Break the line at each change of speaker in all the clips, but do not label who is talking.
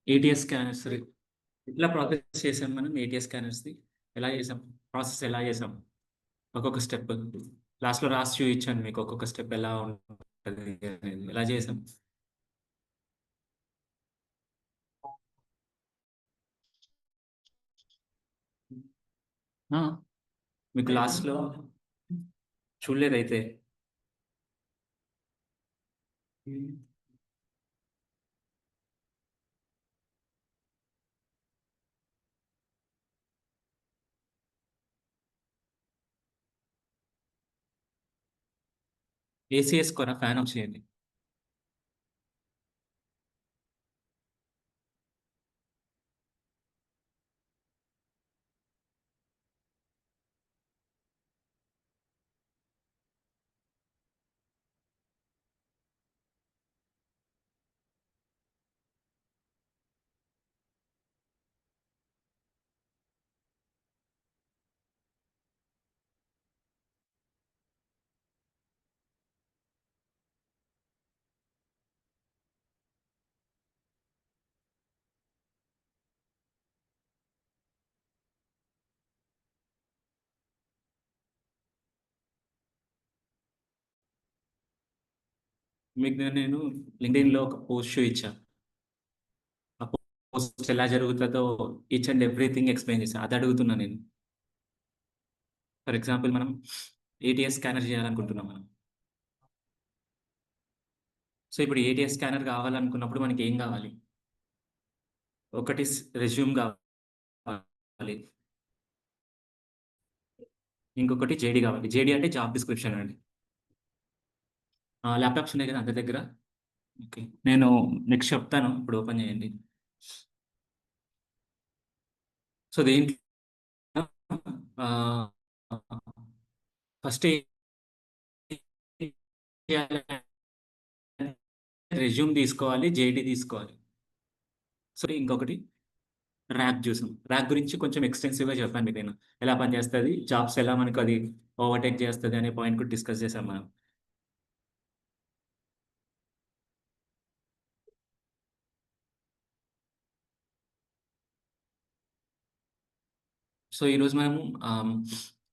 ATS scanners ఇట్లా process చేసాం మనం. ఏటీఎస్ స్కానర్స్ది ఎలా చేసాం, ప్రాసెస్ ఎలా చేసాం, ఒక్కొక్క స్టెప్ లాస్ట్లో రాసి చూపించాను మీకు, ఒక్కొక్క స్టెప్ ఎలా ఉంటుంది అనేది ఎలా చేసాం. ఆ, మీకు లాస్ట్లో చూడలేదైతే. ఏసీ వేసుకోరా, ఫ్యాన్ ఆఫ్ చేయండి. మీకు నేను లింక్డ్ఇన్ లో ఒక పోస్ట్ ఇచ్చా. ఆ పోస్ట్ ఎలా జరుగుతుందో ఈచ్ అండ్ ఎవ్రీథింగ్ ఎక్స్ప్లెయిన్ చేశా. అది అడుగుతున్నా నేను. ఫర్ ఎగ్జాంపుల్ మనం ఏటీఎస్ స్కానర్ చేయాలనుకుంటున్నాం మనం. సో ఇప్పుడు ఏటీఎస్ స్కానర్ కావాలనుకున్నప్పుడు మనకి ఏం కావాలి? ఒకటి రెజ్యూమ్ కావాలి, ఇంకొకటి జేడీ కావాలి. జేడీ అంటే జాబ్ డిస్క్రిప్షన్ అండి. ల్యాప్టాప్స్ ఉన్నాయి కదా అందరి దగ్గర. ఓకే, నేను నెక్స్ట్ చెప్తాను, ఇప్పుడు ఓపెన్ చేయండి. సో దేంట్లో ఫస్ట్ రెజ్యూమ్ తీసుకోవాలి, జేడీ తీసుకోవాలి. సో ఇంకొకటి ర్యాక్ చూసాం. ర్యాక్ గురించి కొంచెం ఎక్స్టెన్సివ్గా చెప్పాను మీకు నేను, ఎలా పనిచేస్తుంది, జాబ్స్ ఎలా మనకు అది ఓవర్టేక్ చేస్తుంది అనే పాయింట్ కూడా డిస్కస్ చేసాం మనం. సో ఈరోజు మనము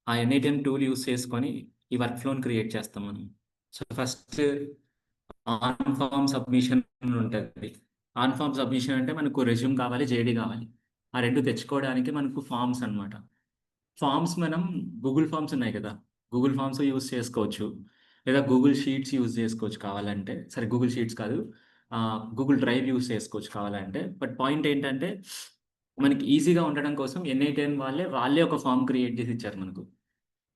ఆ ఎన్ఐటిఎన్ టూల్ యూస్ చేసుకొని ఈ వర్క్ ఫ్లోని క్రియేట్ చేస్తాం మనం. So first on form submission ఉంటుంది. ఆన్ ఫామ్ సబ్మిషన్ అంటే మనకు రెజ్యూమ్ కావాలి, జేడీ కావాలి. ఆ రెండు తెచ్చుకోవడానికి మనకు ఫామ్స్ అన్నమాట. ఫామ్స్ మనం గూగుల్ ఫామ్స్ ఉన్నాయి కదా, గూగుల్ ఫామ్స్ యూస్ చేసుకోవచ్చు, లేదా గూగుల్ షీట్స్ యూస్ చేసుకోవచ్చు కావాలంటే. సరే గూగుల్ షీట్స్ కాదు, గూగుల్ డ్రైవ్ యూస్ చేసుకోవచ్చు కావాలంటే. బట్ పాయింట్ ఏంటంటే మనకి ఈజీగా ఉండడం కోసం ఎన్ఐటిఎన్ వాళ్ళే ఒక ఫామ్ క్రియేట్ చేసి ఇచ్చారు మనకు.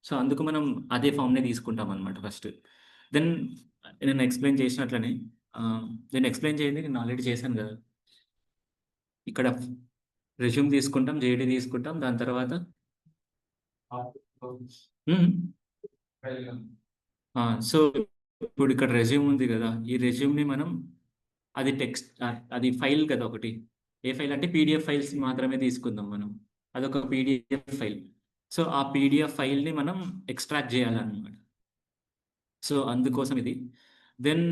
సో అందుకు మనం అదే ఫామ్‌నే తీసుకుంటాం అనమాట ఫస్ట్. దెన్ నేను ఎక్స్‌ప్లెయిన్ చేసినట్లనే నేను ఎక్స్‌ప్లెయిన్ చేయంది నేను ఆల్రెడీ చేశాను గదా! ఇక్కడ రెజ్యూమ్ తీసుకుంటాం, జేడీ తీసుకుంటాం. దాని తర్వాత హ్మ్. సో ఇప్పుడు ఇక్కడ రెజ్యూమ్ ఉంది గదా! ఈ రెజ్యూమ్‌ని మనం అది టెక్స్ట్ అది ఫైల్ కదా ఒకటి. ఏ ఫైల్ అంటే పీడీఎఫ్ ఫైల్స్ మాత్రమే తీసుకుందాం మనం. అదొక పీడీఎఫ్ ఫైల్. సో ఆ పీడీఎఫ్ ఫైల్‌ని మనం ఎక్స్ట్రాక్ట్ చేయాలన్నమాట. సో అందుకోసం ఇది. దెన్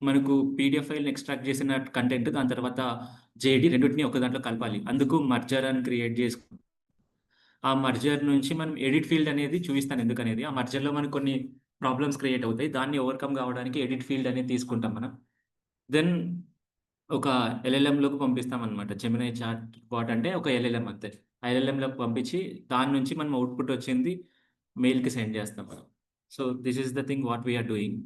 మనకు పీడీఎఫ్ ఫైల్‌ని ఎక్స్ట్రాక్ట్ చేసిన కంటెంట్, దాని తర్వాత జేడీ రెండిటిని ఒక దాంట్లో కలపాలి. అందుకు మర్జర్ అని క్రియేట్ ఆ మర్జర్ నుంచి మనం ఎడిట్ ఫీల్డ్ అనేది చూపిస్తాను ఎందుకనేది. ఆ మర్జర్‌లో మనకు కొన్ని ప్రాబ్లమ్స్ క్రియేట్ అవుతాయి. దాన్ని ఓవర్‌కమ్ కావడానికి ఎడిట్ ఫీల్డ్ అనేది తీసుకుంటాం మనం. దెన్ ఒక ఎల్ఎల్ఎంలోకి పంపిస్తామనమాట. జెమినీ చాట్ బాట్ అంటే ఒక ఎల్ఎల్ఎం అంతే. ఆ ఎల్ఎల్ఎంలోకి పంపించి దాని నుంచి మనం అవుట్‌పుట్ వచ్చింది మెయిల్‌కి సెండ్ చేస్తాం మనం. So this is the thing what we are doing.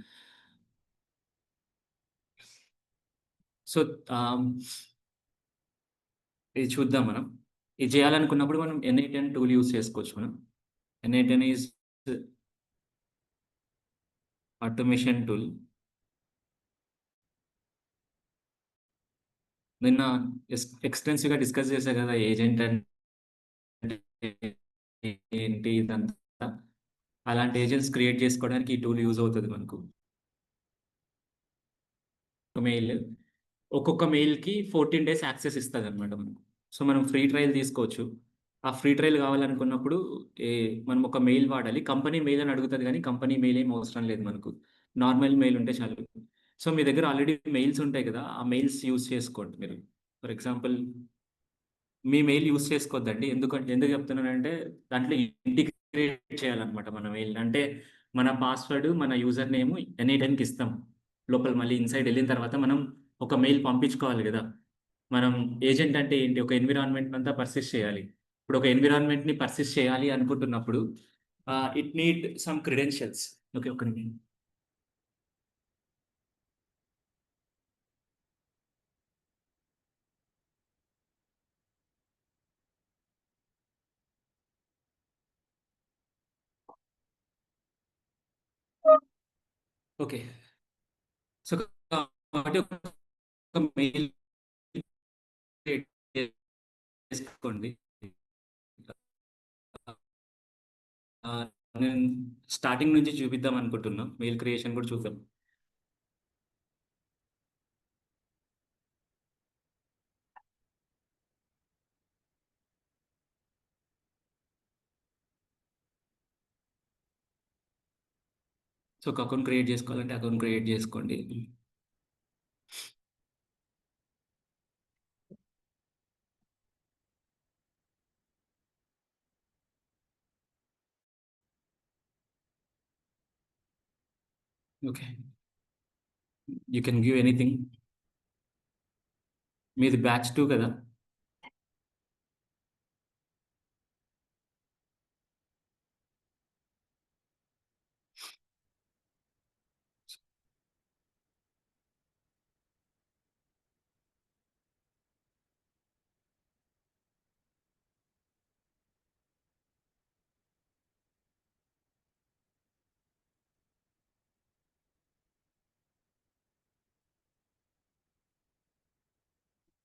So ah, ఇది చూద్దాం మనం. ఇది చేయాలనుకున్నప్పుడు మనం ఎన్ఐ10 టూల్ యూజ్ చేసుకోవచ్చు మనం. ఎన్ఐ10 ఈజ్ ఆటోమేషన్ టూల్. నిన్న ఎక్స్‌టెన్సివ్‌గా డిస్కస్ చేశా కదా! ఏజెంట్ అంటే ఏంటి ఇదంతా. అలాంటి ఏజెంట్స్ క్రియేట్ చేసుకోవడానికి ఈ టూల్ యూజ్ అవుతది మనకు. ఒక మెయిల్, ఒక్కొక్క మెయిల్‌కి 14 డేస్ యాక్సెస్ ఇస్తదనమాట మనకు. సో, మనం ఫ్రీ ట్రయల్ తీసుకోవచ్చు. ఆ ఫ్రీ ట్రయల్ కావాలనుకున్నప్పుడు ఏ మనం ఒక మెయిల్ వాడాలి. కంపెనీ మెయిల్ అని అడుగుతది గానీ, కంపెనీ మెయిల్ ఏమి అవసరం లేదు మనకు. నార్మల్ మెయిల్ ఉంటే చాలు. సో మీ దగ్గర ఆల్రెడీ మెయిల్స్ ఉంటాయి కదా, ఆ మెయిల్స్ యూజ్ చేసుకోండి మీరు. ఫర్ ఎగ్జాంపుల్ మీ మెయిల్ యూజ్ చేసుకోవద్దండి. ఎందుకు చెప్తున్నానంటే దాంట్లో ఇంటిగ్రేట్ చేయాలన్నమాట మన మెయిల్. అంటే మన పాస్వర్డ్, మన యూజర్ నేమ్ ఎనీ టైంకి ఇస్తాం. లోపల మళ్ళీ ఇన్సైడ్ వెళ్ళిన తర్వాత మనం ఒక మెయిల్ పంపించుకోవాలి కదా. మనం ఏజెంట్ అంటే ఏంటి? ఒక ఎన్విరాన్మెంట్ అంతా పర్సిస్ట్ చేయాలి. ఇప్పుడు ఒక ఎన్విరాన్మెంట్ ని పర్సిస్ట్ చేయాలి అనుకుంటున్నప్పుడు it need some credentials. Okay, ఒక నిమిషం. ఓకే. సో కాబట్టి ఒక మెయిల్ క్రియేట్ చేసుకోండి. ఆ, నేను స్టార్టింగ్ నుంచి చూపిద్దాం అనుకుంటున్నా, మెయిల్ క్రియేషన్ కూడా చూద్దాం. సో ఒక అకౌంట్ క్రియేట్ చేసుకోవాలంటే అకౌంట్ క్రియేట్ చేసుకోండి. Okay, you can give anything. మీది బ్యాచ్ 2 కదా.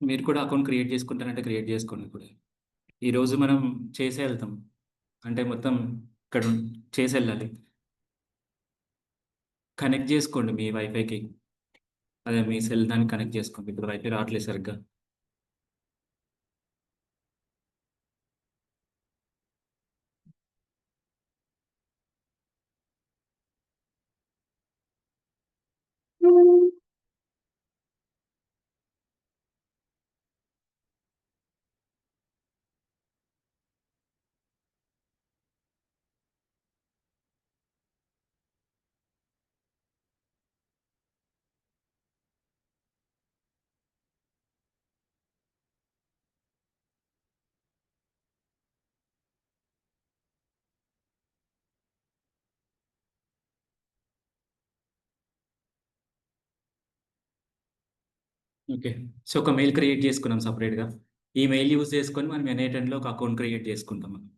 మీరు కూడా అకౌంట్ క్రియేట్ చేసుకుంటారంటే క్రియేట్ చేసుకోండి ఇప్పుడు. ఈరోజు మనం చేసే వెళ్తాం, అంటే మొత్తం ఇక్కడ చేసి వెళ్ళాలి. కనెక్ట్ చేసుకోండి మీ వైఫైకి. అదే మీ సెల్ దాన్ని కనెక్ట్ చేసుకోండి. ఇప్పుడు వైఫై రావట్లేదు సరిగ్గా. ఓకే. సో ఒక మెయిల్ క్రియేట్ చేసుకున్నాం సపరేట్గా. ఈ మెయిల్ యూజ్ చేసుకొని మనం ఎన్ఐటెన్లో ఒక అకౌంట్ క్రియేట్ చేసుకుంటాం మనం.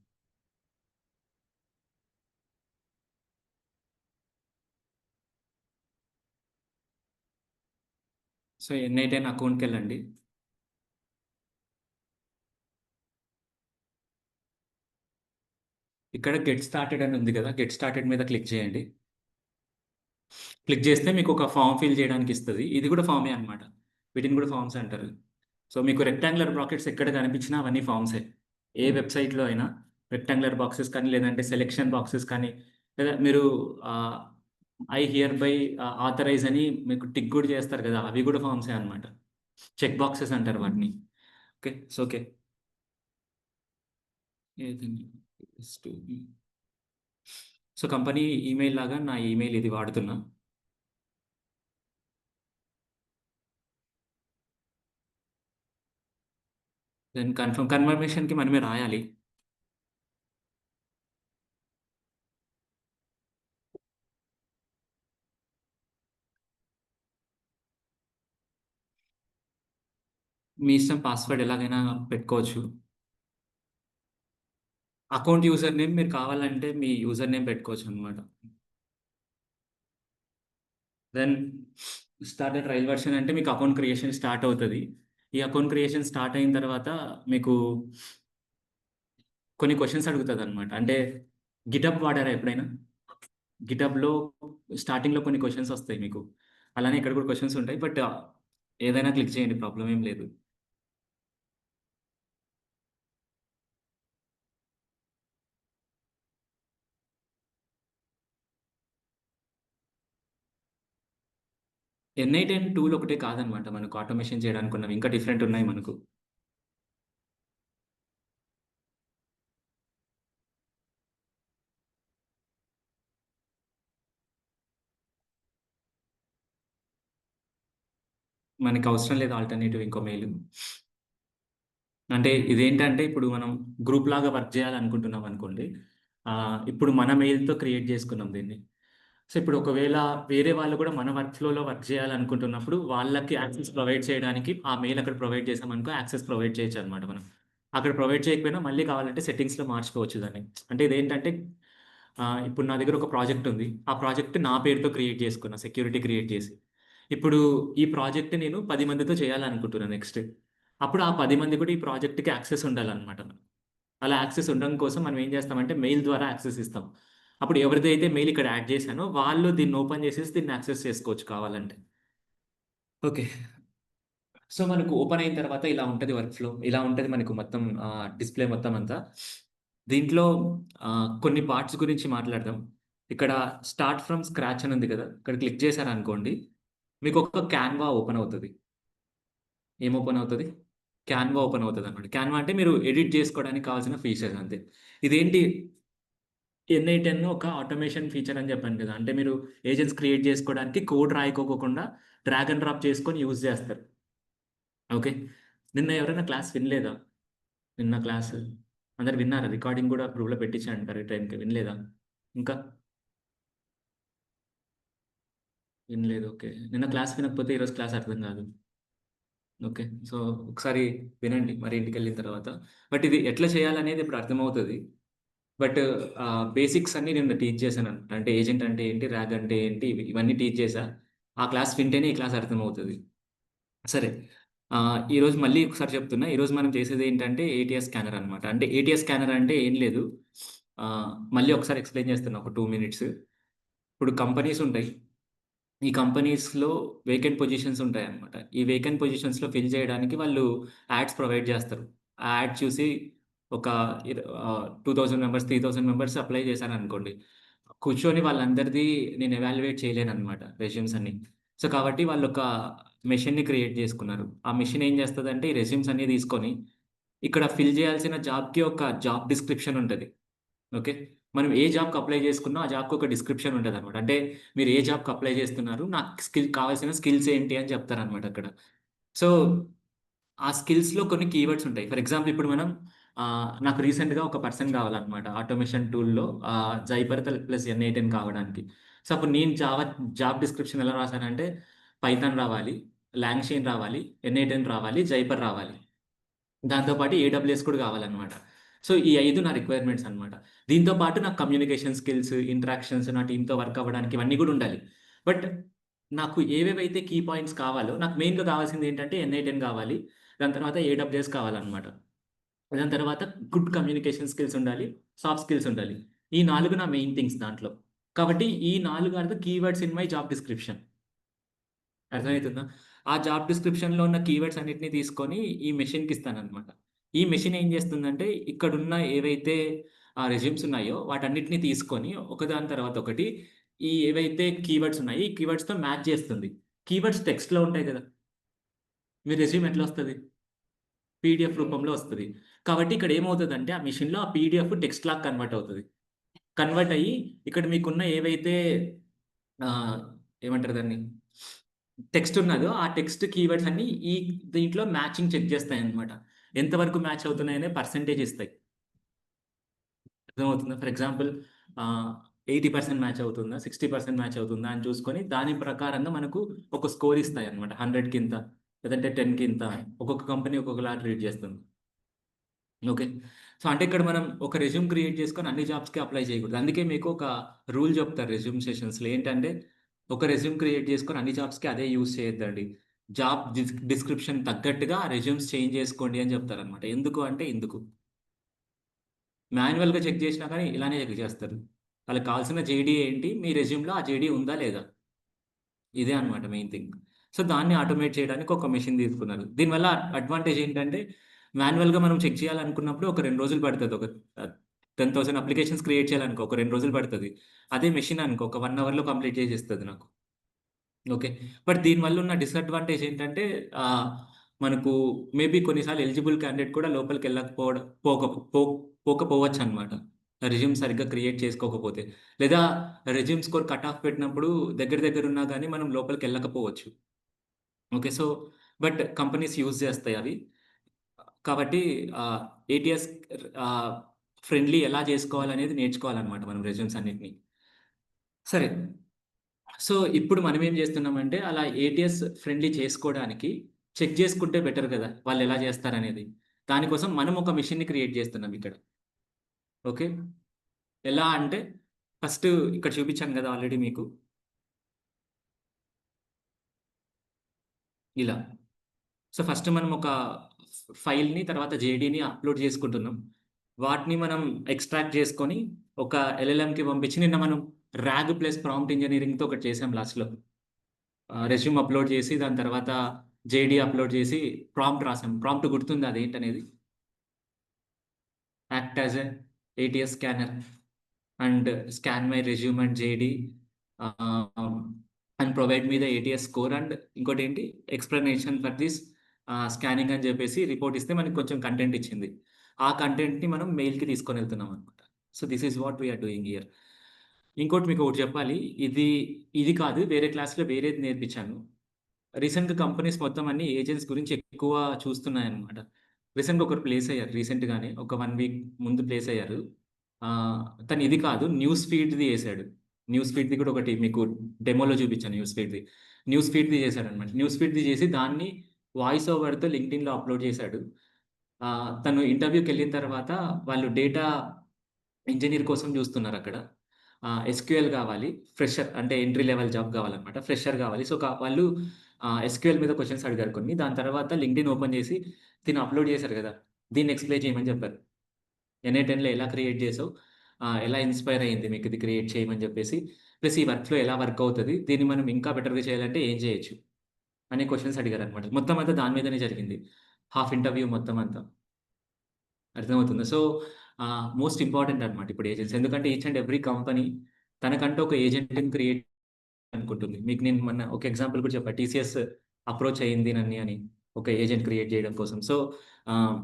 సో ఎన్ఐటెన్ అకౌంట్కి వెళ్ళండి. ఇక్కడ గెట్ స్టార్టెడ్ అని ఉంది కదా, గెట్ స్టార్టెడ్ మీద క్లిక్ చేయండి. క్లిక్ చేస్తే మీకు ఒక ఫామ్ ఫిల్ చేయడానికి ఇస్తుంది. ఇది కూడా ఫామే అన్నమాట. వీటిని కూడా ఫామ్స్ అంటారు. సో మీకు రెక్టాంగులర్ బ్రాకెట్స్ ఎక్కడ కనిపించినా అవన్నీ ఫామ్సే. ఏ వెబ్సైట్లో అయినా రెక్టాంగులర్ బాక్సెస్ కానీ, లేదంటే సెలెక్షన్ బాక్సెస్ కానీ, లేదా మీరు ఐ హియర్ బై ఆథరైజ్ అని మీకు టిక్ కూడా చేస్తారు కదా, అవి కూడా ఫామ్సే అన్నమాట. చెక్ బాక్సెస్ అంటారు వాటిని. ఓకే. So okay. ఏదండి? సో కంపెనీ ఈమెయిల్ లాగా నా ఈమెయిల్ ఇది వాడుతున్నా. దెన్ కన్ఫర్మేషన్కి మనమే రాయాలి. మీ ఇష్టం, పాస్వర్డ్ ఎలాగైనా పెట్టుకోవచ్చు. అకౌంట్ యూజర్ నేమ్ మీరు కావాలంటే మీ యూజర్ నేమ్ పెట్టుకోవచ్చు అనమాట. దెన్ స్టార్ట్ ట్రయల్ వర్షన్ అంటే మీకు అకౌంట్ క్రియేషన్ స్టార్ట్ అవుతుంది. ఈ అకౌంట్ క్రియేషన్ స్టార్ట్ అయిన తర్వాత మీకు కొన్ని క్వశ్చన్స్ అడుగుతుంది అనమాట. అంటే గిటబ్ వాడారా ఎప్పుడైనా? గిటబ్లో స్టార్టింగ్లో కొన్ని క్వశ్చన్స్ వస్తాయి మీకు. అలానే ఇక్కడ కూడా క్వశ్చన్స్ ఉంటాయి, బట్ ఏదైనా క్లిక్ చేయండి, ప్రాబ్లం ఏం లేదు. N8 టూల్ ఒకటే కాదనమాట మనకు ఆటోమేషన్ చేయడానికి ఉన్నవి. ఇంకా డిఫరెంట్ ఉన్నాయి మనకు. మనకి అవసరం లేదు ఆల్టర్‌నేటివ్ ఇంకో మెయిల్. అంటే ఇదేంటంటే ఇప్పుడు మనం గ్రూప్ లాగా వర్క్ చేయాలనుకుంటున్నాం అనుకోండి. ఇప్పుడు మన మెయిల్‌తో క్రియేట్ చేసుకున్నాం దీన్ని. సో, ఇప్పుడు ఒకవేళ వేరే వాళ్ళు కూడా మన వర్క్ ఫ్లోలో వర్క్ చేయాలనుకుంటున్నప్పుడు వాళ్ళకి యాక్సెస్ ప్రొవైడ్ చేయడానికి ఆ మెయిల్ అక్కడ ప్రొవైడ్ చేశామనుకో యాక్సెస్ ప్రొవైడ్ చేయొచ్చనమాట మనం. అక్కడ ప్రొవైడ్ చేయకపోయినా మళ్ళీ కావాలంటే సెట్టింగ్స్‌లో మార్చుకోవచ్చు దాన్ని. అంటే ఇదేంటంటే ఇప్పుడు నా దగ్గర ఒక ప్రాజెక్ట్ ఉంది. ఆ ప్రాజెక్ట్ నా పేరుతో క్రియేట్ చేసుకున్నా సెక్యూరిటీ క్రియేట్ చేసి. ఇప్పుడు ఈ ప్రాజెక్ట్ నేను 10 మందితో చేయాలనుకుంటున్నా నెక్స్ట్. అప్పుడు ఆ 10 మంది కూడా ఈ ప్రాజెక్ట్‌కి యాక్సెస్ ఉండాలనమాట. అలా యాక్సెస్ ఉండడం కోసం మనం ఏం చేస్తామంటే మెయిల్ ద్వారా యాక్సెస్ ఇస్తాం. అప్పుడు ఎవరిదైతే మెయిల్ ఇక్కడ యాడ్ చేశానో వాళ్ళు దీన్ని ఓపెన్ చేసేసి దీన్ని యాక్సెస్ చేసుకోవచ్చు కావాలంటే. ఓకే. సో, మనకు ఓపెన్ అయిన తర్వాత ఇలా ఉంటది వర్క్ ఫ్లో. ఇలా ఉంటది మనకు మొత్తం డిస్‌ప్లే మొత్తం అంతా. దీంట్లో కొన్ని పార్ట్స్ గురించి మాట్లాడదాం. ఇక్కడ స్టార్ట్ ఫ్రమ్ స్క్రాచ్ అని ఉంది కదా! ఇక్కడ క్లిక్ చేశారనుకోండి. మీకొక క్యాన్వా ఓపెన్ అవుతది. ఏం ఓపెన్ అవుతది? Canva open అవుతదనమాట. క్యాన్వా అంటే మీరు ఎడిట్ చేసుకోవడానికి కావాల్సిన ఫీచర్స్ అంతే. ఇదేంటి N8 ఒక ఆటోమేషన్ ఫీచర్ అని చెప్పాను కదా! అంటే మీరు ఏజెంట్స్ క్రియేట్ చేసుకోవడానికి కోడ్ రాయకోకోకుండా డ్రాగ్ అండ్ డ్రాప్ చేసుకొని యూజ్ చేస్తారు. ఓకే. నిన్న ఎవరైనా క్లాస్ వినలేదా? నిన్న క్లాసు అందరూ విన్నారా? రికార్డింగ్ గూడా గ్రూప్‌లో పెట్టించాను కరెక్ట్ టైంకి. వినలేదా? ఇంకా? వినలేదు. ఓకే. నిన్న క్లాస్ వినకపోతే ఈరోజు క్లాస్ అర్థం కాదు. ఓకే. సో, ఒకసారి వినండి మరి ఇంటికెళ్ళిన తర్వాత. బట్ ఇది ఎట్లా చేయాలనేది ఇప్పుడు అర్థమవుతది. బట్ బేసిక్స్ అన్నీ నిన్న టీచ్ చేశాననమాట. అంటే ఏజెంట్ అంటే ఏంటి? రాగ్ అంటే ఏంటి? ఇవన్నీ టీచ్ చేశా. ఆ క్లాస్ వింటేనే ఈ క్లాస్ అర్థమవుతది. సరే. ఈరోజు మళ్ళీ ఒకసారి చెప్తున్నా. ఈరోజు మనం చేసేదేంటంటే ఏటీఎస్ స్కానర్ అనమాట. అంటే ఏటీఎస్ స్కానర్ అంటే ఏం లేదు. మళ్ళీ ఒకసారి ఎక్స్‌ప్లెయిన్ చేస్తున్నా ఒక 2 మినిట్స్. ఇప్పుడు కంపెనీస్ ఉంటాయి. ఈ కంపెనీస్‌లో వేకెంట్ పొజిషన్స్ ఉంటాయన్నమాట. ఈ వేకెంట్ పొజిషన్స్‌లో ఫిల్ చేయడానికి వాళ్ళు యాడ్స్ ప్రొవైడ్ చేస్తారు. ఆ యాడ్ చూసి ఒక 2000 మెంబర్స్, 3000 మెంబర్స్ అప్లై చేశారనుకోండి. కూర్చొని వాళ్ళందరిది నేను ఎవాల్యుయేట్ చేయలేనన్నమాట రెస్యూమ్స్ అన్నీ. సో, కాబట్టి వాళ్ళొక మెషిన్‌ని క్రియేట్ చేసుకున్నారు. ఆ మెషిన్ ఏం చేస్తదంటే ఈ రెస్యూమ్స్ అన్నీ తీసుకొని ఇక్కడ ఫిల్ చేయాల్సిన జాబ్‌కి ఒక జాబ్ డిస్క్రిప్షన్ ఉంటది. ఓకే. మనం ఏ జాబ్‌కి అప్లై చేసుకున్నా, ఆ జాబ్‌కి ఒక డిస్క్రిప్షన్ ఉంటదనమాట. అంటే మీరు ఏ జాబ్‌కి అప్లై చేస్తున్నారు, నాకు కావాల్సిన స్కిల్స్ ఏంటి అని చెప్తారనమాట అక్కడ. సో, ఆ స్కిల్స్‌లో కొన్ని కీవర్డ్స్ ఉంటాయి. ఫర్ ఎగ్జాంపుల్ ఇప్పుడు మనం నాకు రీసెంట్‌గా ఒక పర్సన్ కావాలనమాట. ఆటోమేషన్ టూల్‌లో జైపర్ ప్లస్ N8 కావడానికి. సో, అప్పుడు నేను జాబ్ డిస్క్రిప్షన్ ఎలా రాసానంటే పైథాన్ రావాలి, లాంగ్‌షైన్ రావాలి, N8 రావాలి, జైపర్ రావాలి. దాంతో పాటు ఏడబ్ల్యూఎస్ కూడా కావాలనమాట. సో, ఈ 5 నా రిక్వైర్మెంట్స్ అనమాట. దీంతో పాటు నాకు కమ్యూనికేషన్ స్కిల్స్, ఇంటరాక్షన్స్, నా టీమ్‌తో వర్క్ అవ్వడానికి ఇవన్నీ కూడా ఉండాలి. బట్ నాకు ఏవేవైతే కీ పాయింట్స్ కావాలో నాకు మెయిన్‌గా కావాల్సిందేంటంటే N8 కావాలి. దాని తర్వాత ఏడబ్ల్యూఎస్ కావాలనమాట. దాని తర్వాత గుడ్ కమ్యూనికేషన్ స్కిల్స్ ఉండాలి. సాఫ్ట్ స్కిల్స్ ఉండాలి. ఈ 4 నా మెయిన్ థింగ్స్ దాంట్లో. కాబట్టి ఈ 4 are the keywords in my job description. అర్థమైతుందా? ఆ జాబ్ డిస్క్రిప్షన్‌లో ఉన్న కీవర్డ్స్ అన్నిటిని తీసుకొని ఈ మెషిన్‌కి ఇస్తాననమాట. ఈ మెషిన్ ఏం చేస్తుందంటే ఇక్కడున్న ఏవైతే రెస్యూమ్స్ ఉన్నాయో వాటన్నిటిని తీసుకొని ఒకదాని తర్వాత ఒకటి ఈ ఏవైతే కీవర్డ్స్ ఉన్నాయో ఈ కీవర్డ్స్‌తో మ్యాచ్ చేస్తుంది. కీవర్డ్స్ టెక్స్ట్‌లో ఉంటాయి కదా! మీ రెస్యూమ్ ఎట్లా వస్తది? పీడీఎఫ్ రూపంలో వస్తది. కాబట్టి ఇక్కడ ఏమవుతదంటే ఆ మెషిన్‌లో ఆ పీడీఎఫ్ టెక్స్ట్ లాగా కన్వర్ట్ అవుతది. కన్వర్ట్ అయ్యి ఇక్కడ మీకున్న ఏవైతే ఆహ్, ఏమంటారు దాన్ని? టెక్స్ట్ ఉన్నదో, ఆ టెక్స్ట్ కీవర్డ్స్ అన్నీ ఈ దీంట్లో మ్యాచింగ్ చెక్ చేస్తాయన్నమాట. ఎంతవరకు మ్యాచ్ అవుతున్నాయనే పర్సెంటేజ్ ఇస్తాయి. అర్థమవుతుందా? ఫర్ ఎగ్జాంపుల్ 80% మ్యాచ్ అవుతుందా? 60% మ్యాచ్ అవుతుందా? అని చూసుకొని దాని ప్రకారంగా మనకు ఒక స్కోర్ ఇస్తాయన్నమాట. 100కి ఇంత, లేదంటే 10కి ఇంత అని. ఒక్కొక్క కంపెనీ ఒక్కొక్కలా ట్రీట్ చేస్తుంది. ఓకే. సో, అంటే ఇక్కడ మనం ఒక రెజ్యూమ్ క్రియేట్ చేసుకొని అన్ని జాబ్స్‌కి అప్లై చేయకూడదు. అందుకే మీకు ఒక రూల్ చెప్తారు రెజ్యూమ్ సెషన్స్‌లో ఏంటంటే, ఒక రెజ్యూమ్ క్రియేట్ చేసుకొని అన్ని జాబ్స్‌కి అదే యూజ్ చేయొద్దండి. జాబ్ డిస్క్రిప్షన్ తగ్గట్టుగా రెజ్యూమ్స్ చేంజ్ చేసుకోండి అని చెప్తారనమాట. ఎందుకు అంటే ఇందుకు. మాన్యువల్‌గా చెక్ చేసినా కానీ ఇలానే చెక్ చేస్తారు. వాళ్ళకి కావాల్సిన జేడీ ఏంటి? మీ రెజ్యూమ్‌లో ఆ జేడీ ఉందా లేదా? ఇదే అన్నమాట మెయిన్ థింగ్. సో, దాన్ని ఆటోమేట్ చేయడానికి ఒక మెషిన్ తీసుకున్నారు. దీనివల్ల అడ్వాంటేజ్ ఏంటంటే, మాన్యువల్‌గా మనం చెక్ చేయాలనుకున్నప్పుడు ఒక 2 రోజులు పడతది. ఒక 10,000 అప్లికేషన్స్ క్రియేట్ చేయాలనుకో ఒక 2 రోజులు పడతది. అదే మెషిన్ అనుకో ఒక 1 అవర్‌లో కంప్లీట్ చేసేస్తది నాకు. ఓకే. బట్ దీనివల్ల ఉన్న డిసడ్వాంటేజ్ ఏంటంటే మనకు మేబీ కొన్నిసార్లు ఎలిజిబుల్ క్యాండిడేట్ కూడా లోపలికెళ్ళకపోవడం పోకపోవచ్చనమాట. రెజ్యూమ్ సరిగ్గా క్రియేట్ చేసుకోకపోతే. లేదా రెజ్యూమ్ స్కోర్ కట్ ఆఫ్ పెట్టినప్పుడు దగ్గర దగ్గర ఉన్నా గానీ మనం లోపలికెళ్ళకపోవచ్చు. Okay. So, but companies use చేస్తాయి అవి. కాబట్టి ఏటీఎస్ ఆహ్, ఫ్రెండ్లీ ఎలా చేసుకోవాలనేది నేర్చుకోవాలనమాట మనం రెజ్యూమ్స్ అన్నిటిని. సరే. సో, ఇప్పుడు మనమేం జేస్తున్నామంటే, అలా ఏటీఎస్ ఫ్రెండ్లీ చేసుకోడానికి చెక్ జేసుకుంటే బెటర్ గదా! వాళ్ళెలా జేస్తారనేది. దానికోసం మనం ఒక మెషిన్‌ని క్రియేట్ జేస్తున్నాం ఇక్కడ. ఓకే. ఎలా అంటే, ఫస్ట్ ఇక్కడ చూపిచ్చాను గదా! ఆల్రెడీ మీకు. ఇలా. సో, ఫస్ట్ మనం ఒక ఫైల్‌ని తర్వాత జేడీని అప్‌లోడ్ జేసుకుంటున్నాం. వాటిని మనం ఎక్స్‌ట్రాక్ట్ జేసుకొని, ఒక ఎల్ఎల్ఎంకి పంపించి నిన్న మనం రాగ్ ప్లస్ ప్రాంప్ట్ ఇంజినీరింగ్‌తో ఒకటి చేసాం లాస్ట్‌లో. రెజ్యూమ్ అప్‌లోడ్ చేసి, దాని తర్వాత జేడీ అప్‌లోడ్ చేసి, ప్రాంప్ట్ రాసాం. ప్రాంప్ట్ గుర్తుందా అదేంటనేది? Act as a ATS scanner and scan my resume and JD ah, and provide me the ATS score and ఇంకోటేంటి ఎక్స్‌ప్లనేషన్ ఫర్ దిస్ స్కానింగ్ అని చెప్పేసి రిపోర్ట్ ఇస్తే మనకి కొంచెం కంటెంట్ ఇచ్చింది. ఆ కంటెంట్‌ని మనం మెయిల్‌కి తీసుకొనెళ్తున్నాం అనమాట. So, this is what we are doing here. ఇంకోటి మీకొకటి చెప్పాలి. ఇది, ఇది కాదు వేరే క్లాస్‌లో వేరేది నేర్పించాను. రీసెంట్‌గా కంపెనీస్ మొత్తం అన్ని ఏజెంట్స్ గురించి ఎక్కువ చూస్తున్నాయన్నమాట. రీసెంట్‌గా ఒకరు ప్లేస్ అయ్యారు. రీసెంట్‌గానే ఒక 1 వీక్ ముందు ప్లేస్ అయ్యారు. తను ఇది కాదు న్యూస్ ఫీడ్‌ది చేసాడు. న్యూస్ ఫీడ్‌ది కూడా ఒకటి మీకు డెమోలో చూపించాను న్యూస్ ఫీడ్‌ది. న్యూస్ ఫీడ్‌ది చేసాడన్నమాట. న్యూస్ ఫీడ్‌ది చేసి దాన్ని వాయిస్ ఓవర్‌తో లింక్డ్ఇన్‌లో అప్‌లోడ్ చేసాడు. తను ఇంటర్వ్యూకెళ్ళిన తర్వాత వాళ్ళు డేటా ఇంజినీర్ కోసం చూస్తున్నారక్కడ. ఎస్‌క్యూఎల్ గావాలి. ఫ్రెషర్ అంటే ఎంట్రీ లెవెల్ జాబ్ కావాలన్నమాట. ఫ్రెషర్ గావాలి. సో, వాళ్ళు ఎస్‌క్యూఎల్ మీద క్వెషన్స్ అడిగారు కొన్ని. దాని తర్వాత లింక్డ్ఇన్ ఓపెన్ చేసి తిను అప్‌లోడ్ చేశారు గదా! దీన్ని ఎక్స్‌ప్లెయిన్ చేయమని చెప్పారు. ఎన్‌ఏ-10లో ఎలా క్రియేట్ చేసావు? ఎలా ఇన్‌స్పైర్ అయింది మీకు ఇది క్రియేట్ చేయమని చెప్పేసి, ప్లస్ ఈ వర్క్‌ఫ్లో ఎలా వర్క్ అవుతది? దీన్ని మనం ఇంకా బెటర్‌గా చేయాలంటే ఏం చేయొచ్చు? అనే క్వెషన్స్ అడిగారన్నమాట. మొత్తం అంతా దాని మీదనే జరిగింది. హాఫ్ ఇంటర్వ్యూ మొత్తం అంతా. అర్థమవుతుందా? సో, మోస్ట్ ఇంపార్టెంట్ అన్నమాట ఇప్పుడు ఏజెన్సీ. ఎందుకంటే ఈచ్ అండ్ ఎవ్రీ కంపెనీ తనకంటూ ఒక ఏజెంట్‌ని క్రియేట్ అనుకుంటుంది. మీకు నేను మొన్న ఒక ఎగ్జాంపుల్ కూడా చెప్పా. టీసీఎస్ అప్రోచ్ అయింది నన్ని అని. ఒక ఏజెంట్ క్రియేట్ చేయడం కోసం. సో, ఆహ్,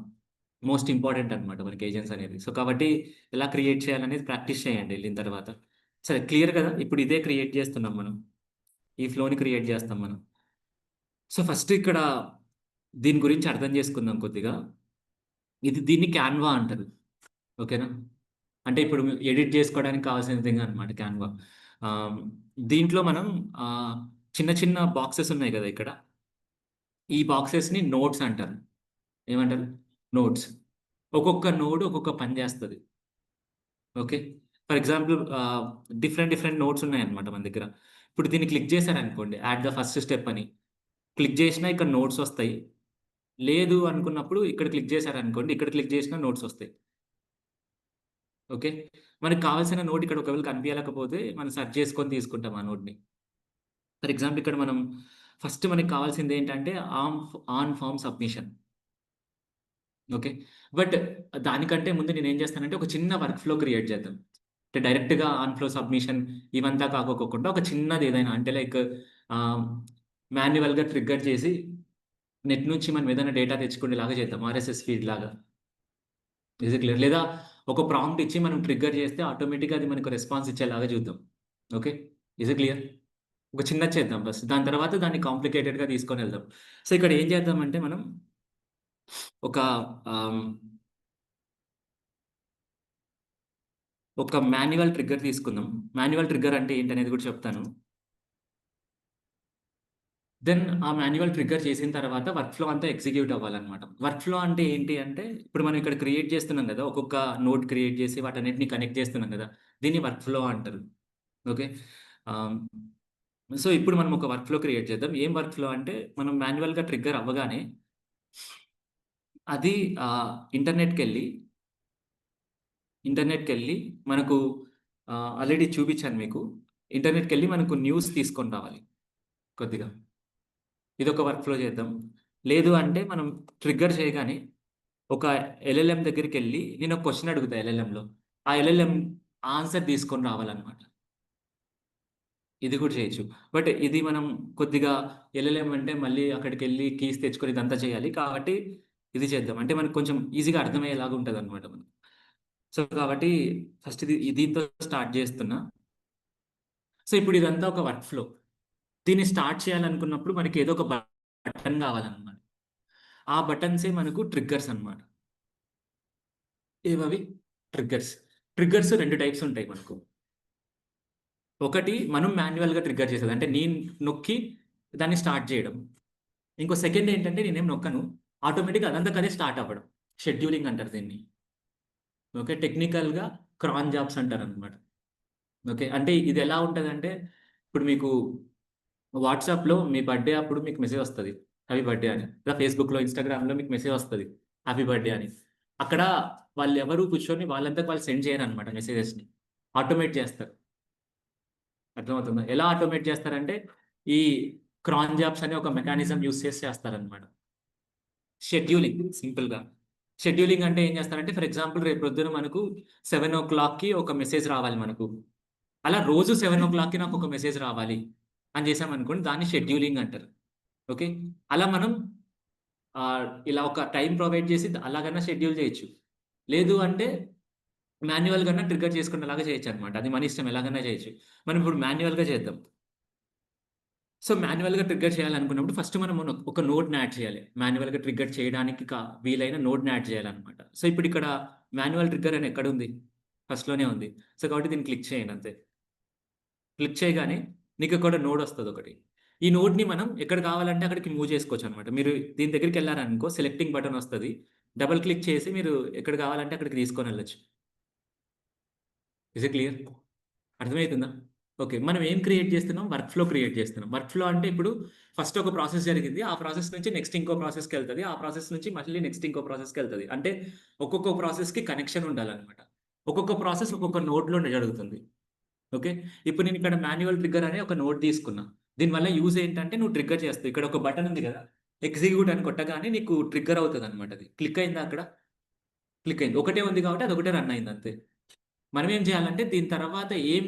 మోస్ట్ ఇంపార్టెంట్ అన్నమాట మనకి ఏజెంట్స్ అనేది. సో, కాబట్టి ఎలా క్రియేట్ చేయాలనేది ప్రాక్టీస్ చేయండి ఎళ్ళిన తర్వాత. సరే క్లియర్ కదా! ఇప్పుడు ఇదే క్రియేట్ చేస్తున్నాం మనం. ఈ ఫ్లోని క్రియేట్ చేస్తాం మనం. సో, ఫస్ట్ ఇక్కడ దీని గురించి అర్థం చేసుకుందాం కొద్దిగా. దీన్ని క్యాన్వా అంటారు. ఓకేనా? అంటే ఇప్పుడు ఎడిట్ జేసుకోవడానికి కావాల్సిన థింగ్ అనమాట క్యాన్వా. ఆహ్, దీంట్లో మనం ఆహ్, చిన్న చిన్న బాక్సెస్ ఉన్నాయి గదా! ఇక్కడ. ఈ బాక్సెస్‌ని నోడ్స్ అంటారు. ఏమంటారు? నోడ్స్. ఒక్కొక్క నోడ్ ఒక్కొక్క పని జేస్తది. Okay. For example different different nodes ఉన్నాయన్నమాట మన దగ్గర. ఇప్పుడు దీన్ని క్లిక్ చేశారనుకోండి యాట్ ద ఫస్ట్ స్టెప్ అని. క్లిక్ జేసినా ఇక్కడ నోట్స్ ఒస్తాయి. లేదు అనుకున్నప్పుడు ఇక్కడ క్లిక్ చేశారనుకోండి, ఇక్కడ క్లిక్ చేసినా నోట్స్ ఒస్తాయి. ఓకే. మనకు కావాల్సిన నోట్ ఇక్కడ ఒకవేళ కనిపియలేకపోతే మనం సెర్చ్ చేసుకొని తీసుకుంటాం ఆ నోట్‌ని. ఫర్ ఎగ్జాంపుల్ ఇక్కడ మనం ఫస్ట్ మనకి కావాల్సిందేంటంటే on form submission. Okay. But దానికంటే ముందు నేనేం చేస్తానంటే ఒక చిన్న వర్క్ ఫ్లో క్రియేట్ చేద్దాం. అంటే డైరెక్ట్‌గా ఆన్ ఫ్లో సబ్మిషన్ ఇవంతా కాకోకుండా ఒక చిన్నదేదైనా అంటే లైక్ ఆహ్, మాన్యువల్‌గా ట్రిగ్గర్ చేసి నెట్ నుంచి మనం ఏదైనా డేటా తెచ్చుకునేలాగా చేద్దాం. ఆర్ఎస్ఎస్ ఫీడ్ లాగా. Is it clear? లేదా ఒక ప్రాంప్ట్ ఇచ్చి మనం ట్రిగ్గర్ చేస్తే ఆటోమేటిక్‌గా అది మనకు రెస్పాన్స్ ఇచ్చేలాగా చూద్దాం. ఓకే. Is it clear? ఒక చిన్నది చేద్దాం ఫస్ట్. దాని తర్వాత దాన్ని కాంప్లికేటెడ్‌గా తీసుకొనెళ్దాం. సో, ఇక్కడ ఏం చేద్దామంటే మనం ఒక ఆహ్, ఒక మాన్యువల్ ట్రిగ్గర్ తీసుకుందాం. మాన్యువల్ ట్రిగ్గర్ అంటే ఏంటనేది కూడా చెప్తాను. దెన్ ఆ మాన్యువల్ ట్రిగ్గర్ చేసిన తర్వాత వర్క్ ఫ్లో అంతా ఎగ్జిక్యూట్ అవ్వాలన్నమాట. వర్క్ ఫ్లో అంటే ఏంటి అంటే, ఇప్పుడు మనం ఇక్కడ క్రియేట్ చేస్తున్నాం గదా! ఒక్కొక్క నోడ్ క్రియేట్ చేసి వాటన్నిటిని కనెక్ట్ చేస్తున్నాం గదా! దీన్ని వర్క్ ఫ్లో అంటారు. ఓకే. ఆహ్, సో, ఇప్పుడు మనం ఒక వర్క్ ఫ్లో క్రియేట్ చేద్దాం. ఏం వర్క్ ఫ్లో అంటే, మనం మాన్యువల్‌గా ట్రిగ్గర్ అవ్వగానే అది ఇంటర్నెట్‌కెళ్ళి ఇంటర్నెట్‌కెళ్ళి మనకు ఆల్రెడీ చూపిచ్చాను మీకు. ఇంటర్నెట్‌కెళ్ళి మనకు న్యూస్ తీసుకొని రావాలి కొద్దిగా. ఇదొక వర్క్ ఫ్లో చేద్దాం. లేదు అంటే మనం ట్రిగ్గర్ చేయగానే ఒక ఎల్ఎల్ఎం దగ్గరికెళ్ళి నేనొక క్వెషన్ అడుగుతా ఎల్ఎల్ఎంలో. ఆ ఎల్ఎల్ఎం ఆన్సర్ తీసుకొని రావాలన్నమాట. ఇది కూడా చేయొచ్చు. బట్ ఇది మనం కొద్దిగా ఎళ్ళలేమంటే మళ్ళీ అక్కడికెళ్ళి కీస్ తెచ్చుకొని ఇదంతా చేయాలి. కాబట్టి ఇది చేద్దాం. అంటే మనకు కొంచెం ఈజీగా అర్థమయ్యేలాగా ఉంటదనమాట మనకు. సో, కాబట్టి ఫస్ట్ దీంతో స్టార్ట్ చేస్తున్నా. సో, ఇప్పుడు ఇదంతా ఒక వర్క్ ఫ్లో. దీన్ని స్టార్ట్ చేయాలనుకున్నప్పుడు మనకి ఏదో ఒక బటన్ కావాలనమాట. ఆ బటన్సే మనకు ట్రిగ్గర్స్ అనమాట. ఏవవి? ట్రిగ్గర్స్. ట్రిగ్గర్స్ 2 టైప్స్ ఉంటాయి మనకు. ఒకటి మనం మాన్యువల్‌గా ట్రిగ్గర్ చేసేది. అంటే నేను నొక్కి దాన్ని స్టార్ట్ చేయడం. ఇంకో సెకండ్ ఏంటంటే నేనేం నొక్కను. ఆటోమేటిక్‌గా అదంతకు అదే స్టార్ట్ అవ్వడం. షెడ్యూలింగ్ అంటారు దీన్ని. ఓకే. టెక్నికల్‌గా క్రాన్ జాబ్స్ అంటారనమాట. ఓకే. అంటే ఇది ఎలా ఉంటదంటే ఇప్పుడు మీకు వాట్సాప్‌లో మీ బర్త్‌డే అప్పుడు మీకు మెసేజ్ వస్తది. హ్యాపీ బర్త్‌డే అని. లేదా ఫేస్‌బుక్‌లో, ఇన్‌స్టాగ్రామ్‌లో మీకు మెసేజ్ వస్తది. హ్యాపీ బర్త్‌డే అని. అక్కడ వాళ్ళెవరు కూర్చొని వాళ్ళంతకు వాళ్ళు సెండ్ చేయరనమాట మెసేజెస్‌ని. ఆటోమేట్ చేస్తారు. అర్థమవుతుందా? ఎలా ఆటోమేట్ చేస్తారంటే ఈ క్రాన్ జాబ్స్ అనే ఒక మెకానిజం యూజ్ చేసి చేస్తారనమాట. షెడ్యూలింగ్ సింపుల్‌గా. షెడ్యూలింగ్ అంటే ఏం చేస్తారంటే ఫర్ ఎగ్జాంపుల్ రేపు పొద్దున మనకు 7:00కి ఒక మెసేజ్ రావాలి మనకు. అలా రోజు 7:00కి నాకొక మెసేజ్ రావాలి అని చేశామనుకోండి దాన్ని షెడ్యూలింగ్ అంటారు. ఓకే. అలా మనం ఇలా ఒక టైమ్ ప్రొవైడ్ చేసి అలాగన్నా షెడ్యూల్ చేయొచ్చు. లేదు అంటే మాన్యువల్‌గన్నా ట్రిగ్గర్ చేసుకునేలాగా చేయొచ్చనమాట. అది మన ఇష్టం ఎలాగన్నా చేయొచ్చు. మనం ఇప్పుడు మాన్యువల్‌గా చేద్దాం. సో, మాన్యువల్‌గా ట్రిగ్గర్ చేయాలనుకున్నప్పుడు ఫస్ట్ మనం ఒక నోడ్‌ని యాడ్ చేయాలి. మాన్యువల్‌గా ట్రిగ్గర్ చేయడానికి వీలైన నోడ్‌ని యాడ్ చేయాలనమాట. సో, ఇప్పుడిక్కడ మాన్యువల్ ట్రిగ్గర్ అని ఎక్కడుంది? ఫస్ట్‌లోనే ఉంది. సో, కాబట్టి దీన్ని క్లిక్ చేయండి అంతే. క్లిక్ చేయగానే నీకక్కడ నోడొస్తదొకటి. ఈ నోడ్‌ని మనం ఎక్కడ కావాలంటే అక్కడికి మూవ్ చేసుకోవచ్చనమాట. మీరు దీని దగ్గరికెళ్లారనుకో సెలెక్టింగ్ బటన్ వస్తది. డబుల్ క్లిక్ చేసి మీరు ఎక్కడ కావాలంటే అక్కడికి తీసుకొనెళ్ళొచ్చు. Is it clear? అర్థమైతుందా? ఓకే. మనం ఏం క్రియేట్ చేస్తున్నాం? వర్క్ ఫ్లో క్రియేట్ చేస్తున్నాం. వర్క్ ఫ్లో అంటే ఇప్పుడు ఫస్ట్ ఒక ప్రాసెస్ జరిగింది. ఆ ప్రాసెస్ నుంచి నెక్స్ట్ ఇంకో ప్రాసెస్‌కెళ్తది. ఆ ప్రాసెస్ నుంచి మళ్ళీ నెక్స్ట్ ఇంకో ప్రాసెస్‌కెళ్తది. అంటే ఒక్కొక్క ప్రాసెస్‌కి కనెక్షన్ ఉండాలనమాట. ఒక్కొక్క ప్రాసెస్ ఒక్కొక్క నోడ్‌లో జరుగుతుంది. ఓకే. ఇప్పుడు నేనిక్కడ మాన్యువల్ ట్రిగ్గర్ అనే ఒక నోడ్ తీసుకున్నా. దీనివల్ల యూజ్ ఏంటంటే నువ్వు ట్రిగ్గర్ చేస్తావు. ఇక్కడ ఒక బటన్ ఉంది గదా! ఎగ్జిక్యూట్ అని కొట్టగానే నీకు ట్రిగ్గర్ అవుతదనమాట అది. క్లిక్ అయిందా అక్కడ? క్లిక్ అయింది. ఒకటే ఉంది కాబట్టి అదొకటే రన్ అయింది అంతే. మనం ఏం చేయాలంటే దీని తర్వాత ఏం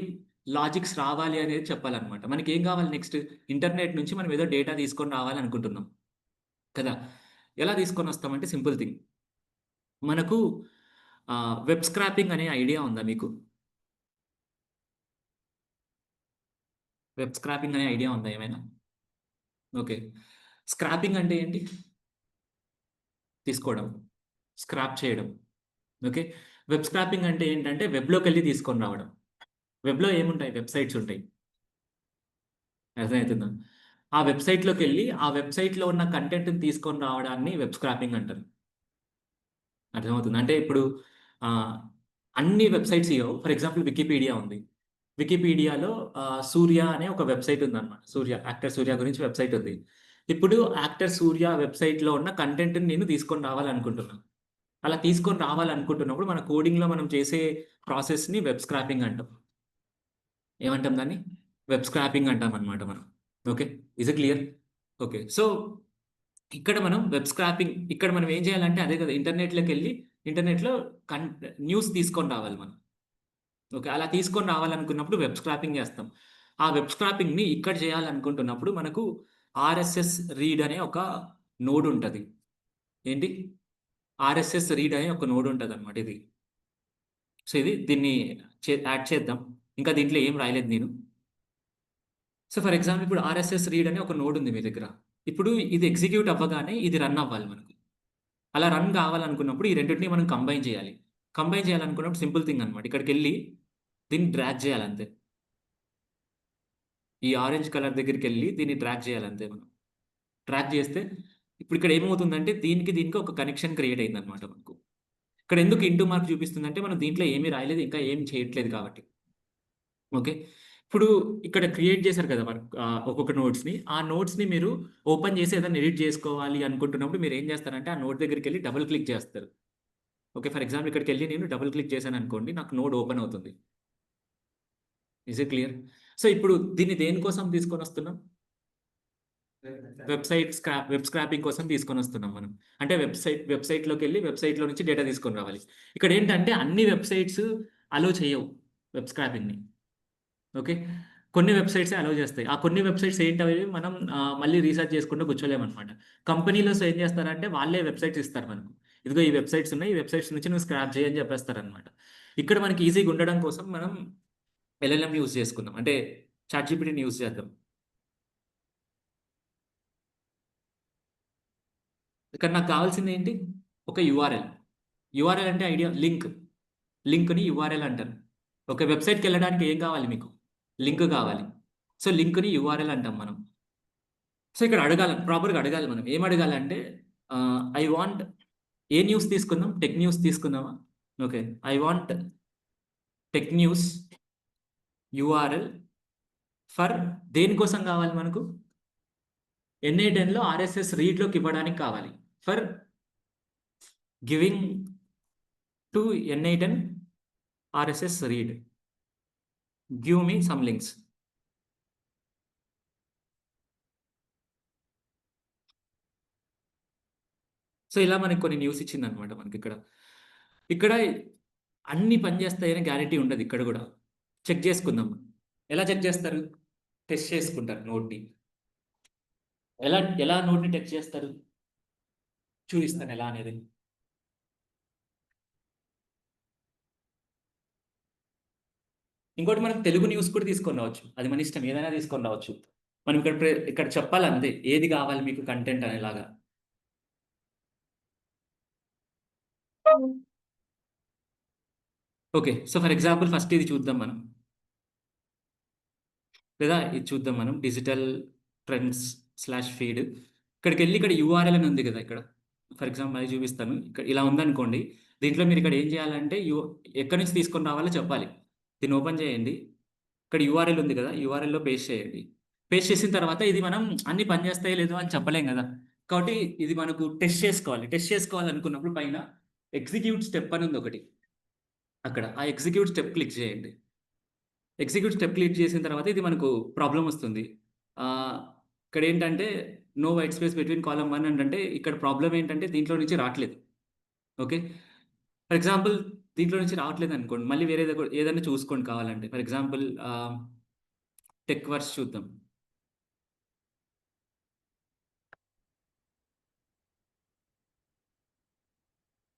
లాజిక్స్ రావాలి అనేది చెప్పాలనమాట. మనకేం కావాలి నెక్స్ట్? ఇంటర్నెట్ నుంచి మనం ఏదో డేటా తీసుకొని రావాలనుకుంటున్నాం కదా! ఎలా తీసుకొనొస్తామంటే సింపుల్ థింగ్. మనకు వెబ్ స్క్రాపింగ్ అనే ఐడియా ఉందా మీకు? వెబ్ స్క్రాపింగ్ అనే ఐడియా ఉందా ఏమైనా? ఓకే. స్క్రాపింగ్ అంటే ఏంటి? తీసుకోవడం. స్క్రాప్ చేయడం. ఓకే. వెబ్ స్క్రాపింగ్ అంటే ఏంటంటే వెబ్‌లోకెళ్ళి తీసుకొని రావడం. వెబ్‌లో ఏముంటాయి? వెబ్‌సైట్స్ ఉంటాయి. అర్థమవుతుందా? ఆ వెబ్‌సైట్‌లోకెళ్ళి ఆ వెబ్‌సైట్‌లో ఉన్న కంటెంట్‌ని తీసుకొని రావడాన్ని వెబ్ స్క్రాపింగ్ అంటారు. అర్థమవుతుందా? అంటే ఇప్పుడు ఆహ్, అన్ని వెబ్‌సైట్స్ ఇయ్యవు. ఫర్ ఎగ్జాంపుల్ వికీపీడియా ఉంది. వికీపీడియాలో 'సూర్య' అనే ఒక వెబ్‌సైట్ ఉందన్నమాట. యాక్టర్ 'సూర్య' గురించి వెబ్‌సైట్ ఉంది. ఇప్పుడు యాక్టర్ 'సూర్య' వెబ్‌సైట్‌లో ఉన్న కంటెంట్‌ని నేను తీసుకొని రావాలనుకుంటున్నా. అలా తీసుకొని రావాలనుకుంటున్నప్పుడు మన కోడింగ్‌లో మనం చేసే ప్రాసెస్‌ని వెబ్ స్క్రాపింగ్ అంటాం. ఏమంటాం దాన్ని? వెబ్ స్క్రాపింగ్ అంటామనమాట మనం. Okay. Is it clear? Okay. So, ఇక్కడ మనం ఏం చేయాలంటే అదే కదా! ఇంటర్నెట్‌లో కన్ న్యూస్ తీసుకొని రావాలి మనం. ఓకే. అలా తీసుకొని రావాలనుకున్నప్పుడు వెబ్ స్క్రాపింగ్ చేస్తాం. ఆ వెబ్ స్క్రాపింగ్‌ని ఇక్కడ చేయాలనుకుంటున్నప్పుడు మనకు ఆర్ఎస్ఎస్ రీడ్ అనే ఒక నోడ్ ఉంటది. ఏంటి? ఆర్ఎస్ఎస్ రీడ్ అనే ఒక నోడ్ ఉంటదనమాట ఇది. సో, దీన్ని యాడ్ చేద్దాం. ఇంకా దీంట్లో ఏం రాయలేదు నేను. సో, ఫర్ ఎగ్జాంపుల్ ఇప్పుడు ఆర్ఎస్ఎస్ రీడ్ అనే ఒక నోడ్ ఉంది మీ దగ్గర. ఇప్పుడు ఇది ఎగ్జిక్యూట్ అవ్వగానే ఇది రన్ అవ్వాలి మనకు. అలా రన్ కావాలనుకున్నప్పుడు ఈ రెండిటిని మనం కంబైన్ చేయాలి. కంబైన్ చేయాలనుకున్నప్పుడు సింపుల్ థింగ్ అన్నమాట. ఇక్కడికెళ్ళి దీన్ని డ్రాగ్ చేయాలంతే. ఈ ఆరెంజ్ కలర్ దగ్గరికెళ్ళి దీన్ని డ్రాగ్ చేయాలంతే మనం. డ్రాగ్ చేస్తే ఇప్పుడు ఇక్కడ ఏమవుతుందంటే దీనికి ఒక కనెక్షన్ క్రియేట్ అయిందన్నమాట మనకు. ఇక్కడ ఎందుకు ఇంటూ మార్క్ చూపిస్తుందంటే మనం దీంట్లో ఏమి రాయలేదు. ఇంకా ఏం చేయట్లేదు కాబట్టి. ఓకే. ఇప్పుడు ఇక్కడ క్రియేట్ చేశారు కదా! ఒక్కొక్క నోట్స్‌ని. ఆ నోట్స్‌ని మీరు ఓపెన్ చేసి ఏదైనా ఎడిట్ చేసుకోవాలి అనుకుంటున్నప్పుడు మీరేం చేస్తారంటే, ఆ నోట్ దగ్గరికెళ్ళి డబుల్ క్లిక్ చేస్తారు. ఓకే. ఫర్ ఎగ్జాంపుల్ ఇక్కడికెళ్ళి నేను డబుల్ క్లిక్ చేశాననుకోండి. నాకు నోడ్ ఓపెన్ అవుతుంది. Is it clear? సో, ఇప్పుడు దీన్ని దేనికోసం తీసుకొనొస్తున్నాం? వెబ్ స్క్రాపింగ్ కోసం తీసుకొనొస్తున్నాం మనం. అంటే వెబ్‌సైట్‌లోకెళ్ళి వెబ్‌సైట్‌లో నుంచి డేటా తీసుకొని రావాలి. ఇక్కడేంటంటే అన్ని వెబ్‌సైట్స్ అలో చేయవు వెబ్ స్క్రాపింగ్‌ని. ఓకే. కొన్ని వెబ్సైట్స్ అలౌ చేస్తాయి. ఆ కొన్ని వెబ్సైట్స్ ఏంటవి మనం మళ్ళీ రీసెర్చ్ చేసుకుంటూ కూర్చోలేమనమాట. కంపెనీలోస్ ఏం చేస్తారంటే వాళ్ళే వెబ్సైట్స్ ఇస్తారు మనకు. ఇదిగో ఈ వెబ్సైట్స్ ఉన్నాయి. ఈ వెబ్సైట్స్ నుంచి నువ్వు స్క్రాప్ చేయని చెప్పేస్తారనమాట. ఇక్కడ మనకి ఈజీగా ఉండడం కోసం మనం ఎల్ఎల్ఎం యూజ్ చేసుకుందాం. అంటే చాట్‌జీపీటీని యూజ్ చేద్దాం. ఇక్కడ నాకు కావాల్సింది ఏంటి? ఒక యూఆర్ఎల్. యూఆర్ఎల్ అంటే ఐడియా లింక్. లింక్‌ని యూఆర్ఎల్ అంటారు. ఒక వెబ్‌సైట్‌కెళ్ళడానికి ఏం కావాలి మీకు? లింక్ కావాలి. సో, లింక్‌ని యూఆర్ఎల్ అంటాం మనం. సో, ఇక్కడ అడగాలి. ప్రాపర్‌గా అడగాలి మనం. ఏం అడగాలంటే ఐ వాంట్ ఏ న్యూస్ తీసుకుందాం? టెక్ న్యూస్ తీసుకుందామా? Okay. I want tech news URL for దేనికోసం కావాలి మనకు? ఎన్ఐ10లో ఆర్ఎస్ఎస్ రీడ్‌లోకి ఇవ్వడానికి కావాలి. ఫర్ గివింగ్ టు ఎన్ఐ10 RSS read. Give me some links. So, ఇలా మనకి కొన్ని న్యూస్ ఇచ్చిందనమాట మనకిక్కడ. ఇక్కడ అన్నీ పనిచేస్తాయని గ్యారంటీ ఉండదు ఇక్కడ గూడా. చెక్ చేసుకుందాం. ఎలా చెక్ చేస్తారు? టెస్ట్ చేసుకుంటారు నోట్‌ని. ఎలా నోట్‌ని టెస్ట్ చేస్తారు? చూపిస్తాను ఎలా అనేది. ఇంకోటి మనం తెలుగు న్యూస్ కూడా తీసుకొని రావచ్చు. అది మన ఇష్టం ఏదైనా తీసుకొని రావచ్చు. మనం ఇక్కడ చెప్పాలంతే. ఏది కావాలి మీకు కంటెంట్ అనేలాగా. Okay. So, for example first ఇది చూద్దాం మనం. లేదా ఇది చూద్దాం మనం. Digital trends slash feed. ఇక్కడికెళ్ళి ఇక్కడ యూఆర్ఎల్ అని ఉంది కదా! ఇక్కడ. ఫర్ ఎగ్జాంపుల్ అది చూపిస్తాను. ఇక్కడ ఇలా ఉందనుకోండి. దీంట్లో మీరు ఇక్కడ ఏం చేయాలంటే ఎక్కడి నుంచి తీసుకొని రావాలో చెప్పాలి. దీన్ని ఓపెన్ చేయండి. ఇక్కడ యూఆర్ఎల్ ఉంది కదా! యూఆర్ఎల్‌లో పేస్ట్ చేయండి. పేస్ట్ చేసిన తర్వాత ఇది మనం అన్నీ పనిచేస్తాయో లేదో అని చెప్పలేం కదా! కాబట్టి ఇది మనకు టెస్ట్ చేసుకోవాలి. టెస్ట్ చేసుకోవాలనుకున్నప్పుడు పైన ఎగ్జిక్యూట్ స్టెప్ అని ఉంది ఒకటి. అక్కడ. ఆ ఎగ్జిక్యూట్ స్టెప్ క్లిక్ చేయండి. ఎగ్జిక్యూట్ స్టెప్ క్లిక్ చేసిన తర్వాత ఇది మనకు ప్రాబ్లమ్ వస్తుంది. ఆహ్, ఇక్కడేంటంటే no white space between column 1 అంటే ఇక్కడ ప్రాబ్లమ్ ఏంటంటే దీంట్లో నుంచి రాట్లేదు. ఓకే. ఫర్ ఎగ్జాంపుల్ దీంట్లో నుంచి రావట్లేదనుకోండి. మళ్ళీ వేరేది ఏదైనా చూసుకోండి కావాలంటే. ఫర్ ఎగ్జాంపుల్ టెక్ వర్స్ చూద్దాం.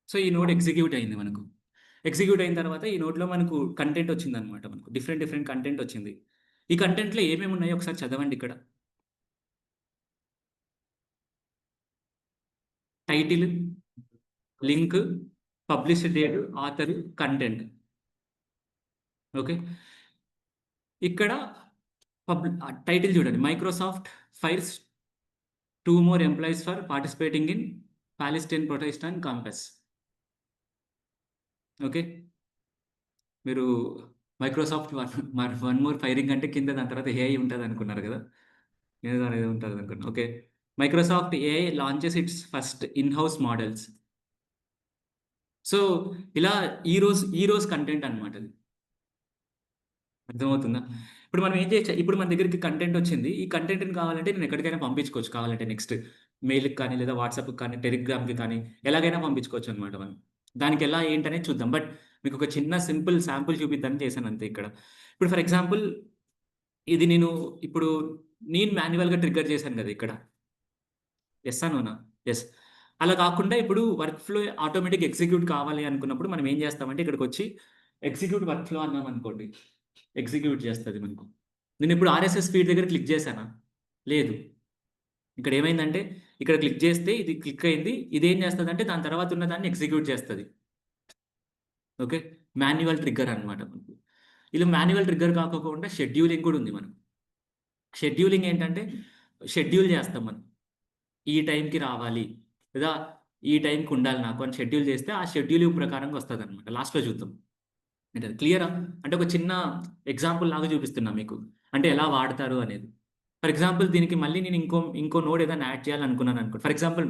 సో, ఈ నోడ్ ఎగ్జిక్యూట్ అయింది మనకు. ఎగ్జిక్యూట్ అయిన తర్వాత ఈ నోడ్‌లో మనకు కంటెంట్ వచ్చిందనమాట మనకు. డిఫరెంట్ డిఫరెంట్ కంటెంట్ వచ్చింది. ఈ కంటెంట్‌లో ఏమేమి ఉన్నాయో ఒకసారి చదవండి ఇక్కడ. Title, link, published date, author, content. Okay. ఇక్కడ టైటిల్ చూడండి. Microsoft fires 2 more employees for participating in Palestine protest and campus. Okay. మీరు మైక్రోసాఫ్ట్ వన్ మోర్ ఫైరింగ్ అంటే కింద దాని తర్వాత ఏఐ ఉంటదనుకున్నారు కదా! ఏదో అనేది ఉంటదనుకున్నా. Okay. Microsoft AI launches its first in house models. So, ఇలా ఈ రోజు కంటెంట్ అన్నమాట ఇది. అర్థమవుతుందా? ఇప్పుడు మనం ఏం చేయొచ్చు, ఇప్పుడు మన దగ్గరికి కంటెంట్ వచ్చింది. ఈ కంటెంట్‌ని కావాలంటే నేను ఎక్కడికైనా పంపించుకోవచ్చు కావాలంటే నెక్స్ట్. మెయిల్‌కి కానీ, లేదా వాట్సాప్‌కి కానీ, టెలిగ్రామ్‌కి కానీ ఎలాగైనా పంపించుకోవచ్చనమాట మనం. దానికెలా ఏంటనేది చూద్దాం. బట్ మీకొక చిన్న సింపుల్ శాంపుల్ చూపిద్దామని చేశాను అంతే ఇక్కడ. ఇప్పుడు ఫర్ ఎగ్జాంపుల్ ఇది ఇప్పుడు నేను మాన్యువల్‌గా ట్రిగ్గర్ చేశాను గదా! ఇక్కడ. యెస్సా? నోనా? యెస్. అలా కాకుండా ఇప్పుడు వర్క్ ఫ్లో ఆటోమేటిక్ ఎగ్జిక్యూట్ కావాలి అనుకున్నప్పుడు మనం ఏం చేస్తామంటే ఇక్కడికొచ్చి ఎగ్జిక్యూట్ వర్క్ ఫ్లో అన్నామనుకోండి. ఎగ్జిక్యూట్ చేస్తది మనకు. నేనిప్పుడు ఆర్ఎస్ఎస్ ఫీడ్ దగ్గర క్లిక్ చేశానా? లేదు. ఇక్కడ ఏమైందంటే ఇక్కడ క్లిక్ చేస్తే ఇది క్లిక్ అయింది. ఇదేం చేస్తదంటే దాని తర్వాత ఉన్న దాన్ని ఎగ్జిక్యూట్ చేస్తది. ఓకే. మాన్యువల్ ట్రిగ్గర్ అన్నమాట మనకు. ఇలా మాన్యువల్ ట్రిగ్గర్ కాకోకుండా షెడ్యూలింగ్ కూడా ఉంది మనకు. షెడ్యూలింగ్ ఏంటంటే షెడ్యూల్ చేస్తాం మనం. ఈ టైంకి రావాలి. లేదా ఈ టైంకి ఉండాలి నాకు అని షెడ్యూల్ చేస్తే ఆ షెడ్యూలింగ్ ప్రకారంగా వస్తదనమాట. లాస్ట్‌లో చూద్దాం. ఏంటది క్లియరా? అంటే ఒక చిన్న ఎగ్జాంపుల్ లాగా చూపిస్తున్నా మీకు. అంటే ఎలా వాడతారు అనేది. ఫర్ ఎగ్జాంపుల్ దీనికి మళ్ళీ నేను ఇంకో నోడ్ ఏదైనా యాడ్ చేయాలనుకున్నాననుకో. ఫర్ ఎగ్జాంపుల్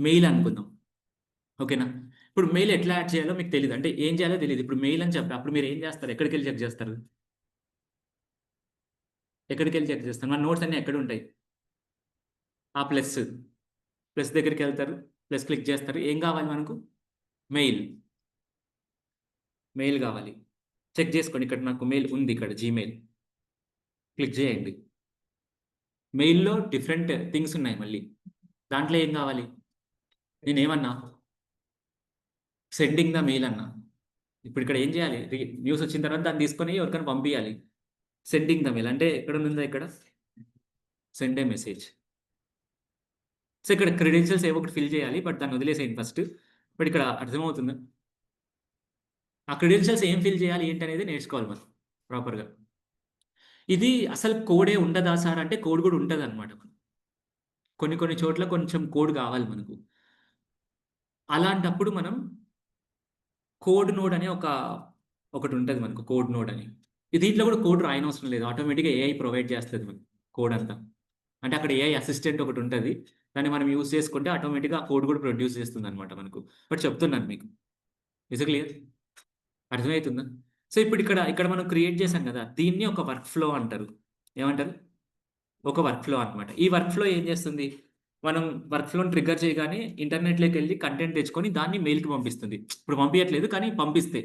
మెయిల్ అనుకుందాం. ఓకేనా? ఇప్పుడు మెయిల్ ఎట్లా యాడ్ చేయాలో మీకు తెలీదు. అంటే ఏం చేయాలో తెలీదు. ఇప్పుడు మెయిల్ అని చెప్పి అప్పుడు మీరేం చేస్తారు? ఎక్కడికెళ్ళి చెక్ చేస్తారు? ఎక్కడికెళ్ళి చెక్ చేస్తారు? మన నోట్స్ అన్నీ ఎక్కడుంటాయి? ఆ ప్లస్. ప్లస్ దగ్గరికెళ్తారు. ప్లస్ క్లిక్ చేస్తారు. ఏం కావాలి మనకు? మెయిల్. మెయిల్ కావాలి. చెక్ చేసుకోండి. ఇక్కడ నాకు మెయిల్ ఉంది ఇక్కడ జీమెయిల్. క్లిక్ చేయండి. మెయిల్‌లో డిఫరెంట్ థింగ్స్ ఉన్నాయి మళ్ళీ. దాంట్లో ఏం కావాలి? నేనేమన్నా? సెండింగ్ ద మెయిల్ అన్నా. ఇప్పుడు ఇక్కడ ఏం చేయాలి? న్యూస్ వచ్చిన తర్వాత దాన్ని తీసుకొని ఎవరికైనా పంపియాలి. సెండింగ్ ద మెయిల్ అంటే ఎక్కడ ఉందా ఇక్కడ? సెండ్ ఏ మెసేజ్. సో ఇక్కడ క్రెడెన్షియల్స్ ఏవో ఒకటి ఫిల్ చేయాలి. బట్ దాన్ని వదిలేసేయండి ఫస్ట్. బట్ ఇక్కడ అర్థమవుతుందా? ఆ క్రెడెన్షియల్స్ ఏం ఫిల్ చేయాలి ఏంటనేది నేర్చుకోవాలి మనం ప్రాపర్‌గా. ఇది అసలు కోడే ఉండదా సార్ అంటే కోడ్ కూడా ఉంటదనమాట. కొన్ని కొన్ని చోట్ల కొంచెం కోడ్ కావాలి మనకు. అలాంటప్పుడు మనం కోడ్ నోడ్ అనే ఒకటుంటది మనకు కోడ్ నోడ్ అని. దీంట్లో కూడా కోడ్ రాయనవసరం లేదు. ఆటోమేటిక్‌గా ఏఐ ప్రొవైడ్ చేస్తది మనకు కోడ్ అంతా. అంటే అక్కడ ఏఐ అసిస్టెంట్ ఒకటుంటది. దాన్ని మనం యూజ్ చేసుకుంటే ఆటోమేటిక్‌గా ఆ కోడ్ కూడా ప్రొడ్యూస్ చేస్తుందనమాట మనకు. బట్ చెప్తున్నాను మీకు. Is it clear? అర్థమైతుందా? సో ఇప్పుడు ఇక్కడ మనం క్రియేట్ చేసాం కదా! దీన్ని ఒక వర్క్ ఫ్లో అంటారు. ఏమంటారు? ఒక వర్క్ ఫ్లో అనమాట. ఈ వర్క్ ఫ్లో ఏం చేస్తుంది? మనం వర్క్ ఫ్లోని ట్రిగ్గర్ చేయగానే ఇంటర్నెట్‌లోకెళ్ళి కంటెంట్ తెచ్చుకొని దాన్ని మెయిల్‌కి పంపిస్తుంది. ఇప్పుడు పంపియట్లేదు కానీ పంపిస్తే.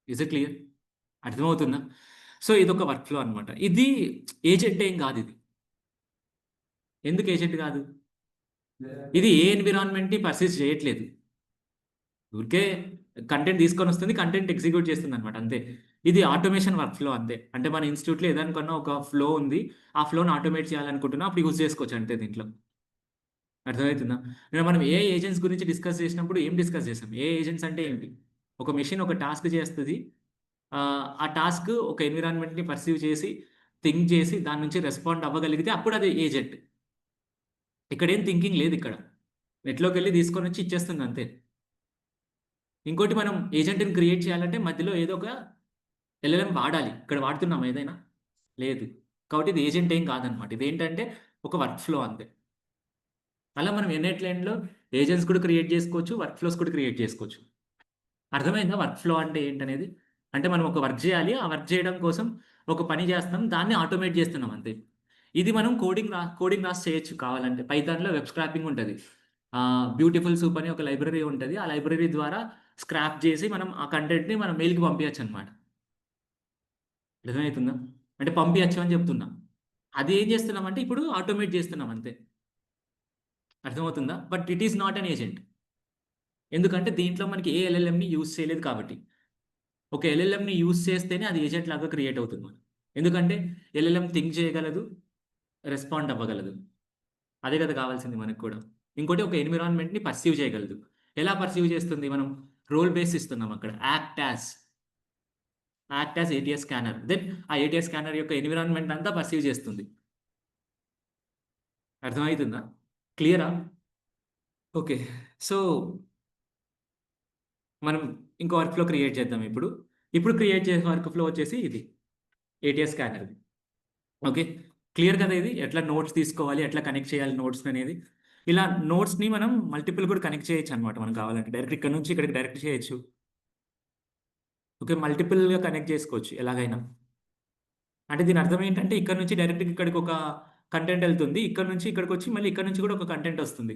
Is it clear? అర్థమవుతుందా? సో ఇదొక వర్క్ ఫ్లో అనమాట. ఇది ఏజెంట్ ఏం కాదిది. ఎందుకు ఏజెంట్ కాదు? ఇది ఏ ఎన్విరాన్మెంట్‌ని పర్సిస్ట్ చేయట్లేదు. ఊరికే కంటెంట్ తీసుకొనొస్తుంది. కంటెంట్ ఎగ్జిక్యూట్ చేస్తుందనమాట అంతే. ఇది ఆటోమేషన్ వర్క్ ఫ్లో అంతే. అంటే మన ఇన్‌స్టిట్యూట్‌లో ఏదానికన్నా ఒక ఫ్లో ఉంది. ఆ ఫ్లోని ఆటోమేట్ చేయాలనుకుంటున్నా. అప్పుడు యూజ్ చేసుకోవచ్చు అంతే దీంట్లో. అర్థమవుతుందా? నిన్న మనం ఏఐ ఏజెంట్స్ గురించి డిస్కస్ చేసినప్పుడు ఏం డిస్కస్ చేసాం? ఏఐ ఏజెంట్స్ అంటే ఏంటి? ఒక మెషిన్ ఒక టాస్క్ చేస్తది. ఆ టాస్క్ ఒక ఎన్విరాన్మెంట్‌ని పర్సీవ్ చేసి, థింక్ చేసి, దాని నుంచి రెస్పాండ్ అవ్వగలిగితే అప్పుడు అది ఏజెంట్. ఇక్కడేం థింకింగ్ లేదిక్కడ. నెట్‌లోకెళ్ళి తీసుకొనొచ్చి ఇచ్చేస్తుంది అంతే. ఇంకోటి మనం ఏజెంట్‌ని క్రియేట్ చేయాలంటే మధ్యలో ఏదో ఒక ఎల్ఎల్ఎం వాడాలి. ఇక్కడ వాడుతున్నామా ఏదైనా? లేదు. కాబట్టి ఇది ఏజెంట్ ఏం కాదనమాట. ఇదేంటంటే ఒక వర్క్ ఫ్లో అంతే. అలా మనం ఎన్‌ఎట్‌లైన్‌లో ఏజెంట్స్ కూడా క్రియేట్ చేసుకోవచ్చు. వర్క్ ఫ్లోస్ కూడా క్రియేట్ చేసుకోవచ్చు. అర్థమైందా వర్క్ ఫ్లో అంటే ఏంటనేది? అంటే మనం ఒక వర్క్ జేయాలి. ఆ వర్క్ జేయడం కోసం ఒక పని జేస్తున్నాం. దాన్ని ఆటోమేట్ జేస్తున్నాం అంతే. ఇది మనం కోడింగ్ రాసి చేయొచ్చు కావాలంటే. పైథాన్‌లో వెబ్ స్క్రాపింగ్ ఉంటది. బ్యూటిఫుల్ సూప్ అని ఒక లైబ్రరీ ఉంటది. ఆ లైబ్రరీ ద్వారా స్క్రాప్ జేసి మనం ఆ కంటెంట్‌ని మన మెయిల్‌కి పంపియచ్చనమాట. అర్థమయితుందా? అంటే పంపియచ్చు అని జెప్తున్నా. అది ఏం జేస్తున్నామంటే ఇప్పుడు ఆటోమేట్ జేస్తున్నాం అంతే. అర్థమవుతుందా? But it is not an agent. ఎందుకంటే దీంట్లో మనకి ఏ ఎల్ఎల్ఎంని యూజ్ చేయలేదు కాబట్టి. ఒక ఎల్ఎల్ఎంని యూజ్ చేస్తేనే అది ఏజెంట్ లాగా క్రియేట్ అవుతుంది మనకు. ఎందుకంటే ఎల్ఎల్ఎం థింక్ చేయగలదు, రెస్పాండ్ అవ్వగలదు. అదే కదా కావాల్సింది మనకు కూడా. ఇంకోటి ఒక ఎన్విరాన్మెంట్‌ని పర్సీవ్ చేయగలదు. ఎలా పర్సీవ్ చేస్తుంది? మనం రోల్ బేస్ ఇస్తున్నాం అక్కడ. Act as ATS scanner. Then ఆ ఏటీఎస్ స్కానర్ యొక్క ఎన్విరాన్మెంట్ అంతా పర్సీవ్ చేస్తుంది. అర్థమైతుందా? క్లియరా? ఓకే. సో, మనం ఇంకో వర్క్ ఫ్లో క్రియేట్ చేద్దాం ఇప్పుడు. ఇప్పుడు క్రియేట్ చేసే వర్క్ ఫ్లో వచ్చేసి ఇది. ఏటీఎస్ స్కానర్‌ది. ఓకే. క్లియర్ కదా ఇది? ఎట్లా నోట్స్ తీసుకోవాలి, ఎట్లా కనెక్ట్ చేయాలి నోట్స్‌ననేది. ఇలా నోట్స్‌ని మనం మల్టిపుల్ కూడా కనెక్ట్ చేయొచ్చనమాట మనం కావాలంటే. డైరెక్ట్ ఇక్కడి నుంచి ఇక్కడికి డైరెక్ట్ చేయొచ్చు. ఓకే. మల్టిపుల్‌గా కనెక్ట్ చేసుకోవచ్చు ఎలాగైనా. అంటే దీని అర్థం ఏంటంటే ఇక్కడి నుంచి డైరెక్ట్‌గా ఇక్కడికొక కంటెంట్ ఎళ్తుంది. ఇక్కడి నుంచి ఇక్కడికొచ్చి మళ్ళీ ఇక్కడి నుంచి కూడా ఒక కంటెంట్ ఒస్తుంది.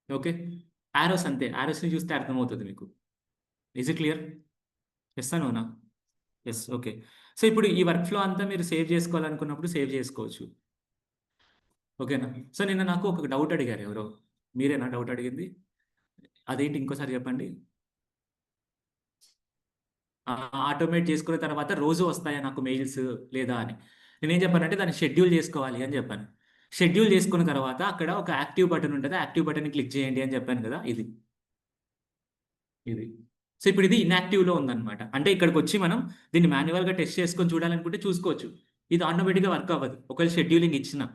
ఓకే. యారోస్ అంతే. యారోస్‌ని చూస్తే అర్థమవుతది మీకు. Is it clear? యెస్సా? నోనా? యెస్. ఓకే. సో, ఇప్పుడు ఈ వర్క్ ఫ్లో అంతా మీరు సేవ్ చేసుకోవాలనుకున్నప్పుడు సేవ్ చేసుకోవచ్చు. ఓకేనా? సో, నిన్న నాకు ఒక డౌట్ అడిగారు ఎవరో. మీరేనా డౌట్ అడిగింది? అదేంటి ఇంకోసారి చెప్పండి? ఆటోమేట్ చేసుకున్న తర్వాత రోజు వస్తాయా నాకు మెయిల్స్ లేదా అని. నేనేం చెప్పానంటే దాన్ని షెడ్యూల్ చేసుకోవాలి అని చెప్పాను. షెడ్యూల్ చేసుకున్న తర్వాత అక్కడ ఒక యాక్టివ్ బటన్ ఉంటది. యాక్టివ్ బటన్‌ని క్లిక్ చేయండి అని చెప్పాను కదా! ఇది. సో, ఇప్పుడు ఇది ఇనాక్టివ్‌లో ఉందన్నమాట. అంటే ఇక్కడికొచ్చి మనం దీన్ని మాన్యువల్‌గా టెస్ట్ చేసుకొని చూడాలనుకుంటే చూసుకోవచ్చు. ఇది ఆటోమేటిక్‌గా వర్క్ అవ్వదు. ఒకవేళ షెడ్యూలింగ్ ఇచ్చినా.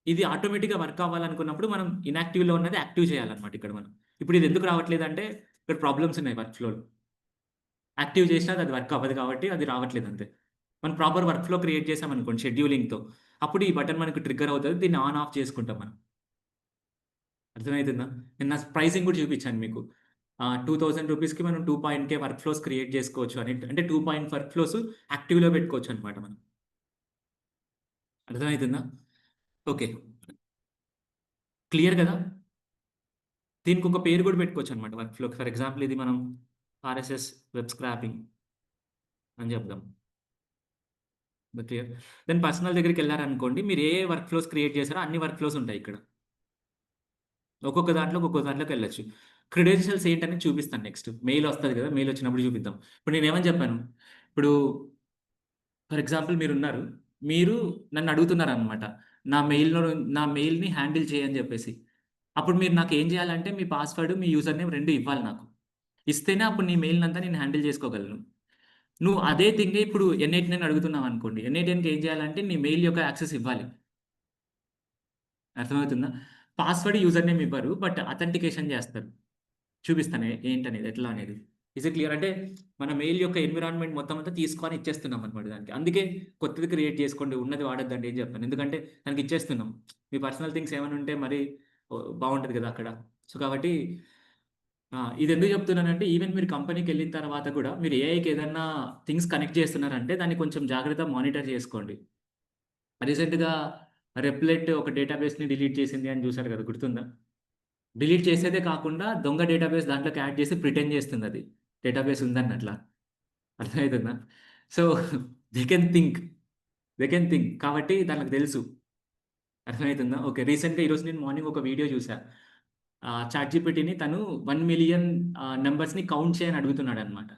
ఇది ఆటోమేటిక్‌గా వర్క్ అవ్వాలనుకున్నప్పుడు మనం ఇనాక్టివ్‌లో ఉన్నది యాక్టివ్ చేయాలన్నమాట ఇక్కడ మనం. ఇప్పుడు ఇది ఎందుకు రావట్లేదంటే ఇక్కడ ప్రాబ్లమ్స్ ఉన్నాయి వర్క్ ఫ్లోలో. యాక్టివ్ చేసినా అది వర్క్ అవ్వదు కాబట్టి అది రావట్లేదు అంతే. మనం ప్రాపర్ వర్క్ ఫ్లో క్రియేట్ చేసామనుకోండి షెడ్యూలింగ్‌తో. అప్పుడు ఈ బటన్ మనకు ట్రిగ్గర్ అవుతది. దీన్ని ఆన్ ఆఫ్ చేసుకుంటాం మనం. అర్థమైతుందా? నిన్న ప్రైసింగ్ కూడా చూపించాను మీకు. రూ. 2000కి మనం 2 వర్క్ ఫ్లోస్ క్రియేట్ చేసుకోవచ్చు అని. అంటే 2 వర్క్ ఫ్లోస్ యాక్టివ్‌లో పెట్టుకోవచ్చనమాట మనం. అర్థమైతుందా? ఓకే. క్లియర్ కదా? దీనికొక పేరు కూడా పెట్టుకోవచ్చనమాట వర్క్ ఫ్లోకి. ఫర్ ఎగ్జాంపుల్ ఇది మనం ఆర్ఎస్ఎస్ వెబ్ స్క్రాపింగ్ అని చెప్దాం. క్లియర్. దెన్ పర్సనల్ దగ్గరికెళ్లారనుకోండి, మీరు ఏ వర్క్ ఫ్లోస్ క్రియేట్ చేసారో అన్ని వర్క్ ఫ్లోస్ ఉంటాయి ఇక్కడ. ఒక్కొక్క దాంట్లోకెళ్ళొచ్చు. క్రెడెన్షియల్స్ ఏంటనేది చూపిస్తాను నెక్స్ట్. మెయిల్ వస్తది కదా! మెయిల్ వచ్చినప్పుడు చూపిద్దాం. ఇప్పుడు నేనేమని చెప్పాను, ఇప్పుడు ఫర్ ఎగ్జాంపుల్ మీరున్నారు. మీరు నన్నడుగుతున్నారనమాట. నా మెయిల్‌లో నా మెయిల్‌ని హ్యాండిల్ చెయ్యని జెప్పేసి. అప్పుడు మీరు నాకేం జేయాలంటే మీ పాస్‌వర్డ్, మీ యూజర్ నేమ్ 2 ఇవ్వాలి నాకు. ఇస్తేనే అప్పుడు నీ మెయిల్‌నంతా నేను హ్యాండిల్ జేసుకోగలను. నువ్వు అదే థింగే ఇప్పుడు N89 అడుగుతున్నావనుకోండి. N89కి ఏం జేయాలంటే నీ మెయిల్ యొక్క యాక్సెస్ ఇవ్వాలి. అర్థమవుతుందా? పాస్‌వర్డ్, యూజర్ నేమ్ ఇవ్వరు. బట్ అథెంటికేషన్ జేస్తారు. చూపిస్తాను ఏంటనేది, ఎట్లా అనేది. Is it clear? అంటే మన మెయిల్ యొక్క ఎన్విరాన్మెంట్ మొత్తం అంతా తీసుకొని ఇచ్చేస్తున్నాం అనమాట దానికి. అందుకే కొత్తది క్రియేట్ చేసుకోండి. ఉన్నది వాడొద్దండి అని చెప్పాను. ఎందుకంటే దానికి ఇచ్చేస్తున్నాం. మీ పర్సనల్ థింగ్స్ ఏమైనా ఉంటే మరి బావుంటది కదా అక్కడ. సో, కాబట్టి ఇదెందుకు చెప్తున్నానంటే ఈవెన్ మీరు కంపెనీకెళ్ళిన తర్వాత కూడా మీరు ఏఐకి ఏదన్నా థింగ్స్ కనెక్ట్ చేస్తున్నారంటే దాన్ని కొంచెం జాగ్రత్తగా మానిటర్ చేసుకోండి. రీసెంట్‌గా రెప్‌లెట్ ఒక డేటాబేస్‌ని డిలీట్ చేసింది అని చూసారు కదా! గుర్తుందా? డిలీట్ చేసేదే కాకుండా దొంగ డేటాబేస్ దాంట్లోకి యాడ్ చేసి ప్రిటెండ్ చేస్తుందది. డేటాబేస్ ఉందన్నట్లా. అర్థమైతుందా? So, they can think. They can think. కాబట్టి దాళ్ళకి తెలుసు. అర్థమైతుందా? ఓకే. రీసెంట్‌గా ఈరోజు నేను మార్నింగ్ ఒక వీడియో చూసా. చాట్‌జీపీటీని తను 1,000,000 నంబర్స్‌ని కౌంట్ చేయని అడుగుతున్నాడన్నమాట.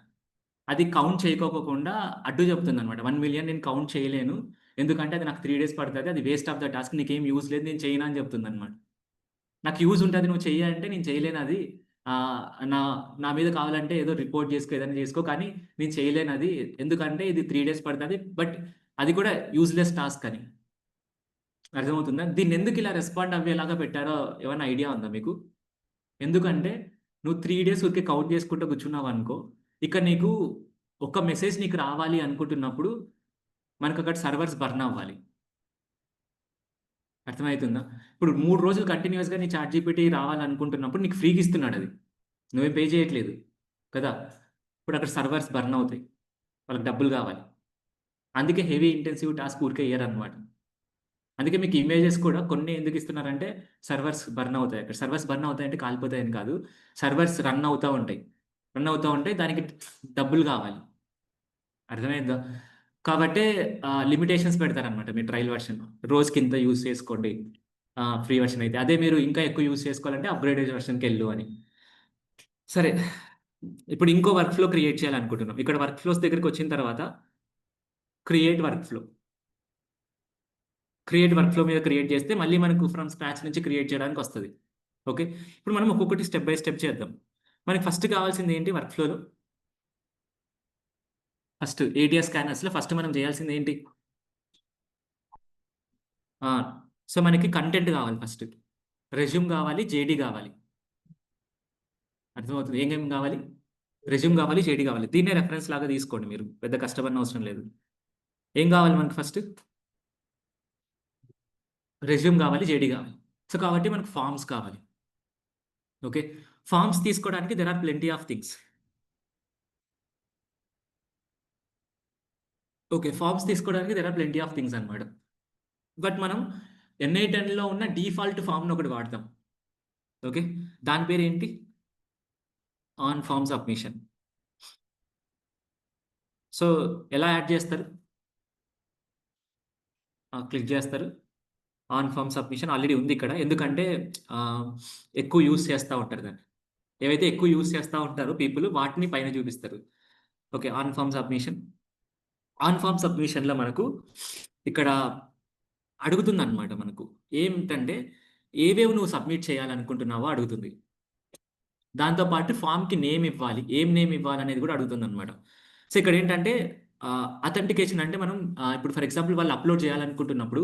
అది కౌంట్ చేయకోకుండా అడ్డు చెప్తుందన్నమాట. 1,000,000 నేను కౌంట్ చేయలేను. ఎందుకంటే అది నాకు 3 డేస్ పడతది. అది వేస్ట్ ఆఫ్ ద టాస్క్. నీకేం యూజ్ లేదు. నేను చేయను అని చెప్తుందన్నమాట. నాకు యూజ్ ఉంటది నువ్వు చెయ్యి అంటే నేను చేయలేనది. ఆహ్, నా నా మీద కావాలంటే ఏదో రిపోర్ట్ జేసుకో, ఏదైనా జేసుకో. కానీ నేను చేయలేనది. ఎందుకంటే ఇది 3 డేస్ పడతది. బట్ అది కూడా యూజ్‌లెస్ టాస్క్ అని. అర్థమవుతుందా? దీన్నెందుకు ఇలా రెస్పాండ్ అవ్వేలాగా పెట్టారో ఏమన్నా ఐడియా ఉందా మీకు? ఎందుకంటే నువ్వు 3 డేస్ ఊరికే కౌంట్ చేసుకుంటూ కూర్చున్నావనుకో, ఇక నీకు ఒక మెసేజ్ నీకు రావాలి అనుకుంటున్నప్పుడు మనకక్కడ సర్వర్స్ బర్న్ అవ్వాలి. అర్థమైతుందా? ఇప్పుడు 3 రోజులు కంటిన్యూయస్‌గా నీ చాట్‌జీపీటీ రావాలనుకుంటున్నప్పుడు నీకు ఫ్రీగా ఇస్తున్నాడది. నువ్వేం పే చేయట్లేదు. కదా! ఇప్పుడక్కడ సర్వర్స్ బర్న్ అవుతాయి. వాళ్ళకి డబ్బులు గావాలి. అందుకే హెవీ ఇంటెన్సివ్ టాస్క్ ఊరికే ఇయ్యరనమాట. అందుకే మీకు ఇమేజెస్ కూడా కొన్ని ఎందుకు ఇస్తున్నారంటే సర్వర్స్ బర్న్ అవుతాయి అక్కడ. సర్వర్స్ బర్న్ అవుతాయంటే కాలిపోతాయని కాదు. సర్వర్స్ రన్ అవుతా ఉంటాయి. రన్ అవుతా ఉంటే దానికి డబ్బులు గావాలి. అర్థమైందా? కాబట్టే లిమిటేషన్స్ పెడతారనమాట మీ ట్రయల్ వెర్షన్. రోజుకింత యూజ్ చేసుకోండి. ఫ్రీ వెర్షన్ అయితే. అదే మీరు ఇంకా ఎక్కువ యూజ్ చేసుకోవాలంటే అప్‌గ్రేడెడ్ వెర్షన్‌కెళ్ళు అని. సరే. ఇప్పుడు ఇంకో వర్క్ ఫ్లో క్రియేట్ చేయాలనుకుంటున్నాం. ఇక్కడ వర్క్ ఫ్లోస్ దగ్గరికొచ్చిన తర్వాత create work flow. Create work flow మీద క్రియేట్ చేస్తే మళ్ళీ మనకు ఫ్రమ్ స్క్రాచ్ నుంచి క్రియేట్ చేయడానికొస్తది. ఓకే. ఇప్పుడు మనం ఒక్కొక్కటి స్టెప్ బై స్టెప్ చేద్దాం. మనకి ఫస్ట్ కావాల్సింది ఏంటి వర్క్ ఫ్లోలో? ఫస్ట్ ఏటీఎస్ స్కానర్స్‌లో ఫస్ట్ మనం చేయాల్సింది ఏంటి? ఆ! సో, మనకి కంటెంట్ కావాలి ఫస్ట్. రెజ్యూమ్ గావాలి, జేడీ గావాలి. అర్థమవుతుంది. ఏమేం గావాలి? రెజ్యూమ్ గావాలి, జేడీ గావాలి. దీన్నే రిఫరెన్స్ లాగా తీసుకోండి మీరు. పెద్ద కష్టపడనవసరం లేదు. ఏం గావాలి మనకు ఫస్ట్? రెజ్యూమ్ గావాలి, జేడీ గావాలి. సో, కాబట్టి మనకు ఫార్మ్స్ కావాలి. ఓకే. ఫార్మ్స్ తీసుకోవడానికి there are plenty of things. Okay. Forms తీసుకోవడానికి there are plenty of things అన్నమాట. బట్ మనం NI10లో ఉన్న డిఫాల్ట్ ఫార్మ్‌ని ఒకటి వాడతాం. ఓకే. దాని పేరేంటి? On form submission. సో, ఎలా యాడ్ చేస్తారు? క్లిక్ చేస్తారు. ఆన్ ఫార్మ్ సబ్మిషన్ ఆల్రెడీ ఉంది ఇక్కడ. ఎందుకంటే ఆహ్, ఎక్కువ యూజ్ చేస్తా ఉంటారు దాన్ని. ఏవైతే ఎక్కువ యూజ్ చేస్తా ఉంటారో పీపుల్ వాటిని పైన చూపిస్తారు. Okay. On form submission. On form సబ్మిషన్‌లో మనకు ఇక్కడ అడుగుతుందన్నమాట మనకు. ఏమిటంటే ఏవేవి నువ్వు సబ్మిట్ చేయాలనుకుంటున్నావో అడుగుతుంది. దాంతో పాటు ఫార్మ్‌కి నేమ్ ఇవ్వాలి. ఏం నేమ్ ఇవ్వాలనేది కూడా అడుగుతుందన్నమాట. సో, ఇక్కడేంటంటే అథెంటికేషన్ అంటే మనం ఇప్పుడు ఫర్ ఎగ్జాంపుల్ వాళ్ళు అప్‌లోడ్ చేయాలనుకుంటున్నప్పుడు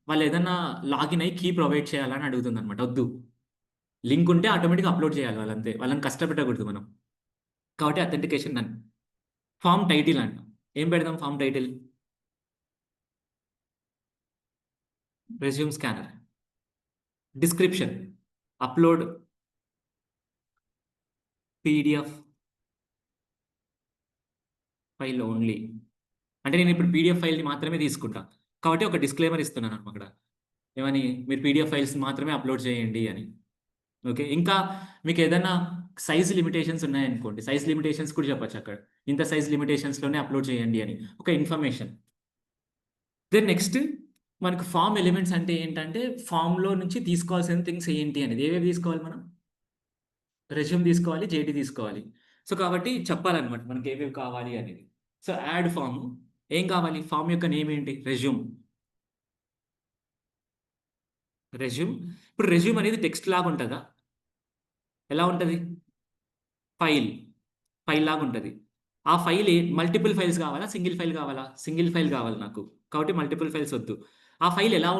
వాళ్ళేదన్నా లాగిన్ అయ్యి కీ ప్రొవైడ్ చేయాలని అడుగుతుందన్నమాట. వద్దు. లింక్ ఉంటే ఆటోమేటిక్‌గా అప్‌లోడ్ చేయాలి వాళ్ళంతే. వాళ్ళని కష్టపెట్టకూడదు మనం. కాబట్టి అథెంటికేషన్ నన్. ఫార్మ్ టైటిల్ అంటాం. ఏం పెడదాం form title? Resume scanner. Description. Upload PDF file only. అంటే నేనిప్పుడు పీడీఎఫ్ ఫైల్‌ని మాత్రమే తీసుకుంటా. కాబట్టి ఒక డిస్క్లైమర్ ఇస్తున్నాననమాట. ఏమని? మీరు పీడీఎఫ్ ఫైల్స్ మాత్రమే అప్‌లోడ్ చేయండి అని. ఓకే. ఇంకా మీకేదన్నా సైజ్ లిమిటేషన్స్ ఉన్నాయనుకోండి. సైజ్ లిమిటేషన్స్ కూడా చెప్పొచ్చక్కడ. ఇంత సైజ్ లిమిటేషన్స్‌లోనే అప్‌లోడ్ చేయండి అని. ఒక ఇన్ఫర్మేషన్. దెన్ నెక్స్ట్ మనకు ఫామ్ ఎలిమెంట్స్ అంటే ఏంటంటే ఫామ్లో నుంచి తీసుకోవాల్సిన థింగ్స్ ఏంటి అనేది ఏవేవి తీసుకోవాలి మనం రెజ్యూమ్ తీసుకోవాలి జేడి తీసుకోవాలి. సో కాబట్టి చెప్పాలన్నమాట మనకి ఏవేవి కావాలి అనేది. సో యాడ్ ఫామ్ ఏం కావాలి ఫామ్ యొక్క నేమ్ ఏంటి రెజ్యూమ్. రెజ్యూమ్ ఇప్పుడు రెజ్యూమ్ అనేది టెక్స్ట్ లాగా ఉంటుందా ఎలా ఉంటుంది ఫైల్ ఫైల్ లాగా ఉంటుంది. ఆ ఫైల్ మల్టిపుల్ ఫైల్స్ కావాలా సింగిల్ ఫైల్ కావాలా సింగిల్ ఫైల్ కావాలి నాకు కాబట్టి మల్టిపుల్ ఫైల్స్ వద్దు. ఆ ఫైల్ ఎలా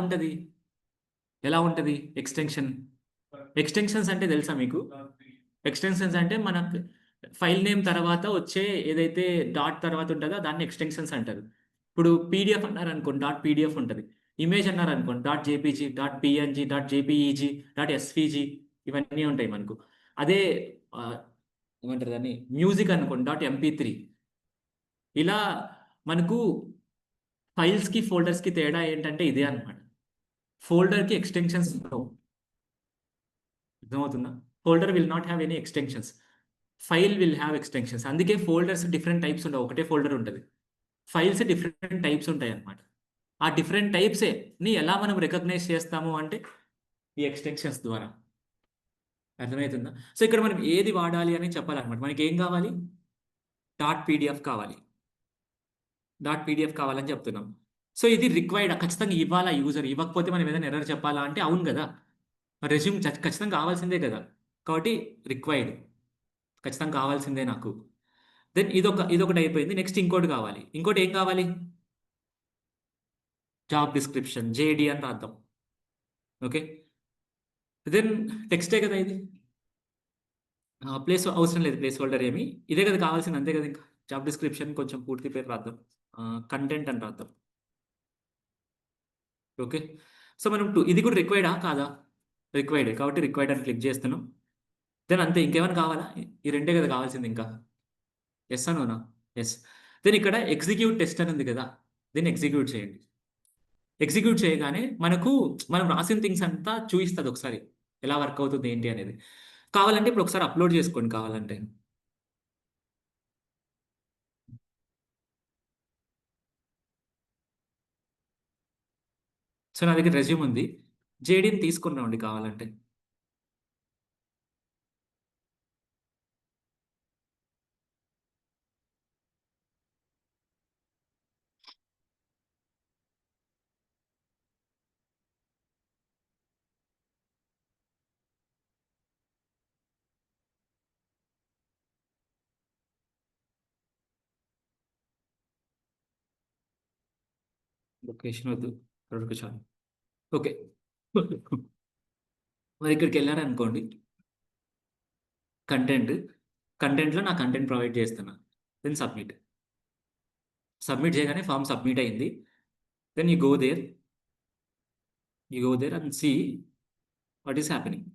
ఉంటుంది ఎక్స్టెన్షన్స్ అంటే తెలుసా మీకు ఎక్స్టెన్షన్స్ అంటే మన ఫైల్ నేమ్ తర్వాత వచ్చే ఏదైతే డాట్ తర్వాత ఉంటుందో దాన్ని ఎక్స్టెన్షన్స్ అంటారు. ఇప్పుడు పీడిఎఫ్ అన్నారు అనుకోండి డాట్ పీడిఎఫ్ ఉంటుంది. ఇమేజ్ అన్నారు అనుకోండి dot JPG dot PNG dot JPEG dot SPG ఇవన్నీ ఉంటాయి మనకు. అదే ఆ, ఏమంటారు దాన్ని మ్యూజిక్ అనుకోండి డాట్ ఎంపీ3. ఇలా మనకు ఫైల్స్కి ఫోల్డర్స్కి తేడా ఏంటంటే ఇదే అనమాట. ఫోల్డర్కి ఎక్స్టెన్షన్స్ అర్థమవుతుందా folder will not have any extensions file will have extensions. అందుకే ఫోల్డర్స్ డిఫరెంట్ టైప్స్ ఉండవు ఒకటే ఫోల్డర్ ఉంటుంది. ఫైల్స్ డిఫరెంట్ టైప్స్ ఉంటాయి అన్నమాట. ఆ డిఫరెంట్ టైప్సే ని ఎలా మనం రికగ్నైజ్ చేస్తాము అంటే ఈ ఎక్స్టెన్షన్స్ ద్వారా. అర్థమవుతుందా సో ఇక్కడ మనం ఏది వాడాలి అని చెప్పాలన్నమాట. మనకి ఏం కావాలి డాట్ పీడిఎఫ్ కావాలి డాట్ పీడిఎఫ్ కావాలని చెప్తున్నాం. సో ఇది రిక్వైర్డ్ ఖచ్చితంగా ఇవ్వాలా యూజర్ ఇవ్వకపోతే మనం ఏదైనా ఎర్రర్ చెప్పాలా అంటే అవును కదా రెజ్యూమ్ ఖచ్చితంగా కావాల్సిందే కదా కాబట్టి రిక్వైర్డ్ ఖచ్చితంగా కావాల్సిందే నాకు. దెన్ ఇదొకటి అయిపోయింది. నెక్స్ట్ ఇంకోటి కావాలి. ఇంకోటి ఏం కావాలి జాబ్ డిస్క్రిప్షన్ జేడి అని రాద్దాం. ఓకే దెన్ టెక్స్టే కదా ఇది ప్లేస్ అవసరం లేదు ప్లేస్ హోల్డర్ ఏమి ఇదే కదా కావాల్సింది అంతే కదా. ఇంకా జాబ్ డిస్క్రిప్షన్ కొంచెం పూర్తి పేరు రాద్దాం కంటెంట్ అని రాద్దాం. ఓకే సో మనం ఇది కూడా రిక్వైర్డా కాదా రిక్వైర్డ్ కాబట్టి రిక్వైర్డ్ అని క్లిక్ చేస్తున్నాం. దెన్ అంతే ఇంకేమైనా కావాలా ఈ రెండే కదా కావాల్సింది ఇంకా ఎస్ అనోనా ఎస్. దెన్ ఇక్కడ ఎగ్జిక్యూట్ టెస్ట్ అని ఉంది కదా దీన్ని ఎగ్జిక్యూట్ చేయండి. ఎగ్జిక్యూట్ చేయగానే మనం రాసిన థింగ్స్ అంతా చూపిస్తుంది ఒకసారి ఎలా వర్క్ అవుతుంది ఏంటి అనేది. కావాలంటే ఇప్పుడు ఒకసారి అప్లోడ్ చేసుకోండి కావాలంటే. సో నా దగ్గర రెజ్యూమ్ ఉంది జేడీని తీసుకున్నామండి కావాలంటే. లొకేషన్ వద్దు రెండు చాలు. ఓకే మరి ఇక్కడికి వెళ్ళారనుకోండి కంటెంట్లో నా కంటెంట్ ప్రొవైడ్ చేస్తున్నా. దెన్ సబ్మిట్ చేయగానే ఫామ్ సబ్మిట్ అయింది. Then you go there and see what is happening.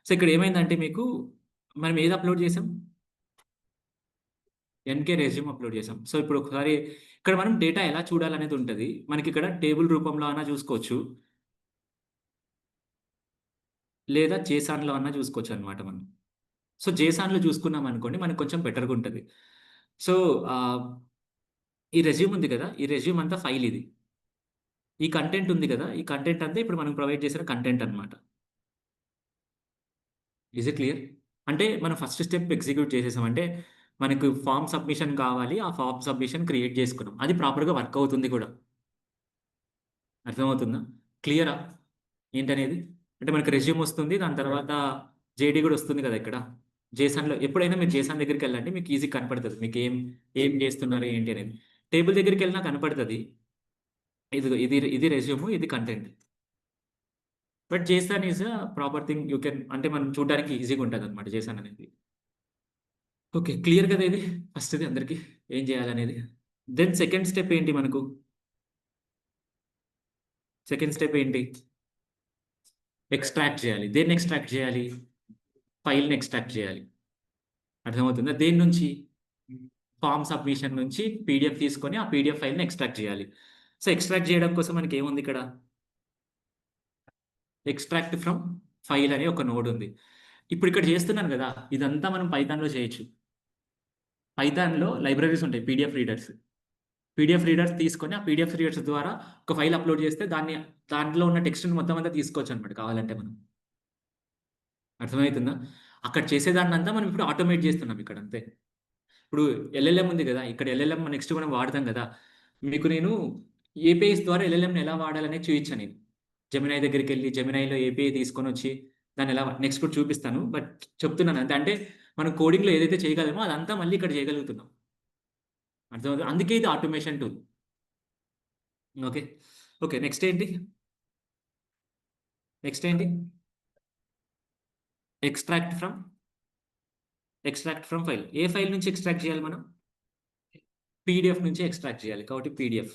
So ఇక్కడ ఏమైందంటే మీకు మనం ఏది అప్లోడ్ చేసాం ఎన్కే రెజ్యూమ్ అప్లోడ్ చేసాం. సో ఇప్పుడు ఒకసారి ఇక్కడ మనం డేటా ఎలా చూడాలనేది ఉంటుంది. మనకి ఇక్కడ టేబుల్ రూపంలో అన్నా చూసుకోవచ్చు లేదా జేసాన్లో అన్నా చూసుకోవచ్చు అనమాట మనం. సో జేసాన్లో చూసుకున్నాం అనుకోండి మనకు కొంచెం బెటర్గా ఉంటుంది. సో ఈ రెజ్యూమ్ ఉంది కదా ఈ రెజ్యూమ్ అంతా ఫైల్ ఇది. ఈ కంటెంట్ ఉంది కదా ఈ కంటెంట్ అంతా ఇప్పుడు మనం ప్రొవైడ్ చేసిన కంటెంట్ అనమాట. ఈజ్ ఇట్ క్లియర్ అంటే మనం ఫస్ట్ స్టెప్ ఎగ్జిక్యూట్ చేసేసాం అంటే మనకు ఫామ్ సబ్మిషన్ కావాలి ఆ ఫామ్ సబ్మిషన్ క్రియేట్ చేసుకున్నాం అది ప్రాపర్గా వర్క్ అవుతుంది కూడా. అర్థమవుతుందా క్లియరా ఏంటనేది అంటే మనకి రెజ్యూమ్ వస్తుంది దాని తర్వాత జేడీ కూడా వస్తుంది కదా ఇక్కడ. జేసాన్లో ఎప్పుడైనా మీరు జేసాన్ దగ్గరికి వెళ్ళండి మీకు ఈజీ కనపడుతుంది మీకు ఏం ఏం చేస్తున్నారు ఏంటి అనేది. టేబుల్ దగ్గరికి వెళ్ళినా కనపడుతుంది ఇది రెజ్యూమ్ ఇది content. But జేసాన్ is proper thing you can అంటే మనం చూడడానికి ఈజీగా ఉంటుంది అనమాట జేసాన్ అనేది. ఓకే క్లియర్ కదా ఇది ఫస్ట్ది అందరికీ ఏం చేయాలనేది. దెన్ సెకండ్ స్టెప్ ఏంటి మనకు సెకండ్ స్టెప్ ఏంటి ఎక్స్ట్రాక్ట్ చేయాలి. దేన్ని ఎక్స్ట్రాక్ట్ చేయాలి ఫైల్ని ఎక్స్ట్రాక్ట్ చేయాలి. అర్థమవుతుందా దేని నుంచి ఫామ్ సబ్మిషన్ నుంచి పీడిఎఫ్ తీసుకొని ఆ పీడిఎఫ్ ఫైల్ని ఎక్స్ట్రాక్ట్ చేయాలి. సో ఎక్స్ట్రాక్ట్ చేయడం కోసం మనకి ఏముంది ఇక్కడ ఎక్స్ట్రాక్ట్ ఫ్రమ్ ఫైల్ అనే ఒక నోడ్ ఉంది. ఇప్పుడు ఇక్కడ చేస్తున్నాను కదా ఇదంతా మనం పైథాన్లో చేయొచ్చు. పైథాన్లో లైబ్రరీస్ ఉంటాయి పీడిఎఫ్ రీడర్స్. పీడిఎఫ్ రీడర్స్ తీసుకొని ఆ పీడిఎఫ్ రీడర్స్ ద్వారా ఒక ఫైల్ అప్లోడ్ చేస్తే దాంట్లో ఉన్న టెక్స్ట్ని మొత్తం అంతా తీసుకోవచ్చు అనమాట కావాలంటే మనం. అర్థమవుతుందా? అక్కడ చేసేదాన్నంతా మనం ఇప్పుడు ఆటోమేట్ చేస్తున్నాం ఇక్కడ అంతే. ఇప్పుడు ఎల్ఎల్ఎం ఉంది కదా, ఇక్కడ ఎల్ఎల్ఎం నెక్స్ట్ మనం వాడతాం కదా. మీకు నేను ఏపీఐస్ ద్వారా ఎల్ఎల్ఎంని ఎలా వాడాలనేది చూపించాను నేను. జెమినై దగ్గరికి వెళ్ళి జెమినైలో ఏపీఐ తీసుకొని వచ్చి దాన్ని ఎలా నెక్స్ట్ కూడా చూపిస్తాను. బట్ చెప్తున్నాను అంతే. అంటే మనం కోడింగ్లో ఏదైతే చేయగలమో అదంతా మళ్ళీ ఇక్కడ చేయగలుగుతున్నాం. అర్థమవుతుంది, అందుకే ఇది automation tool. Okay. Okay, next ఏంటి? నెక్స్ట్ ఏంటి? Extract from file. A file నుంచి ఎక్స్ట్రాక్ట్ చేయాలి మనం? పీడిఎఫ్ నుంచి ఎక్స్ట్రాక్ట్ చేయాలి కాబట్టి పీడిఎఫ్.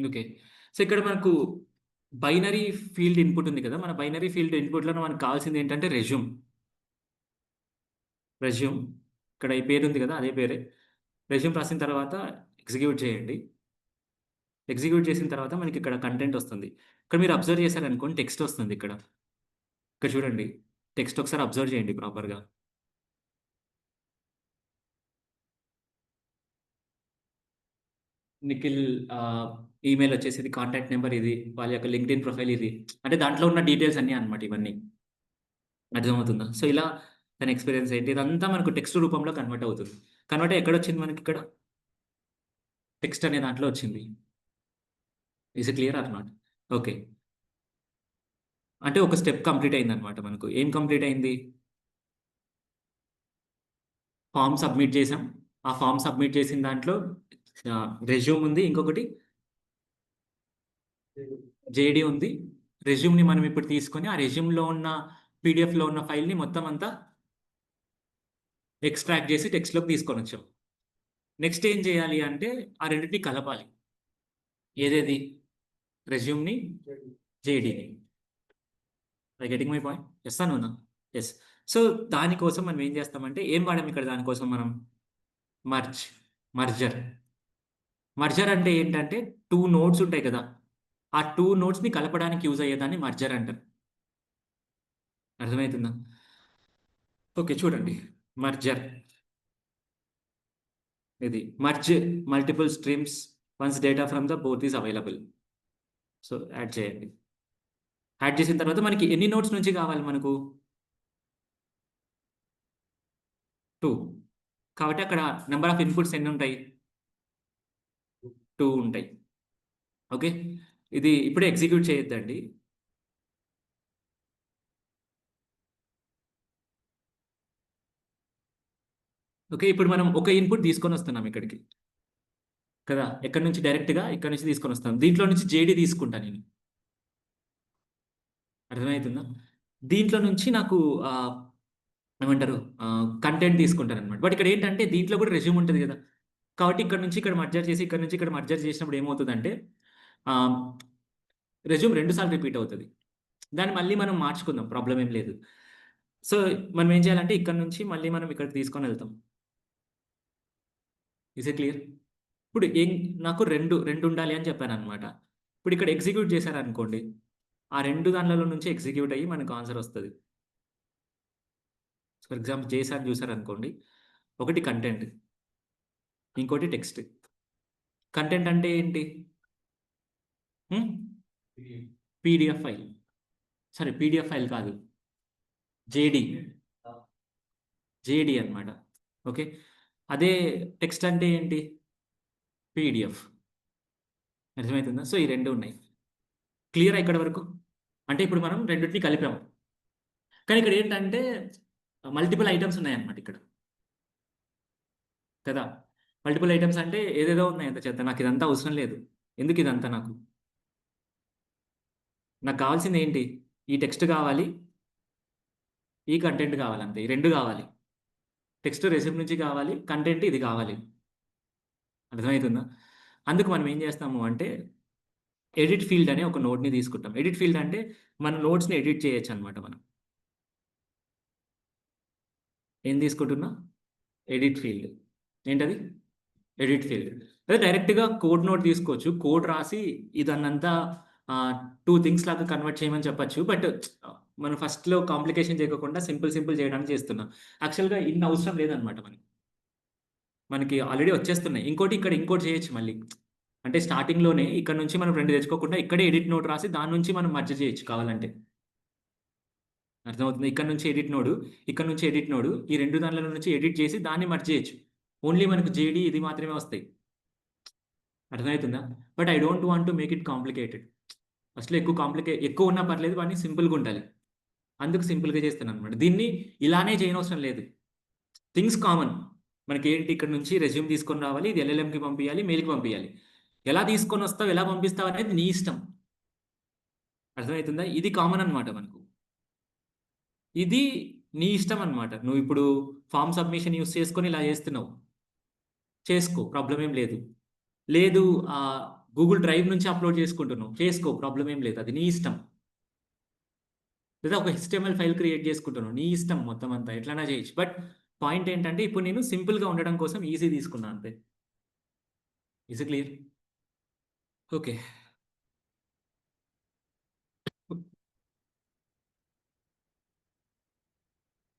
ఓకే. సో ఇక్కడ మనకు బైనరీ ఫీల్డ్ ఇన్పుట్ ఉంది కదా, మన బైనరీ ఫీల్డ్ ఇన్పుట్లో మనకు కావాల్సింది ఏంటంటే రెజ్యూమ్. ఇక్కడ ఈ పేరు ఉంది కదా, అదే పేరే. రెజ్యూమ్ రాసిన తర్వాత ఎగ్జిక్యూట్ చేయండి. ఎగ్జిక్యూట్ చేసిన తర్వాత మనకి ఇక్కడ కంటెంట్ వస్తుంది. ఇక్కడ మీరు అబ్జర్వ్ చేశారనుకోండి, టెక్స్ట్ వస్తుంది ఇక్కడ. ఇక్కడ చూడండి, టెక్స్ట్ ఒకసారి అబ్జర్వ్ చేయండి ప్రాపర్గా. నిఖిల్ ఈమెయిల్ వచ్చేసి ఇది, కాంటాక్ట్ నెంబర్ ఇది, వాళ్ళ యొక్క లింక్డ్ఇన్ ప్రొఫైల్ ఇది. అంటే దాంట్లో ఉన్న డీటెయిల్స్ అన్నీ అనమాట ఇవన్నీ. అర్థమవుతుందా? సో ఇలా తన ఎక్స్పీరియన్స్ ఏంటి ఇదంతా మనకు టెక్స్ట్ రూపంలో కన్వర్ట్ అవుతుంది. కన్వర్ట్ ఎక్కడ వచ్చింది మనకి? ఇక్కడ టెక్స్ట్ అనే దాంట్లో వచ్చింది. Is it clear or not? Okay. అంటే ఒక స్టెప్ కంప్లీట్ అయింది అనమాట. మనకు ఏం కంప్లీట్ అయింది? ఫామ్ సబ్మిట్ చేసాం. ఆ ఫామ్ సబ్మిట్ చేసిన దాంట్లో రెజ్యూమ్ ఉంది, ఇంకొకటి జేడి ఉంది. రెజ్యూమ్ని మనం ఇప్పుడు తీసుకొని ఆ రెజ్యూమ్లో ఉన్న పీడిఎఫ్లో ఉన్న ఫైల్ని మొత్తం అంతా ఎక్స్ట్రాక్ట్ చేసి టెక్స్ట్లోకి తీసుకొని వచ్చాం. నెక్స్ట్ ఏం చేయాలి అంటే ఆ రెండింటిని కలపాలి. ఏదేది? రెజ్యూమ్ని, జేడీని. I getting my point? Yes అను. ఎస్. సో దానికోసం మనం ఏం చేస్తామంటే, ఏం వాడాం ఇక్కడ దానికోసం మనం? మర్జర్. మర్జర్ అంటే ఏంటంటే 2 నోడ్స్ ఉంటాయి కదా, ఆ 2 నోడ్స్ని కలపడానికి యూజ్ అయ్యేదాన్ని మర్జర్ అంటారు. అర్థమవుతుందా? ఓకే, చూడండి. మర్జర్ ఇది merge multiple streams once data from the both is available. So add చేయండి. యాడ్ చేసిన తర్వాత మనకి ఎన్ని నోట్స్ నుంచి కావాలి మనకు? 2. కాబట్టి అక్కడ నెంబర్ ఆఫ్ ఇన్పుట్స్ ఎన్ని ఉంటాయి? 2 ఉంటాయి. ఓకే, ఇది ఇప్పుడే ఎగ్జిక్యూట్ చేయొద్దండి. ఓకే, ఇప్పుడు మనం ఒక ఇన్పుట్ తీసుకొని వస్తున్నాం ఇక్కడికి కదా. ఎక్కడి నుంచి? డైరెక్ట్గా ఇక్కడ నుంచి తీసుకొని వస్తాం. దీంట్లో నుంచి జేడీ తీసుకుంటా నేను. అర్థమవుతుందా? దీంట్లో నుంచి నాకు ఏమంటారు, కంటెంట్ తీసుకుంటాను అనమాట. బట్ ఇక్కడ ఏంటంటే దీంట్లో కూడా రెజ్యూమ్ ఉంటుంది కదా, కాబట్టి ఇక్కడ నుంచి ఇక్కడ మర్జర్ చేసి ఇక్కడ నుంచి ఇక్కడ మర్జర్ చేసినప్పుడు ఏమవుతుందంటే రెజ్యూమ్ 2 సార్లు రిపీట్ అవుతుంది. దాన్ని మళ్ళీ మనం మార్చుకుందాం, ప్రాబ్లం ఏం లేదు. సో మనం ఏం చేయాలంటే ఇక్కడ నుంచి మళ్ళీ మనం ఇక్కడికి తీసుకొని వెళ్తాం. Is it clear? ఇప్పుడు నాకు రెండు ఉండాలి అని చెప్పాను అనమాట. ఇప్పుడు ఇక్కడ ఎగ్జిక్యూట్ చేశారనుకోండి, ఆ 2 దానిలలో నుంచి ఎగ్జిక్యూట్ అయ్యి మనకు ఆన్సర్ వస్తుంది. ఫర్ ఎగ్జాంపుల్ జేసార్ చూసారనుకోండి, ఒకటి కంటెంట్, ఇంకోటి టెక్స్ట్. కంటెంట్ అంటే ఏంటి? PDF file. సరే, పీడిఎఫ్ ఫైల్ కాదు, జేడి. జేడి అనమాట. ఓకే, అదే టెక్స్ట్ అంటే ఏంటి? పీడిఎఫ్. అర్థమవుతుందా? సో ఈ 2 ఉన్నాయి. క్లియర్ ఇక్కడ వరకు? అంటే ఇప్పుడు మనం రెండింటిని కలిపాము, కానీ ఇక్కడ ఏంటంటే మల్టిపుల్ ఐటమ్స్ ఉన్నాయన్నమాట ఇక్కడ కదా. మల్టిపుల్ ఐటమ్స్ అంటే ఏదేదో ఉన్నాయి, అంత చెత్త. నాకు ఇదంతా అవసరం లేదు. ఎందుకు ఇదంతా? నాకు కావాల్సింది ఏంటి? ఈ టెక్స్ట్ కావాలి, ఈ కంటెంట్ కావాలి, అంతే. ఈ 2 కావాలి. టెక్స్ట్ రెసిపీ నుంచి కావాలి, కంటెంట్ ఇది కావాలి. అర్థమవుతుందా? అందుకు మనం ఏం చేస్తాము అంటే ఎడిట్ ఫీల్డ్ అనే ఒక నోట్ని తీసుకుంటాం. ఎడిట్ ఫీల్డ్ అంటే మన నోట్స్ని ఎడిట్ చేయొచ్చు అనమాట. మనం ఏం తీసుకుంటున్నా? Edit field. ఏంటది? Edit field. అదే డైరెక్ట్గా కోడ్ నోట్ తీసుకోవచ్చు. కోడ్ రాసి ఇదన్నంతా టూ థింగ్స్ లాగా కన్వర్ట్ చేయమని చెప్పొచ్చు. బట్ మనం ఫస్ట్‌లో కాంప్లికేషన్ చేయకోకుండా సింపుల్, సింపుల్ చేయడానికి చేస్తున్నాం. యాక్చువల్‌గా ఇన్ని అవసరం లేదనమాట మనకి. మనకి ఆల్రెడీ వచ్చేస్తున్నాయి. ఇంకోటి ఇక్కడ ఇంకోటి చేయొచ్చు మళ్ళీ. అంటే స్టార్టింగ్‌లోనే ఇక్కడ నుంచి మనం 2 తెచ్చుకోకుండా ఇక్కడే ఎడిట్ నోట్ రాసి దాని నుంచి మనం మర్జ్ చేయొచ్చు కావాలంటే. అర్థమవుతుందా? ఇక్కడ నుంచి ఎడిట్ నోడు, ఇక్కడ నుంచి ఎడిట్ నోడు. ఈ 2 దాన్లలో నుంచి ఎడిట్ చేసి దాన్ని మర్జ్ చేయొచ్చు. ఓన్లీ మనకు జేడీ ఇది మాత్రమే వస్తాయి. అర్థమవుతుందా? But I don't want to make it complicated. ఫస్ట్‌లో ఎక్కువ ఉన్నా పర్లేదు కానీ సింపుల్‌గా ఉండాలి. అందుకు సింపుల్‌గా చేస్తున్నాననమాట. దీన్ని ఇలానే చేయనవసరం లేదు. Things common. మనకేంటి ఇక్కడ నుంచి రెజ్యూమ్ తీసుకొని రావాలి. ఇది ఎల్ఎల్ఎంకి పంపియాలి, మెయిల్‌కి పంపియాలి. ఎలా తీసుకొనొస్తావు, ఎలా పంపిస్తావు అనేది నీ ఇష్టం. అర్థమవుతుందా? ఇది కామన్ అనమాట మనకు. ఇది నీ ఇష్టం అనమాట. నువ్విప్పుడు ఫార్మ్ సబ్మిషన్ యూజ్ చేసుకొని ఇలా చేస్తున్నావు. చేసుకో. ప్రాబ్లమ్ ఏం లేదు. లేదు గూగుల్ డ్రైవ్ నుంచి అప్‌లోడ్ చేసుకుంటున్నావు. చేసుకో. ప్రాబ్లమ్ ఏం లేదు. అది నీ ఇష్టం. లేదా ఒక హెచ్టీఎంఎల్ ఫైల్ క్రియేట్ చేసుకుంటున్నావు. నీ ఇష్టం మొత్తం అంతా. ఎట్లైనా చేయొచ్చు. బట్ పాయింట్ ఏంటంటే ఇప్పుడు నేను సింపుల్‌గా ఉండడం కోసం ఈజీ తీసుకున్నా అంతే. Is it clear? Okay.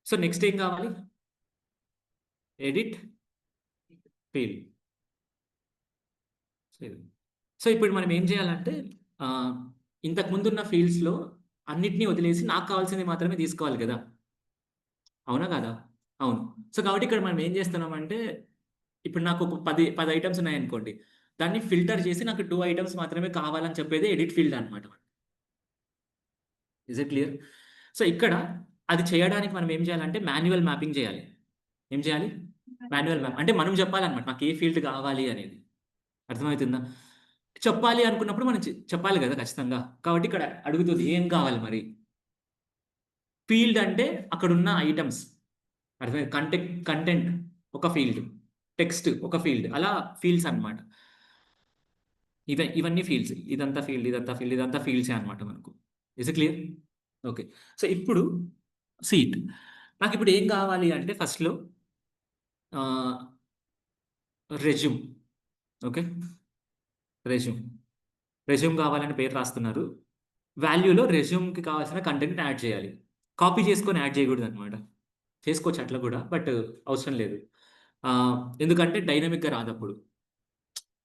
So, next ఏం కావాలి? Edit field. సో, ఇప్పుడు మనం ఏం చేయాలంటే ఇంతకు ముందున్న ఫీల్డ్స్‌లో అన్నిటిని వదిలేసి నాకు కావాల్సింది మాత్రమే తీసుకోవాలి కదా! అవునా కాదా? అవును. సో, కాబట్టి ఇక్కడ మనం ఏం చేస్తున్నామంటే ఇప్పుడు నాకు ఒక 10 ఐటెమ్స్ ఉన్నాయనుకోండి. దాన్ని ఫిల్టర్ చేసి నాకు 2 ఐటెమ్స్ మాత్రమే కావాలని చెప్పేదే ఎడిట్ ఫీల్డ్ అనమాట. Is it clear? సో, ఇక్కడ అది చేయడానికి మనం ఏం చేయాలంటే మాన్యువల్ మ్యాపింగ్ చేయాలి. ఏం చేయాలి? Manual map. అంటే మనం చెప్పాలన్నమాట. నాకు ఏ ఫీల్డ్ కావాలి అనేది. అర్థమవుతుందా? చెప్పాలి అనుకున్నప్పుడు మనం చెప్పాలి గదా! ఖచ్చితంగా. కాబట్టి ఇక్కడ అడుగుతుంది ఏం కావాలి మరి? ఫీల్డ్ అంటే అక్కడున్న ఐటెమ్స్. అర్థమైంది. కంటెంట్ ఒక ఫీల్డ్. టెక్స్ట్ ఒక ఫీల్డ్. అలా ఫీల్డ్స్ అన్నమాట. ఇవన్నీ ఫీల్డ్స్. ఇదంతా ఫీల్డ్, ఇదంతా ఫీల్డ్, ఇదంతా ఫీల్డ్సే అన్నమాట మనకు. Is it clear? Okay. So, ఇప్పుడు సీట్. నాకిప్పుడు ఏం కావాలి అంటే ఫస్ట్‌లో ఆహ్, రెజ్యూమ్. ఓకే. రెజ్యూమ్. రెజ్యూమ్ కావాలని పేరు రాస్తున్నారు. వాల్యూలో రెజ్యూమ్‌కి కావాల్సిన కంటెంట్‌ని యాడ్ చేయాలి. కాపీ చేసుకొని యాడ్ చేయకూడదనమాట. చేసుకోవచ్చు అట్లా గూడా. బట్ అవసరం లేదు. ఎందుకంటే డైనమిక్‌గా రాదప్పుడు.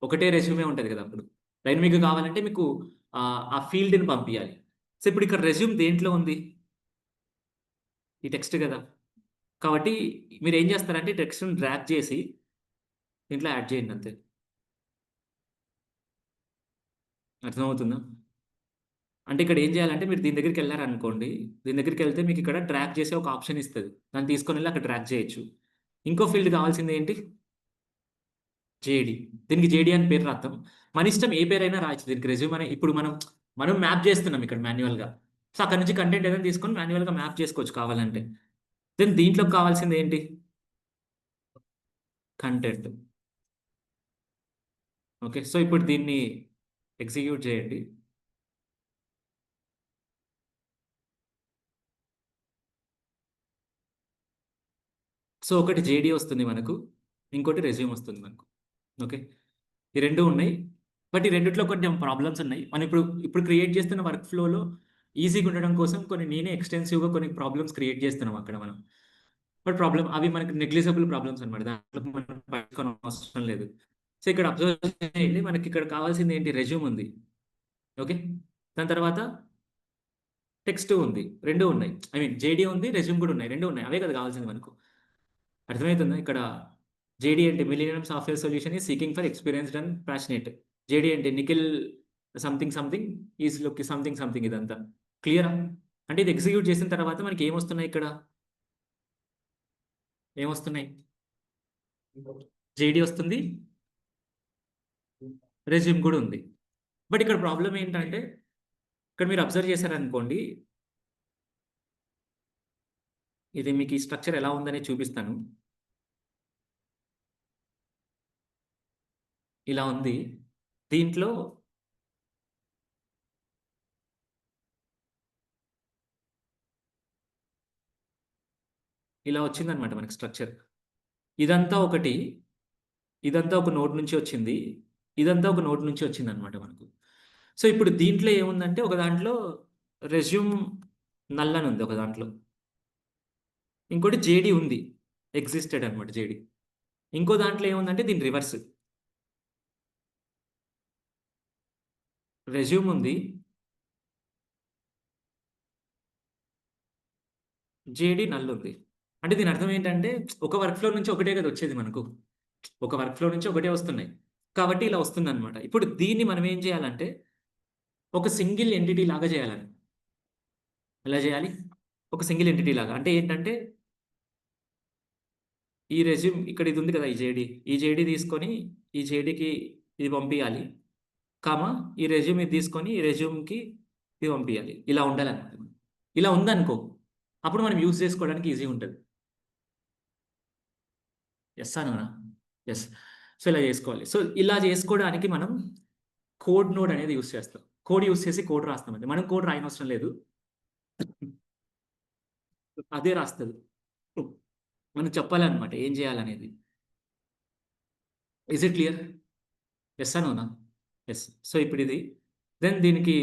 ఒకటే రెజ్యూమే ఉంటది గదా! అప్పుడు. డైనమిక్‌గా కావాలంటే మీకు ఆ ఫీల్డ్‌ని పంపియాలి. సో, ఇప్పుడు ఇక్కడ రెజ్యూమ్ దేంట్లో ఉంది? ఈ టెక్స్ట్ గదా! కాబట్టి మీరేం చేస్తారంటే టెక్స్ట్‌ని డ్రాగ్ చేసి దీంట్లో యాడ్ చేయండి అంతే. అర్థమవుతుందా? అంటే ఇక్కడ ఏం చేయాలంటే మీరు దీని దగ్గరికెళ్లారనుకోండి. దీని దగ్గరికెళ్తే మీకిక్కడ డ్రాగ్ చేసే ఒక ఆప్షన్ ఇస్తది. దాన్ని తీసుకొనెళ్లి అక్కడ డ్రాగ్ చేయొచ్చు. ఇంకో ఫీల్డ్ కావాల్సిందేంటి? జేడీ. దీనికి జేడీ అని పేరు రాద్దాం. మన ఇష్టం ఏ పేరైనా రాయొచ్చు. దీనికి రెజ్యూమ్ అని ఇప్పుడు మనం మ్యాప్ చేస్తున్నాం ఇక్కడ మాన్యువల్‌గా. సో, అక్కడి నుంచి కంటెంట్ ఏదైనా తీసుకొని మాన్యువల్‌గా మ్యాప్ చేసుకోవచ్చు కావాలంటే. దెన్ దీంట్లోకి కావాల్సిందేంటి? కంటెంట్. ఓకే. సో, ఇప్పుడు దీన్ని ఎగ్జిక్యూట్ చేయండి. సో, ఒకటి జేడీ వస్తుంది మనకు. ఇంకోటి రెజ్యూమ్ వస్తుంది మనకు. ఓకే. ఈ 2 ఉన్నాయి. బట్ ఈ రెండిట్లో కొంచెం ప్రాబ్లమ్స్ ఉన్నాయి. మనం ఇప్పుడు క్రియేట్ చేస్తున్న వర్క్ ఫ్లోలో ఈజీగా ఉండడం కోసం నేనే ఎక్స్‌టెన్సివ్‌గా కొన్ని ప్రాబ్లమ్స్ క్రియేట్ చేస్తున్నాం అక్కడ మనం. బట్ అవి మనకి నెగ్లిజిబుల్ ప్రాబ్లమ్స్ అన్నమాట. దాంట్లో మనం పట్టించుకోనవసరం అవసరం లేదు. సో, ఇక్కడ అబ్జర్వ్ చేయండి. మనకిక్కడ కావాల్సింది ఏంటి? రెజ్యూమ్ ఉంది. ఓకే. దాని తర్వాత టెక్స్ట్ ఉంది. 2 ఉన్నాయి. ఐ మీన్ జేడీ ఉంది. రెజ్యూమ్ కూడా ఉన్నాయి. 2 ఉన్నాయి. అవే కదా కావాల్సింది మనకు. అర్థమవుతుందా? ఇక్కడ జేడీ అంటే millennium software solution is seeking for experienced and passionate. JD అంటే Nikhil something something is something something ఇదంతా. క్లియరా? అంటే ఇది ఎగ్జిక్యూట్ చేసిన తర్వాత మనకి ఏమొస్తున్నాయి ఇక్కడ? ఏమొస్తున్నాయి? జేడీ వస్తుంది. రెజ్యూమ్ కూడా ఉంది. బట్ ఇక్కడ ప్రాబ్లమ్ ఏంటంటే ఇక్కడ మీరు అబ్జర్వ్ చేశారనుకోండి. ఇది మీకు ఈ స్ట్రక్చర్ ఎలా ఉందనేది చూపిస్తాను. ఇలా ఉంది. దీంట్లో ఇలా వచ్చిందన్నమాట మనకి స్ట్రక్చర్. ఇదంతా ఒకటి. ఇదంతా ఒక నోడ్ నుంచి వచ్చింది. ఇదంతా ఒక నోడ్ నుంచి వచ్చిందన్నమాట మనకు. సో ఇప్పుడు దీంట్లో ఏముందంటే ఒక దాంట్లో రెజ్యూమ్ నల్ అని ఉంది ఒక దాంట్లో, ఇంకోటి జేడి ఉంది, ఎగ్జిస్టెడ్ అనమాట జేడి. ఇంకో దాంట్లో ఏముందంటే దీని రివర్స్, రెజ్యూమ్ ఉంది, జేడి నల్ ఉంది. అంటే దీని అర్థం ఏంటంటే ఒక వర్క్ ఫ్లో నుంచి ఒకటే కదా వచ్చేది మనకు, ఒక వర్క్ ఫ్లో నుంచి ఒకటే వస్తున్నాయి, కాబట్టి ఇలా వస్తుంది అనమాట. ఇప్పుడు దీన్ని మనం ఏం చేయాలంటే ఒక సింగిల్ ఎంటిటీ లాగా చేయాలని. ఎలా చేయాలి? ఒక సింగిల్ ఎంటిటీ లాగా అంటే ఏంటంటే ఈ రెజ్యూమ్ ఇక్కడ ఇది ఉంది కదా, ఈ జేడి, ఈ జేడి తీసుకొని ఈ జేడికి ఇది పంపించాలి, కామా ఈ రెజ్యూమ్ ఇది తీసుకొని ఈ రెజ్యూమ్కి ఇది పంపించాలి. ఇలా ఉండాలన్నమాట. ఇలా ఉందనుకో, అప్పుడు మనం యూజ్ చేసుకోవడానికి ఈజీ ఉంటుంది. ఎస్ అనా? ఎస్. సో ఇలా చేసుకోవాలి. సో ఇలా చేసుకోవడానికి మనం కోడ్ నోడ్ అనేది యూస్ చేస్తాం. కోడ్ యూస్ చేసి కోడ్ రాస్తాం. అంటే మనం కోడ్ రాయనవసరం లేదు, అదే రాస్తుంది. మనం చెప్పాలన్నమాట ఏం చేయాలనేది. Is it clear? ఎస్ అనోనా? ఎస్. సో ఇప్పుడు ఇది, దెన్ దీనికి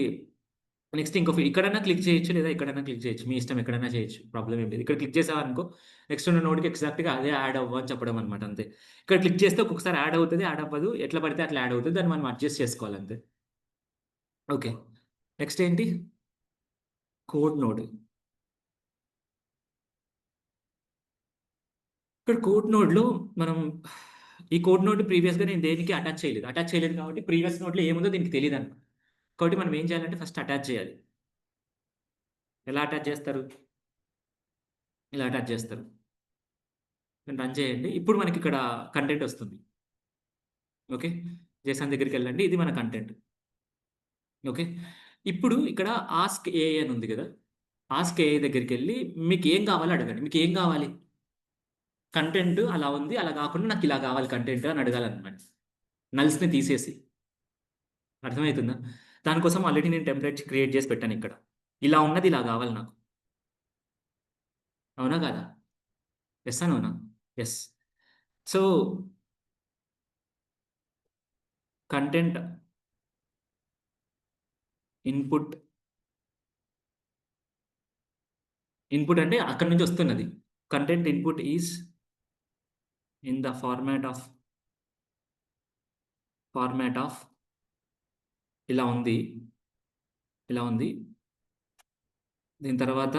నెక్స్ట్ ఇంకొక ఇక్కడైనా క్లిక్ చేయొచ్చు, లేదా ఎక్కడైనా క్లిక్ చేయొచ్చు, మీ ఇష్టం, ఎక్కడైనా చేయొచ్చు, ప్రాబ్లం ఏం లేదు. ఇక్కడ క్లిక్ చేసావనుకో నెక్స్ట్ ఉన్న నోట్కి ఎగ్జాక్ట్గా అదే యాడ్ అవ్వ అని చెప్పడం అనమాట, అంతే. ఇక్కడ క్లిక్ చేస్తే ఒక్కొక్కసారి యాడ్ అవుతుంది, యాడ్ అవ్వదు, ఎట్లా పడితే అట్లా యాడ్ అవుతుంది, దాన్ని మనం అడ్జస్ట్ చేసుకోవాలి అంతే. ఓకే, నెక్స్ట్ ఏంటి? Code node. ఇక్కడ కోడ్ నోడ్లో మనం ఈ కోడ్ నోడ్ ప్రీవియస్గా నేను దేనికి అటాచ్ చేయలేదు కాబట్టి ప్రీవియస్ నోడ్లో ఏముందో దీనికి తెలియదు అనమాట. కాబట్టి మనం ఏం చేయాలంటే ఫస్ట్ అటాచ్ చేయాలి. ఎలా అటాచ్ చేస్తారు? ఇలా అటాచ్ చేస్తారు. రన్ చేయండి. ఇప్పుడు మనకి ఇక్కడ కంటెంట్ వస్తుంది. ఓకే, జేసన్ దగ్గరికి వెళ్ళండి, ఇది మన కంటెంట్. ఓకే, ఇప్పుడు ఇక్కడ ఆస్క్ ఏఐ అని ఉంది కదా, ఆస్క్ ఏఐ దగ్గరికి వెళ్ళి మీకు ఏం కావాలో అడగండి. మీకు ఏం కావాలి? కంటెంట్ అలా ఉంది, అలా కాకుండా నాకు ఇలా కావాలి కంటెంట్ అని అడగాలన్నమాట, నల్స్ని తీసేసి. అర్థమవుతుందా? దానికోసం ఆల్రెడీ నేను టెంప్లెట్ క్రియేట్ చేసి పెట్టాను ఇక్కడ. ఇలా ఉన్నది ఇలా కావాలి నాకు. అవునా కాదా? ఎస్ అని అవునా? Yes. So content input, input అంటే అక్కడ నుంచి వస్తున్నది. Content input is in the format of ఇలా ఉంది, ఇలా ఉంది. దీని తర్వాత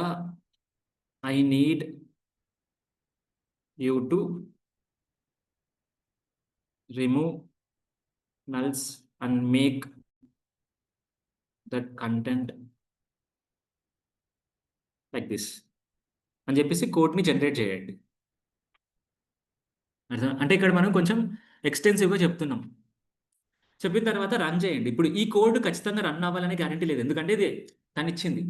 I need you to remove nulls and make that content like this అని చెప్పేసి కోడ్ని జనరేట్ చేయండి. అర్థం అంటే ఇక్కడ మనం కొంచెం ఎక్స్టెన్సివ్గా చెప్తున్నాం. చెప్పిన తర్వాత రన్ చేయండి. ఇప్పుడు ఈ కోడ్ ఖచ్చితంగా రన్ అవ్వాలనే గ్యారంటీ లేదు, ఎందుకంటే ఇది తను ఇచ్చింది.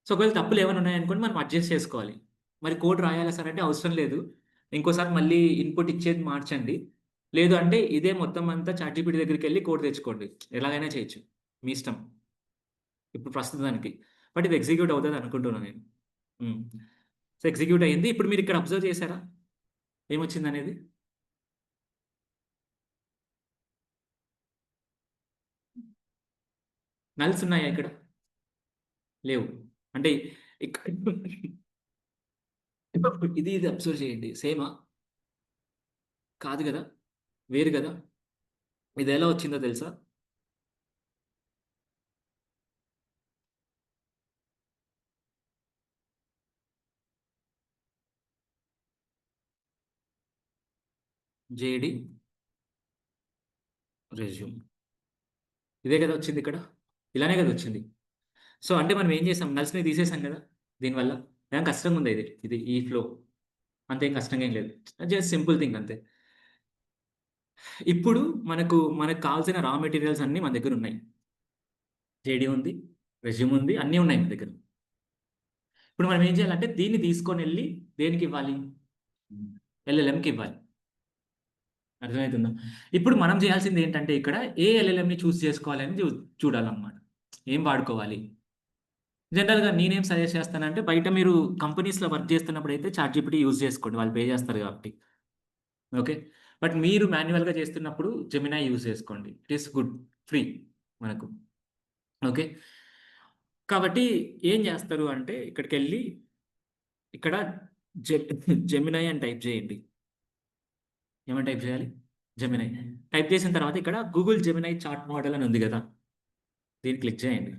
సో ఒకవేళ తప్పులు ఏమైనా ఉన్నాయనుకోండి మనం అడ్జస్ట్ చేసుకోవాలి. మరి కోడ్ రాయాలా సార్ అంటే అవసరం లేదు, ఇంకోసారి మళ్ళీ ఇన్పుట్ ఇచ్చేది మార్చండి, లేదు అంటే ఇదే మొత్తం అంతా చాట్‌జీపీటీ దగ్గరికి వెళ్ళి కోడ్ తెచ్చుకోండి, ఎలాగైనా చేయొచ్చు, మీ ఇష్టం ఇప్పుడు ప్రస్తుతానికి. బట్ ఇది ఎగ్జిక్యూట్ అవుతుంది అనుకుంటున్నాను నేను. సో ఎగ్జిక్యూట్ అయ్యింది. ఇప్పుడు మీరు ఇక్కడ అబ్జర్వ్ చేశారా ఏమొచ్చింది అనేది? నల్స్ ఉన్నాయా ఇక్కడ? లేవు. అంటే ఇక్కడ ఇది ఇది అబ్జర్వ్ చేయండి, సేమా? కాదు కదా, వేరు కదా. ఇది ఎలా వచ్చిందో తెలుసా? జేడి రెజ్యూమ్, ఇదే కదా వచ్చింది ఇక్కడ, ఇలానే కదా వచ్చింది. సో అంటే మనం ఏం చేసాం, నల్స్ని తీసేసాం కదా దీనివల్ల. ఏం కష్టంగా ఉంది ఇది, ఈ ఫ్లో అంతేం కష్టంగా ఏం లేదు, జస్ట్ సింపుల్ థింగ్ అంతే. ఇప్పుడు మనకు కావాల్సిన రా మెటీరియల్స్ అన్నీ మన దగ్గర ఉన్నాయి. జేడీ ఉంది, రెజ్యూమ్ ఉంది, అన్నీ ఉన్నాయి మన దగ్గర. ఇప్పుడు మనం ఏం చేయాలంటే దీన్ని తీసుకొని వెళ్ళి దేనికి ఇవ్వాలి? ఎల్ఎల్ఎంకి ఇవ్వాలి. అర్థమవుతుందా? ఇప్పుడు మనం చేయాల్సింది ఏంటంటే ఇక్కడ ఏ ఎల్ఎల్ఎంని చూస్ చేసుకోవాలని చూడాలన్నమాట, ఏం వాడుకోవాలి. జనరల్గా నేనేం సజెస్ట్ చేస్తానంటే బయట మీరు కంపెనీస్లో వర్క్ చేస్తున్నప్పుడు అయితే చాట్‌జీపీటీ యూజ్ చేసుకోండి, వాళ్ళు పే చేస్తారు కాబట్టి. ఓకే, బట్ మీరు మాన్యువల్గా చేస్తున్నప్పుడు జెమినై యూజ్ చేసుకోండి, ఇట్ ఈస్ గుడ్, ఫ్రీ మనకు. ఓకే. కాబట్టి ఏం చేస్తారు అంటే ఇక్కడికెళ్ళి ఇక్కడ జె జెమినై అని టైప్ చేయండి. ఏమని టైప్ చేయాలి? జెమినై. టైప్ చేసిన తర్వాత ఇక్కడ గూగుల్ జెమినై చాట్ మోడల్ అని ఉంది కదా! దీన్ని క్లిక్ చేయండి.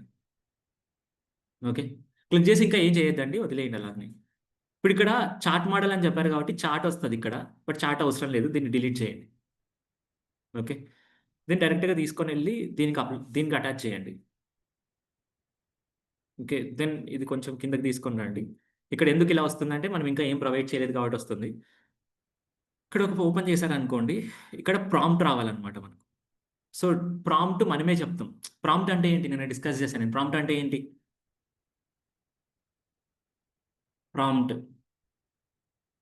ఓకే. క్లిక్ చేసి ఇంకా ఏం చేయొద్దండి. వదిలేయండి అలాగనే. ఇప్పుడు ఇక్కడ చాట్ మోడల్ అని చెప్పారు కాబట్టి చాట్ వస్తది ఇక్కడ. బట్ చాట్ అవసరం లేదు. దీన్ని డిలీట్ చేయండి. ఓకే. దీన్ని డైరెక్ట్‌గా తీసుకొనెళ్ళి దీనికి అటాచ్ చేయండి. ఓకే. దెన్ ఇది కొంచెం కిందకి తీసుకొని రండి. ఇక్కడ ఎందుకు ఇలా వస్తుందంటే మనం ఇంకా ఏం ప్రొవైడ్ చేయలేదు కాబట్టి వస్తుంది. ఇక్కడ ఒక ఓపెన్ చేశారనుకోండి. ఇక్కడ ప్రాంప్ట్ రావాలన్నమాట మనకు. సో, ప్రాంప్ట్ మనమే చెప్తాం. ప్రాంప్ట్ అంటే ఏంటి? నిన్న డిస్కస్ చేశాను నేను. ప్రాంప్ట్ అంటే ఏంటి? ప్రాంప్ట్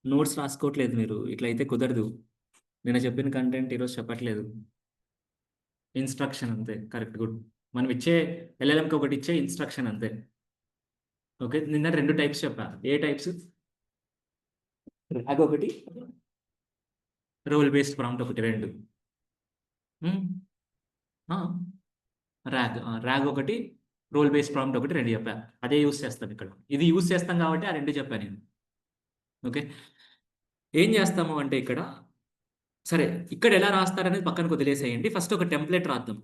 నోట్స్ రాసుకోవట్లేదు మీరు. ఇట్లయితే కుదరదు. నిన్న చెప్పిన కంటెంట్ ఈరోజు చెప్పట్లేదు. ఇన్‌స్ట్రక్షన్ అంతే. కరెక్ట్. గుడ్. మనం ఇచ్చే ఎల్ఎల్ఎంకి ఒకటి ఇచ్చే ఇన్‌స్ట్రక్షన్ అంతే. ఓకే. నిన్న 2 టైప్స్ చెప్పా. ఏ టైప్స్? రాగ్ ఒకటి, రోల్ బేస్డ్ ప్రాంప్ట్ ఒకటి 2. హ్మ్. ఆ! రాగ్ ఒకటి, రోల్ బేస్డ్ ప్రాంప్ట్ ఒకటి 2 చెప్పా. అదే యూజ్ చేస్తాం ఇక్కడ. ఇది యూజ్ చేస్తాం కాబట్టి ఆ 2 చెప్పా నేను. ఓకే. ఏం చేస్తాము అంటే ఇక్కడ సరే ఇక్కడ ఎలా రాస్తారనేది పక్కనకి వదిలేసేయండి. ఫస్ట్ ఒక టెంప్లేట్ రాద్దాం.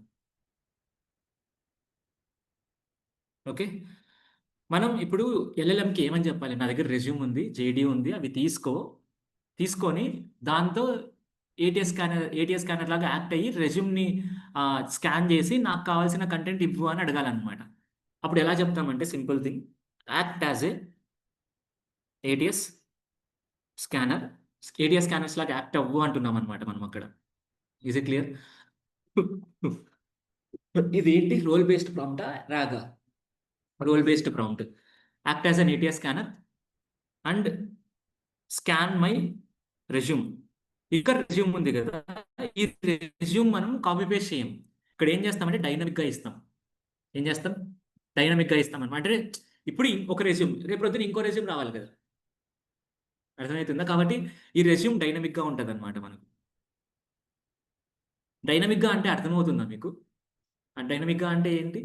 ఓకే. మనం ఇప్పుడు ఎల్ఎల్ఎంకి ఏమని చెప్పాలి? నా దగ్గర రెజ్యూమ్ ఉంది, జేడీ ఉంది. అవి తీసుకొని దాంతో ఏటీఎస్ స్కానర్ లాగా యాక్ట్ అయ్యి రెజ్యూమ్‌ని స్కాన్ చేసి నాకు కావాల్సిన కంటెంట్ ఇవ్వు అని అడగాలన్నమాట. అప్పుడు ఎలా చెప్తామంటే simple thing act as a ATS scanner. ATS scanners లాగా యాక్ట్ అవ్వు అంటున్నామన్నమాట మనం అక్కడ. Is it clear? ఇదేంటి రోల్ బేస్డ్ ప్రాంప్టా? రాగా? Role based prompt. Act as an ATS scanner and scan my resume. ఇక్కడ రెజ్యూమ్ ఉంది కదా! ఈ రెజ్యూమ్ మనం కాపీ పేస్ట్ చేయం. ఇక్కడ ఏం చేస్తామంటే డైనమిక్‌గా ఇస్తాం. ఏం చేస్తాం? డైనమిక్‌గా ఇస్తామన్నమాట. అంటే ఇప్పుడు ఒక రెజ్యూమ్ రేపొద్దున ఇంకో రెజ్యూమ్ రావాలి కదా! అర్థమవుతుందా? కాబట్టి ఈ రెజ్యూమ్ డైనమిక్‌గా ఉంటదన్నమాట మనకు. డైనమిక్‌గా అంటే అర్థమవుతుందా మీకు? డైనమిక్‌గా అంటే ఏంటి?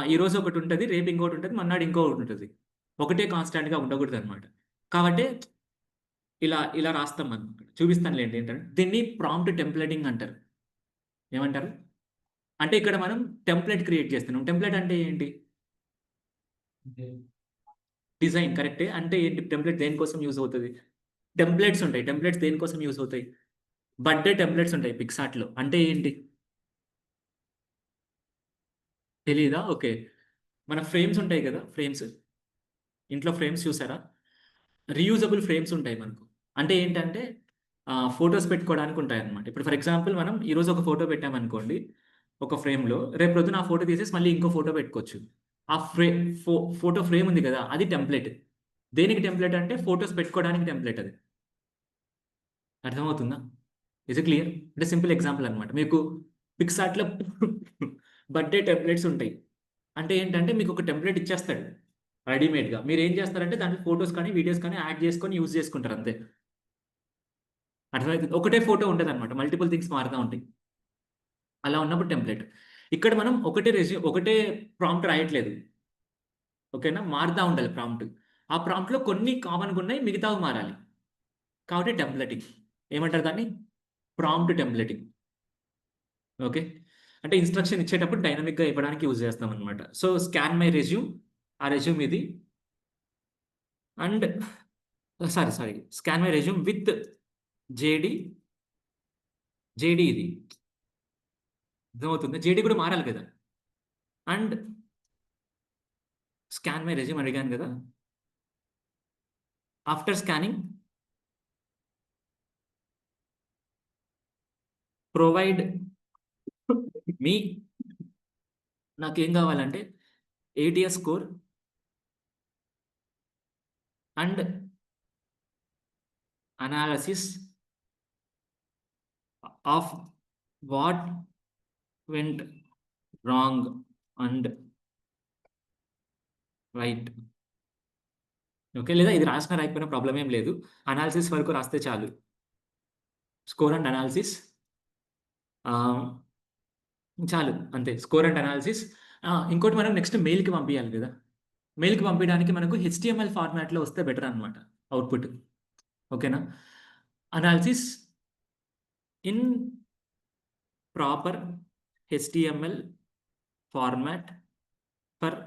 ఈరోజు ఒకటుంటది. రేపు ఇంకోటుంటది. మర్నాడు ఇంకొకటుంటది. ఒకటే కాన్స్టాంట్‌గా ఉండకూడదన్నమాట. కాబట్టి ఇలా రాస్తాం మనం. చూపిస్తానులెండి ఏంటంటే దీన్ని ప్రాంప్ట్ టెంప్లేటింగ్ అంటారు. ఏమంటారు? అంటే ఇక్కడ మనం టెంప్లేట్ క్రియేట్ చేస్తున్నాం. టెంప్లేట్ అంటే ఏంటి? డిజైన్ కరెక్టే. అంటే ఏంటి టెంప్లేట్ దేనికోసం యూజ్ అవుతది? టెంప్లేట్స్ ఉంటాయి. టెంప్లేట్స్ దేనికోసం యూజ్ అవుతాయి? బర్త్‌డే టెంప్లేట్స్ ఉంటాయి పిక్సార్ట్‌లో. అంటే ఏంటి? తెలీదా? ఓకే. మన ఫ్రేమ్స్ ఉంటాయి కదా! ఫ్రేమ్స్. ఇంట్లో ఫ్రేమ్స్ చూసారా? రీయూజబుల్ ఫ్రేమ్స్ ఉంటాయి మనకు. అంటే ఏంటంటే ఫోటోస్ పెట్టుకోవడానికి ఉంటాయన్నమాట. ఇప్పుడు ఫర్ ఎగ్జాంపుల్ మనం ఈరోజు ఒక ఫోటో పెట్టామనుకోండి. ఒక ఫ్రేమ్‌లో రేపు పొద్దున ఆ ఫోటో తీసేసి మళ్ళీ ఇంకో ఫోటో పెట్టుకోవచ్చు. ఆ ఫ్రే ఫో ఫోటో ఫ్రేమ్ ఉంది కదా! అది టెంప్లేట్. దేనికి టెంప్లేట్ అంటే ఫోటోస్ పెట్టుకోవడానికి టెంప్లేట్ అది. అర్థమవుతుందా? Is it clear? అంటే సింపుల్ ఎగ్జాంపుల్ అన్నమాట. మీకు పిక్సార్ట్‌లో బర్త్‌డే టెంప్లేట్స్ ఉంటాయి. అంటే ఏంటంటే మీకు ఒక టెంప్లేట్ ఇచ్చేస్తాడు రెడీమేడ్‌గా. మీరేం చేస్తారంటే దాంట్లో ఫోటోస్ కానీ, వీడియోస్ కానీ యాడ్ చేసుకొని యూజ్ చేసుకుంటారు అంతే. అర్థమైతుంది. ఒకటే ఫోటో ఉండదన్నమాట. మల్టిపుల్ థింగ్స్ మారుతా ఉంటాయి. అలా ఉన్నప్పుడు టెంప్లేట్. ఇక్కడ మనం ఒకటే ప్రాంప్ట్ రాయట్లేదు. ఓకేనా? మారుతా ఉండాలి ప్రాంప్ట్. ఆ ప్రాంప్ట్‌లో కొన్ని కామన్‌గా ఉన్నాయి. మిగతావి మారాలి. కాబట్టి టెంప్లేటింగ్. ఏమంటారు దాన్ని? ప్రాంప్ట్ టెంప్లేటింగ్. ఓకే. అంటే ఇన్‌స్ట్రక్షన్ ఇచ్చేటప్పుడు డైనమిక్‌గా ఇవ్వడానికి యూజ్ చేస్తామన్నమాట. So, scan my resume. ఆ రెజ్యూమ్ ఇది. And sorry. Scan my resume with JD. JD ఇది. అర్థమవుతుందా? జేడీ కూడా మారాలి కదా! అండ్ స్కాన్ మై రెజ్యూమ్ అడిగాను గదా! ఆఫ్టర్ స్కానింగ్ ప్రొవైడ్ మీ నాకేం గావాలంటే ATS score and analysis of what went wrong and right. Okay. లేదా ఇది రాసినా రాయకపోయినా ప్రాబ్లమ్ ఏం లేదు. అనాలిసిస్ వరకు రాస్తే చాలు. స్కోర్ అండ్ అనాలిసిస్ ఆహ్, చాలు అంతే. Score and analysis. ఇంకోటి మనం నెక్స్ట్ మెయిల్‌కి పంపియాలి కదా! మెయిల్‌కి పంపియడానికి మనకు హెచ్‌టీఎంఎల్ ఫార్మాట్‌లో వస్తే బెటర్ అనమాట అవుట్‌పుట్. ఓకేనా? Analysis in proper HTML format for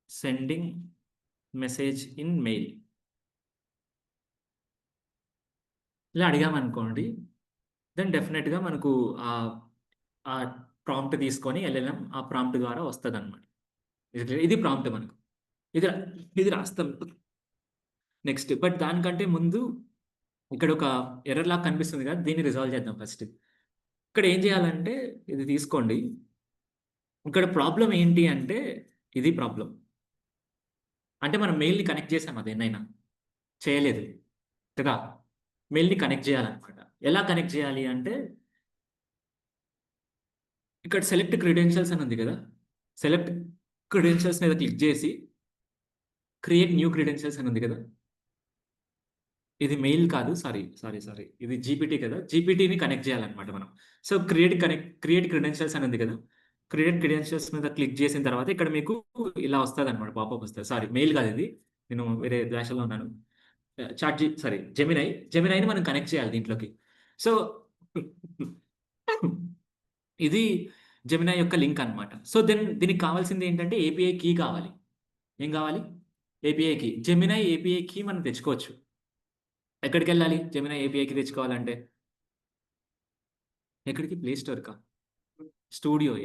sending message in mail. ఇలా అడిగామనుకోండి, దెన్ డెఫినిట్‌గా మనకు ఆహ్, ఆ ప్రాంప్ట్ తీసుకొని ఎల్ఎల్ఎం ఆ ప్రాంప్ట్ ద్వారా వస్తదనమాట. ఇది ప్రాంప్ట్ మనకు. ఇది రా ఇది రాస్తాం. నెక్స్ట్ బట్ దానికంటే ముందు ఇక్కడొక ఎర్రర్ లాగా కనిపిస్తుంది కదా! దీన్ని రిజాల్వ్ చేద్దాం ఫస్ట్. ఇక్కడ ఏం చేయాలంటే ఇది తీసుకోండి. ఇక్కడ ప్రాబ్లమ్ ఏంటి అంటే ఇది ప్రాబ్లమ్. అంటే మనం మెయిల్‌ని కనెక్ట్ చేసామా దేన్నైనా? చేయలేదు. కదా! మెయిల్‌ని కనెక్ట్ చేయాలనమాట. ఎలా కనెక్ట్ చేయాలి అంటే ఇక్కడ సెలెక్ట్ క్రెడెన్షియల్స్ అని ఉంది కదా! సెలెక్ట్ క్రెడెన్షియల్స్ మీద క్లిక్ చేసి క్రియేట్ న్యూ క్రెడెన్షియల్స్ అని ఉంది కదా! ఇది మెయిల్ కాదు. సారీ. ఇది జీపీటీ కదా! జీపీటీని కనెక్ట్ చేయాలన్నమాట మనం. సో, క్రియేట్ క్రెడెన్షియల్స్ అని ఉంది కదా! క్రియేట్ క్రెడెన్షియల్స్ మీద క్లిక్ చేసిన తర్వాత ఇక్కడ మీకు ఇలా వస్తదన్నమాట. పాపప్ వస్తది. సారీ మెయిల్ కాదు ఇది. నేను వేరే ద్వేషంలో ఉన్నాను. జెమినైని మనం కనెక్ట్ చేయాలి దీంట్లోకి. సో, ఇది జెమినై యొక్క లింక్ అన్నమాట. సో, దీనికి కావాల్సింది ఏంటంటే ఏపీఐ కీ కావాలి. ఏం కావాలి? API key. Gemini API key మనం తెచ్చుకోవచ్చు. ఎక్కడికెళ్ళాలి? జెమినీ ఏపీఐకి తెచ్చుకోవాలంటే? ఎక్కడికి? ప్లే స్టోర్‌కా?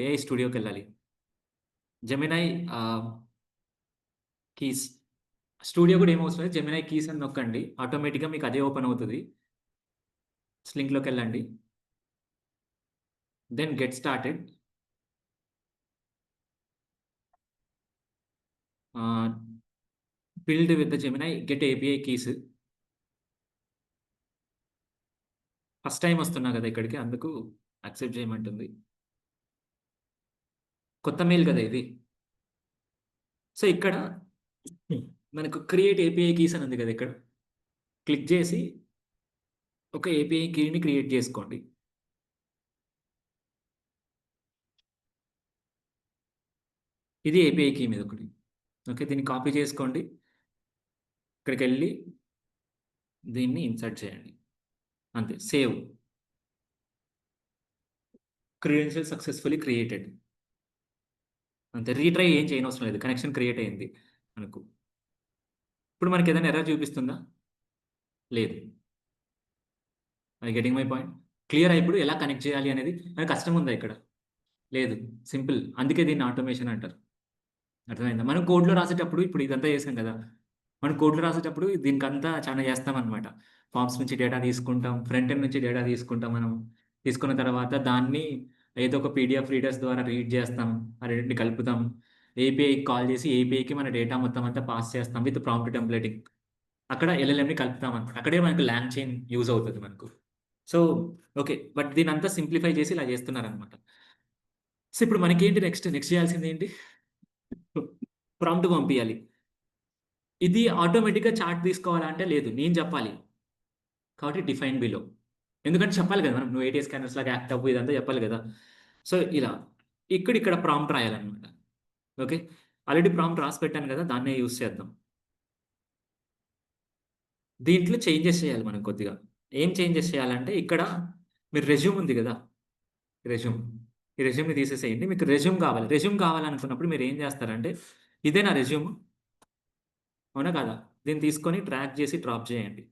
ఏఐ స్టూడియోకెళ్ళాలి. Gemini ah, keys. స్టూడియో గూడా ఏం అవసరం లేదు. జెమినై కీస్ అని నొక్కండి. ఆటోమేటిక్‌గా మీకు అదే ఓపెన్ అవుతది. లింక్‌లోకెళ్ళండి. Then get started. Ah, build with the Gemini get API keys. First time వస్తున్నా గదా! ఇక్కడికి అందుకు యాక్సెప్ట్ చేయమంటుంది. కొత్త మెయిల్ గదా! ఇది. సో, ఇక్కడ మనకు క్రియేట్ ఏపీఐ కీస్ అని ఉంది గదా! ఇక్కడ. క్లిక్ జేసి ఒక ఏపీఐ కీని క్రియేట్ జేసుకోండి. ఇది ఏపీఐ కీ మీదొకటి. ఓకే. దీన్ని కాపీ చేసుకోండి. ఇక్కడికెళ్ళి దీన్ని ఇన్సర్ట్ చేయండి. అంతే. సేవ్. Credential successfully created. అంతే. రీట్రై ఏం చేయనవసరం లేదు. కనెక్షన్ క్రియేట్ అయింది మనకు. ఇప్పుడు మనకేదైనా ఎర్రర్ చూపిస్తుందా? లేదు. Are you getting my point? క్లియరా ఇప్పుడు ఎలా కనెక్ట్ చేయాలి అనేది? మనకు కష్టముందా ఇక్కడ? లేదు. సింపుల్. అందుకే దీన్ని ఆటోమేషన్ అంటారు. అర్థమైందా? మనం కోడ్‌లో రాసేటప్పుడు ఇప్పుడు ఇదంతా చేసాం కదా! మనం కోడ్‌లో రాసేటప్పుడు దీనికంతా చానా చేస్తామనమాట. ఫార్మ్స్ నుంచి డేటా తీసుకుంటాం. ఫ్రంట్ ఎండ్ నుంచి డేటా తీసుకుంటాం మనం. తీసుకున్న తర్వాత దాన్ని ఏదో ఒక పీడీఎఫ్ రీడర్స్ ద్వారా రీడ్ చేస్తాం. ఆ రెండిటిని కలుపుతాం. ఏపీఐకి కాల్ చేసి ఏపీఐకి మన డేటా మొత్తం అంతా పాస్ చేస్తాం విత్ ప్రాంప్ట్ టెంప్లేటింగ్. అక్కడ ఎల్ఎల్ఎంని కలుపుతామనమాట. అక్కడే మనకు లాంగ్ చైన్ యూజ్ అవుతది మనకు. So, okay. బట్ దీన్నంతా సింప్లిఫై చేసి ఇలా చేస్తున్నారనమాట. సో, ఇప్పుడు మనకేంటి నెక్స్ట్ చేయాల్సిందేంటి? ప్రాంప్ట్ పంపియాలి. ఇది ఆటోమేటిక్‌గా చార్ట్ తీసుకోవాలా అంటే లేదు. నేను జెప్పాలి. కాబట్టి డిఫైన్ బిలో. ఎందుకంటే చెప్పాలి గదా! మనం నువ్వు ఏటీఎస్ స్కానర్స్ లాగా యాక్ట్ అవ్వు ఇదంతా చెప్పాలి గదా! సో, ఇలా. ఇక్కడ ప్రాంప్ట్ రాయాలన్నమాట. ఓకే. ఆల్రెడీ ప్రాంప్ట్ రాసి పెట్టాను గదా! దాన్నే యూజ్ చేద్దాం. దీంట్లో చేంజెస్ చేయాలి మనం కొద్దిగా. ఏం చేంజెస్ చేయాలంటే ఇక్కడ మీరు రెజ్యూమ్ ఉంది గదా! రెజ్యూమ్. ఈ రెజ్యూమ్‌ని తీసేసేయండి. మీకు రెజ్యూమ్ కావాలి. రెజ్యూమ్ కావాలనుకున్నప్పుడు మీరేం జేస్తారంటే ఇదేనా రెజ్యూమ్? అవునా కాదా? దీన్ని తీసుకొని డ్రాగ్ జేసి డ్రాప్ జేయండి.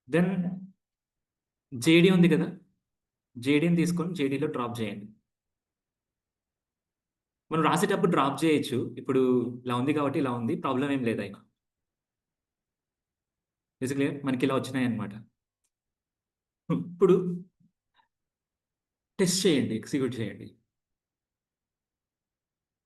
దెన్ జేడీ ఉంది గదా! జేడీని తీసుకొని జేడీలో డ్రాప్ జేయండి. మనం రాసేటప్పుడు డ్రాప్ జేయొచ్చు. ఇప్పుడు ఇలా ఉంది కాబట్టి ఇలా ఉంది. ప్రాబ్లమ్ ఏం లేదయిన. Is clear? మనకిలా వచ్చినాయన్నమాట. ఇప్పుడు టెస్ట్ చేయండి. ఎగ్జిక్యూట్ చేయండి.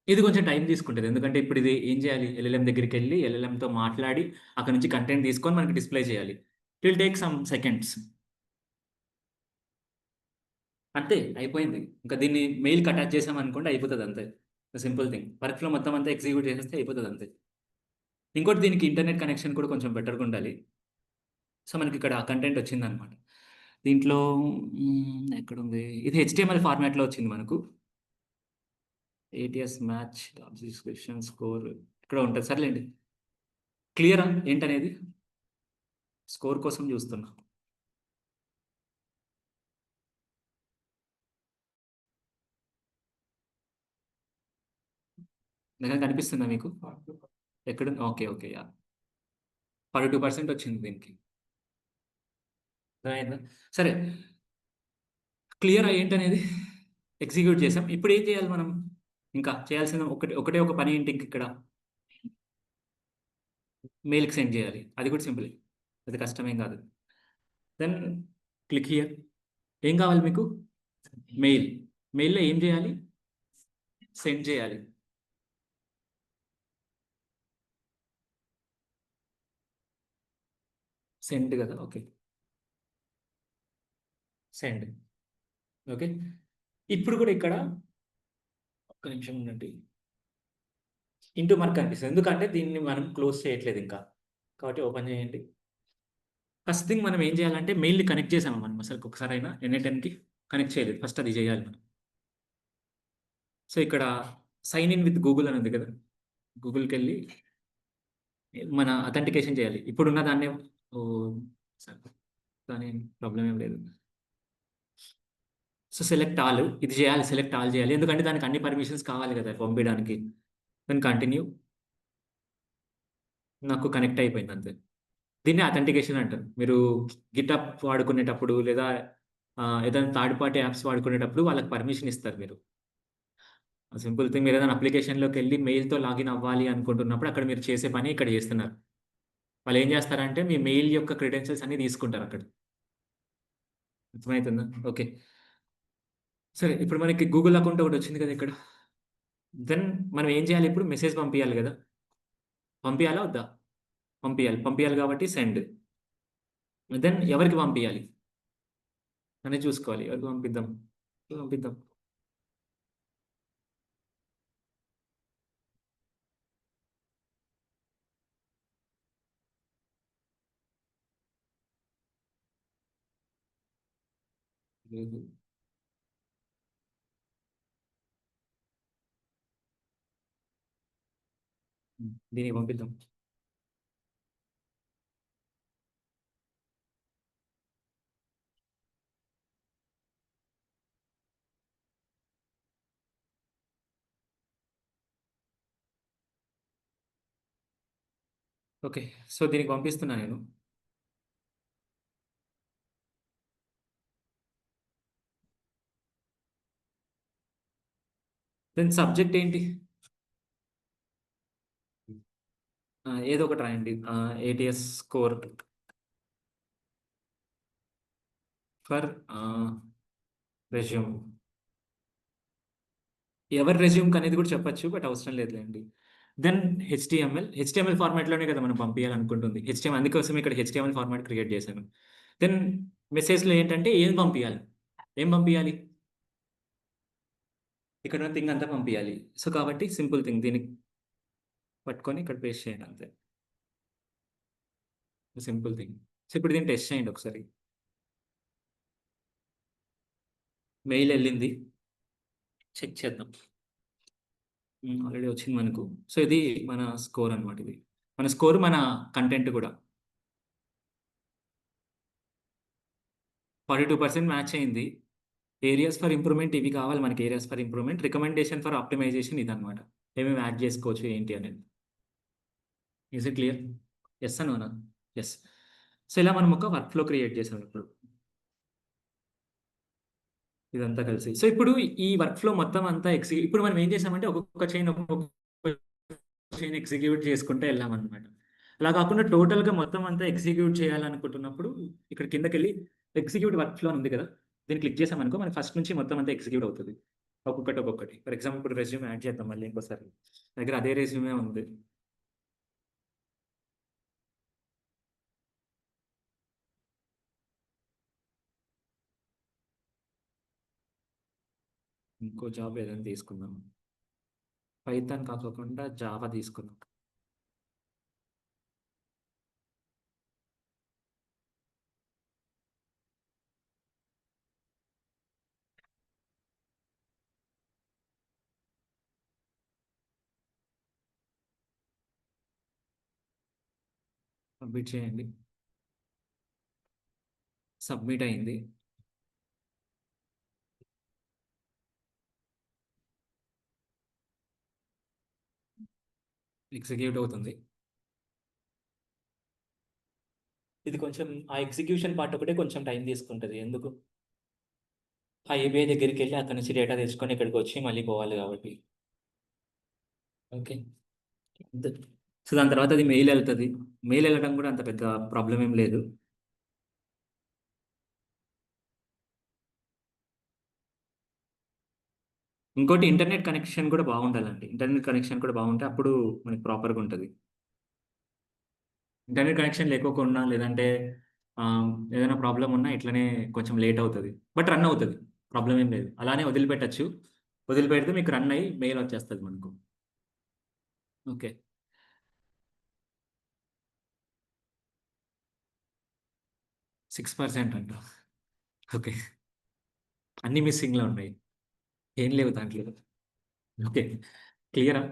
ఇది కొంచెం టైం తీసుకుంటది. ఎందుకంటే ఇప్పుడు ఇది ఏం చేయాలి? ఎల్ఎల్ఎం దగ్గరికెళ్ళి ఎల్ఎల్ఎంతో మాట్లాడి అక్కడి నుంచి కంటెంట్ తీసుకొని మనకి డిస్‌ప్లే చేయాలి. It will take some seconds. అంతే అయిపోయింది. ఇంకా దీన్ని మెయిల్‌కి అటాచ్ చేసామనుకోండి అయిపోతది అంతే. Simple thing. వర్క్ ఫ్లో మొత్తం అంతా ఎగ్జిక్యూట్ చేసేస్తే అయిపోతది అంతే. ఇంకోటి దీనికి ఇంటర్నెట్ కనెక్షన్ కూడా కొంచెం బెటర్గా ఉండాలి. సో మనకి ఇక్కడ కంటెంట్ వచ్చిందనమాట. దీంట్లో ఎక్కడుంది? ఇది హెచ్టిఎంఎల్ ఫార్మాట్లో వచ్చింది మనకు. ఏటీఎస్ మ్యాచ్ డిస్క్రిప్షన్ స్కోర్ ఇక్కడ ఉంటుంది. సర్లేండి, క్లియరా ఏంటనేది? స్కోర్ కోసం చూస్తున్నా. దగ్గర కనిపిస్తుందా మీకు? ఎక్కడ? ఓకే ఓకే, యా 42% వచ్చింది దీనికి. అర్థమైందా? సరే, క్లియర్ ఏంటనేది ఎగ్జిక్యూట్ చేసాం. ఇప్పుడు ఏం చేయాలి మనం? ఇంకా చేయాల్సిన ఒకటే ఒక పని ఏంటి ఇంక ఇక్కడ? మెయిల్కి సెండ్ చేయాలి. అది కూడా సింపుల్, అది కష్టమేం కాదు. Then click here. ఏం కావాలి మీకు? మెయిల్. మెయిల్లో ఏం చేయాలి? సెండ్ చేయాలి. సెండ్ కదా, ఓకే. సెండ్. ఓకే. ఇప్పుడు కూడా ఇక్కడ ఒక్క నిమిషం ఉండండి. ఇంటూ మార్క్ కనిపిస్తుంది, ఎందుకంటే దీన్ని మనం క్లోజ్ చేయట్లేదు ఇంకా, కాబట్టి ఓపెన్ చేయండి. ఫస్ట్ థింగ్ మనం ఏం చేయాలంటే మెయిల్ని కనెక్ట్ చేసాము మనం అసలు ఒకసారి అయినా ఎన్ఐటెన్కి కనెక్ట్ చేయలేదు. ఫస్ట్ అది చేయాలి మనం. సో ఇక్కడ సైన్ ఇన్ విత్ గూగుల్ అని ఉంది కదా, గూగుల్కి వెళ్ళి మన అథెంటికేషన్ చేయాలి. ఇప్పుడున్న దాన్నే. ఓ సరే, కానీ ప్రాబ్లం ఏం లేదు. సో సెలెక్ట్ ఆల్, ఇది చేయాలి, సెలెక్ట్ ఆల్ చేయాలి, ఎందుకంటే దానికి అన్ని పర్మిషన్స్ కావాలి కదా పంపించడానికి. Then continue. నాకు కనెక్ట్ అయిపోయింది అంతే. దీన్ని అథెంటికేషన్ అంటారు. మీరు గిటప్ వాడుకునేటప్పుడు లేదా ఏదైనా థర్డ్ పార్టీ యాప్స్ వాడుకునేటప్పుడు వాళ్ళకి పర్మిషన్ ఇస్తారు మీరు. సింపుల్ థింగ్, మీరు ఏదైనా అప్లికేషన్లోకి వెళ్ళి మెయిల్తో లాగిన్ అవ్వాలి అనుకుంటున్నప్పుడు అక్కడ మీరు చేసే పని ఇక్కడ చేస్తున్నారు. వాళ్ళు ఏం చేస్తారంటే మీ మెయిల్ యొక్క క్రెడెన్షియల్స్ అన్ని తీసుకుంటారు అక్కడ. అర్థమవుతుందా? ఓకే. సరే, ఇప్పుడు మనకి గూగుల్ అకౌంట్ ఒకటి వచ్చింది కదా ఇక్కడ. దెన్ మనం ఏం చేయాలి? ఇప్పుడు మెసేజ్ పంపించాలి కదా. పంపించాలా వద్దా? పంపించాలి. పంపించాలి కాబట్టి సెండ్. దెన్ ఎవరికి పంపించాలి అనేది చూసుకోవాలి. ఎవరికి పంపిద్దాం? పంపిద్దాం. లేదు. దీనికి పంపిద్దాం. ఓకే. సో దీనికి పంపిస్తున్నా నేను. దెన్ సబ్జెక్ట్ ఏంటి? ఏదో ఒకటి రాయండి. ATS score for resume. ఎవరి రెజ్యూమ్ అనేది కూడా చెప్పొచ్చు, బట్ అవసరం లేదులేండి. దెన్ హెచ్టిఎంఎల్ ఫార్మాట్లోనే కదా మనం పంపించాలనుకుంటుంది. హెచ్టిఎంఎల్, అందుకోసం ఇక్కడ హెచ్టిఎంఎల్ ఫార్మాట్ క్రియేట్ చేశాను. దెన్ మెసేజ్లో ఏంటంటే ఏం పంపించాలి? ఏం పంపించాలి? ఇక్కడ ఉన్న థింగ్ అంతా పంపించాలి. సో కాబట్టి సింపుల్ థింగ్, దీన్ని పట్టుకొని ఇక్కడ పేస్ట్ చేయండి అంతే. Simple thing. సో ఇప్పుడు దీన్ని టెస్ట్ చేయండి ఒకసారి. మెయిల్ వెళ్ళింది, చెక్ చేద్దాం. ఆల్రెడీ వచ్చింది మనకు. సో ఇది మన స్కోర్ అనమాట. ఇది మన స్కోర్, మన కంటెంట్ కూడా 42% మ్యాచ్ అయింది. ఏరియాస్ ఫర్ ఇంప్రూవ్మెంట్ ఇవి కావాలి మనకి. Areas for improvement, recommendation for optimization ఇదనమాట. ఏమేమి యాడ్ చేసుకోవచ్చు ఏంటి అనేది. Is it clear? ఎస్ అను. ఎస్. సో ఇలా మనం ఒక వర్క్ ఫ్లో క్రియేట్ చేసాం ఇప్పుడు ఇదంతా కలిసి. సో ఇప్పుడు ఈ వర్క్ ఫ్లో మొత్తం అంతా ఇప్పుడు మనం ఏం చేసామంటే ఒక్కొక్క చైన్ ఎగ్జిక్యూట్ చేసుకుంటే వెళ్ళామన్నమాట. అలా కాకుండా టోటల్గా మొత్తం అంతా ఎగ్జిక్యూట్ చేయాలనుకుంటున్నప్పుడు ఇక్కడ కిందకి వెళ్ళి ఎగ్జిక్యూట్ వర్క్ ఫ్లో ఉంది కదా, దీన్ని క్లిక్ చేసామనుకో మనకి ఫస్ట్ నుంచి మొత్తం అంతా ఎగ్జిక్యూట్ అవుతుంది. ఒక్కొక్కటి. ఫర్ ఎగ్జాంపుల్ ఇప్పుడు రెజ్యూమ్ యాడ్ చేద్దాం మళ్ళీ ఇంకోసారి. దగ్గర అదే రెజ్యూమే ఉంది. ఇంకో జాబ్ ఏదైనా తీసుకుందాం. పైథాన్ కాకుండా జావా తీసుకుందాం. సబ్మిట్ చేయండి. సబ్మిట్ అయింది. ఎగ్జిక్యూట్ అవుతుంది. ఇది కొంచెం ఆ ఎగ్జిక్యూషన్ పార్ట్ ఒకటే కొంచెం టైం తీసుకుంటుంది. ఎందుకు? ఆ ఏబీఐ దగ్గరికి వెళ్ళి అక్కడి నుంచి డేటా తెచ్చుకొని ఇక్కడికి వచ్చి మళ్ళీ పోవాలి కాబట్టి. ఓకే. అంతే. సో దాని తర్వాత అది మెయిల్ వెళ్తుంది. మెయిల్ వెళ్ళడం కూడా అంత పెద్ద ప్రాబ్లం ఏం లేదు. ఇంకోటి ఇంటర్నెట్ కనెక్షన్ కూడా బాగుండాలండి. ఇంటర్నెట్ కనెక్షన్ కూడా బాగుంటే అప్పుడు మనకి ప్రాపర్గా ఉంటుంది. ఇంటర్నెట్ కనెక్షన్ లేకోకుండా లేదంటే ఏదైనా ప్రాబ్లం ఉన్నా ఇట్లనే కొంచెం లేట్ అవుతుంది. బట్ రన్ అవుతుంది. ప్రాబ్లం ఏం లేదు. అలానే వదిలిపెట్టచ్చు. వదిలిపెడితే మీకు రన్ అయ్యి మెయిల్ వచ్చేస్తుంది మనకు. ఓకే. 6% అంట. ఓకే. అన్ని మిస్సింగ్‌లో ఉన్నాయి. ఏం లేవు దాంట్లో. ఓకే. క్లియరా?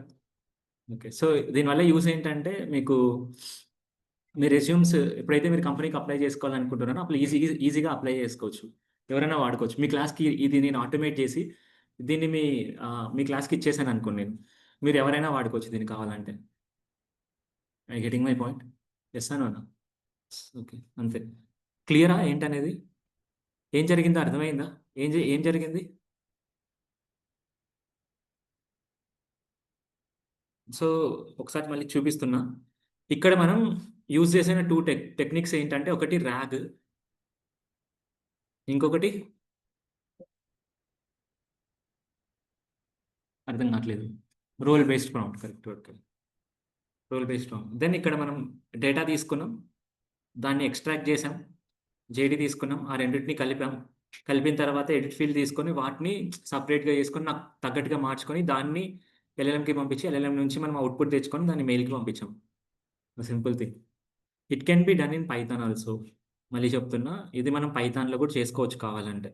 ఓకే. సో దీనివల్ల యూజ్ ఏంటంటే మీకు మీ రెజ్యూమ్స్ ఎప్పుడైతే మీరు కంపెనీకి అప్లై చేసుకోవాలనుకుంటున్నారో అప్పుడు ఈజీగా అప్లై చేసుకోవచ్చు. ఎవరైనా వాడుకోవచ్చు. మీ క్లాస్‌కి ఇది నేను ఆటోమేట్ చేసి దీన్ని మీ క్లాస్‌కి ఇచ్చేసాననుకోండి నేను. మీరు ఎవరైనా వాడుకోవచ్చు దీన్ని కావాలంటే. I getting my point? Yes are నోనా? ఓకే. అంతే. క్లియరా ఏంటనేది? ఏం జరిగిందో అర్థమైందా? ఏం జరిగింది? సో ఒకసారి మళ్ళీ చూపిస్తున్నా. ఇక్కడ మనం యూజ్ చేసిన 2 టెక్నిక్స్ ఏంటంటే ఒకటి రాగ్, ఇంకొకటి అర్థం కావట్లేదు. Role based prompt correct. Okay. Role based prompt. Then ఇక్కడ మనం డేటా తీసుకున్నాం. దాన్ని ఎక్స్ట్రాక్ట్ చేసాం. జేడీ తీసుకున్నాం. ఆ రెండిటిని కలిపాం. కలిపిన తర్వాత ఎడిట్ ఫీల్డ్ తీసుకొని వాటిని సెపరేట్‌గా చేసుకొని నాకు తగ్గట్టుగా మార్చుకొని దాన్ని ఎల్ఎల్ఎంకి పంపించి ఎల్ఎల్ఎం నుంచి మనం అవుట్‌పుట్ తెచ్చుకొని దాన్ని మెయిల్‌కి పంపించాం. Simple thing. It can be done in Python also. మళ్ళీ చెప్తున్నా ఇది మనం పైథాన్‌లో కూడా చేసుకోవచ్చు కావాలంటే.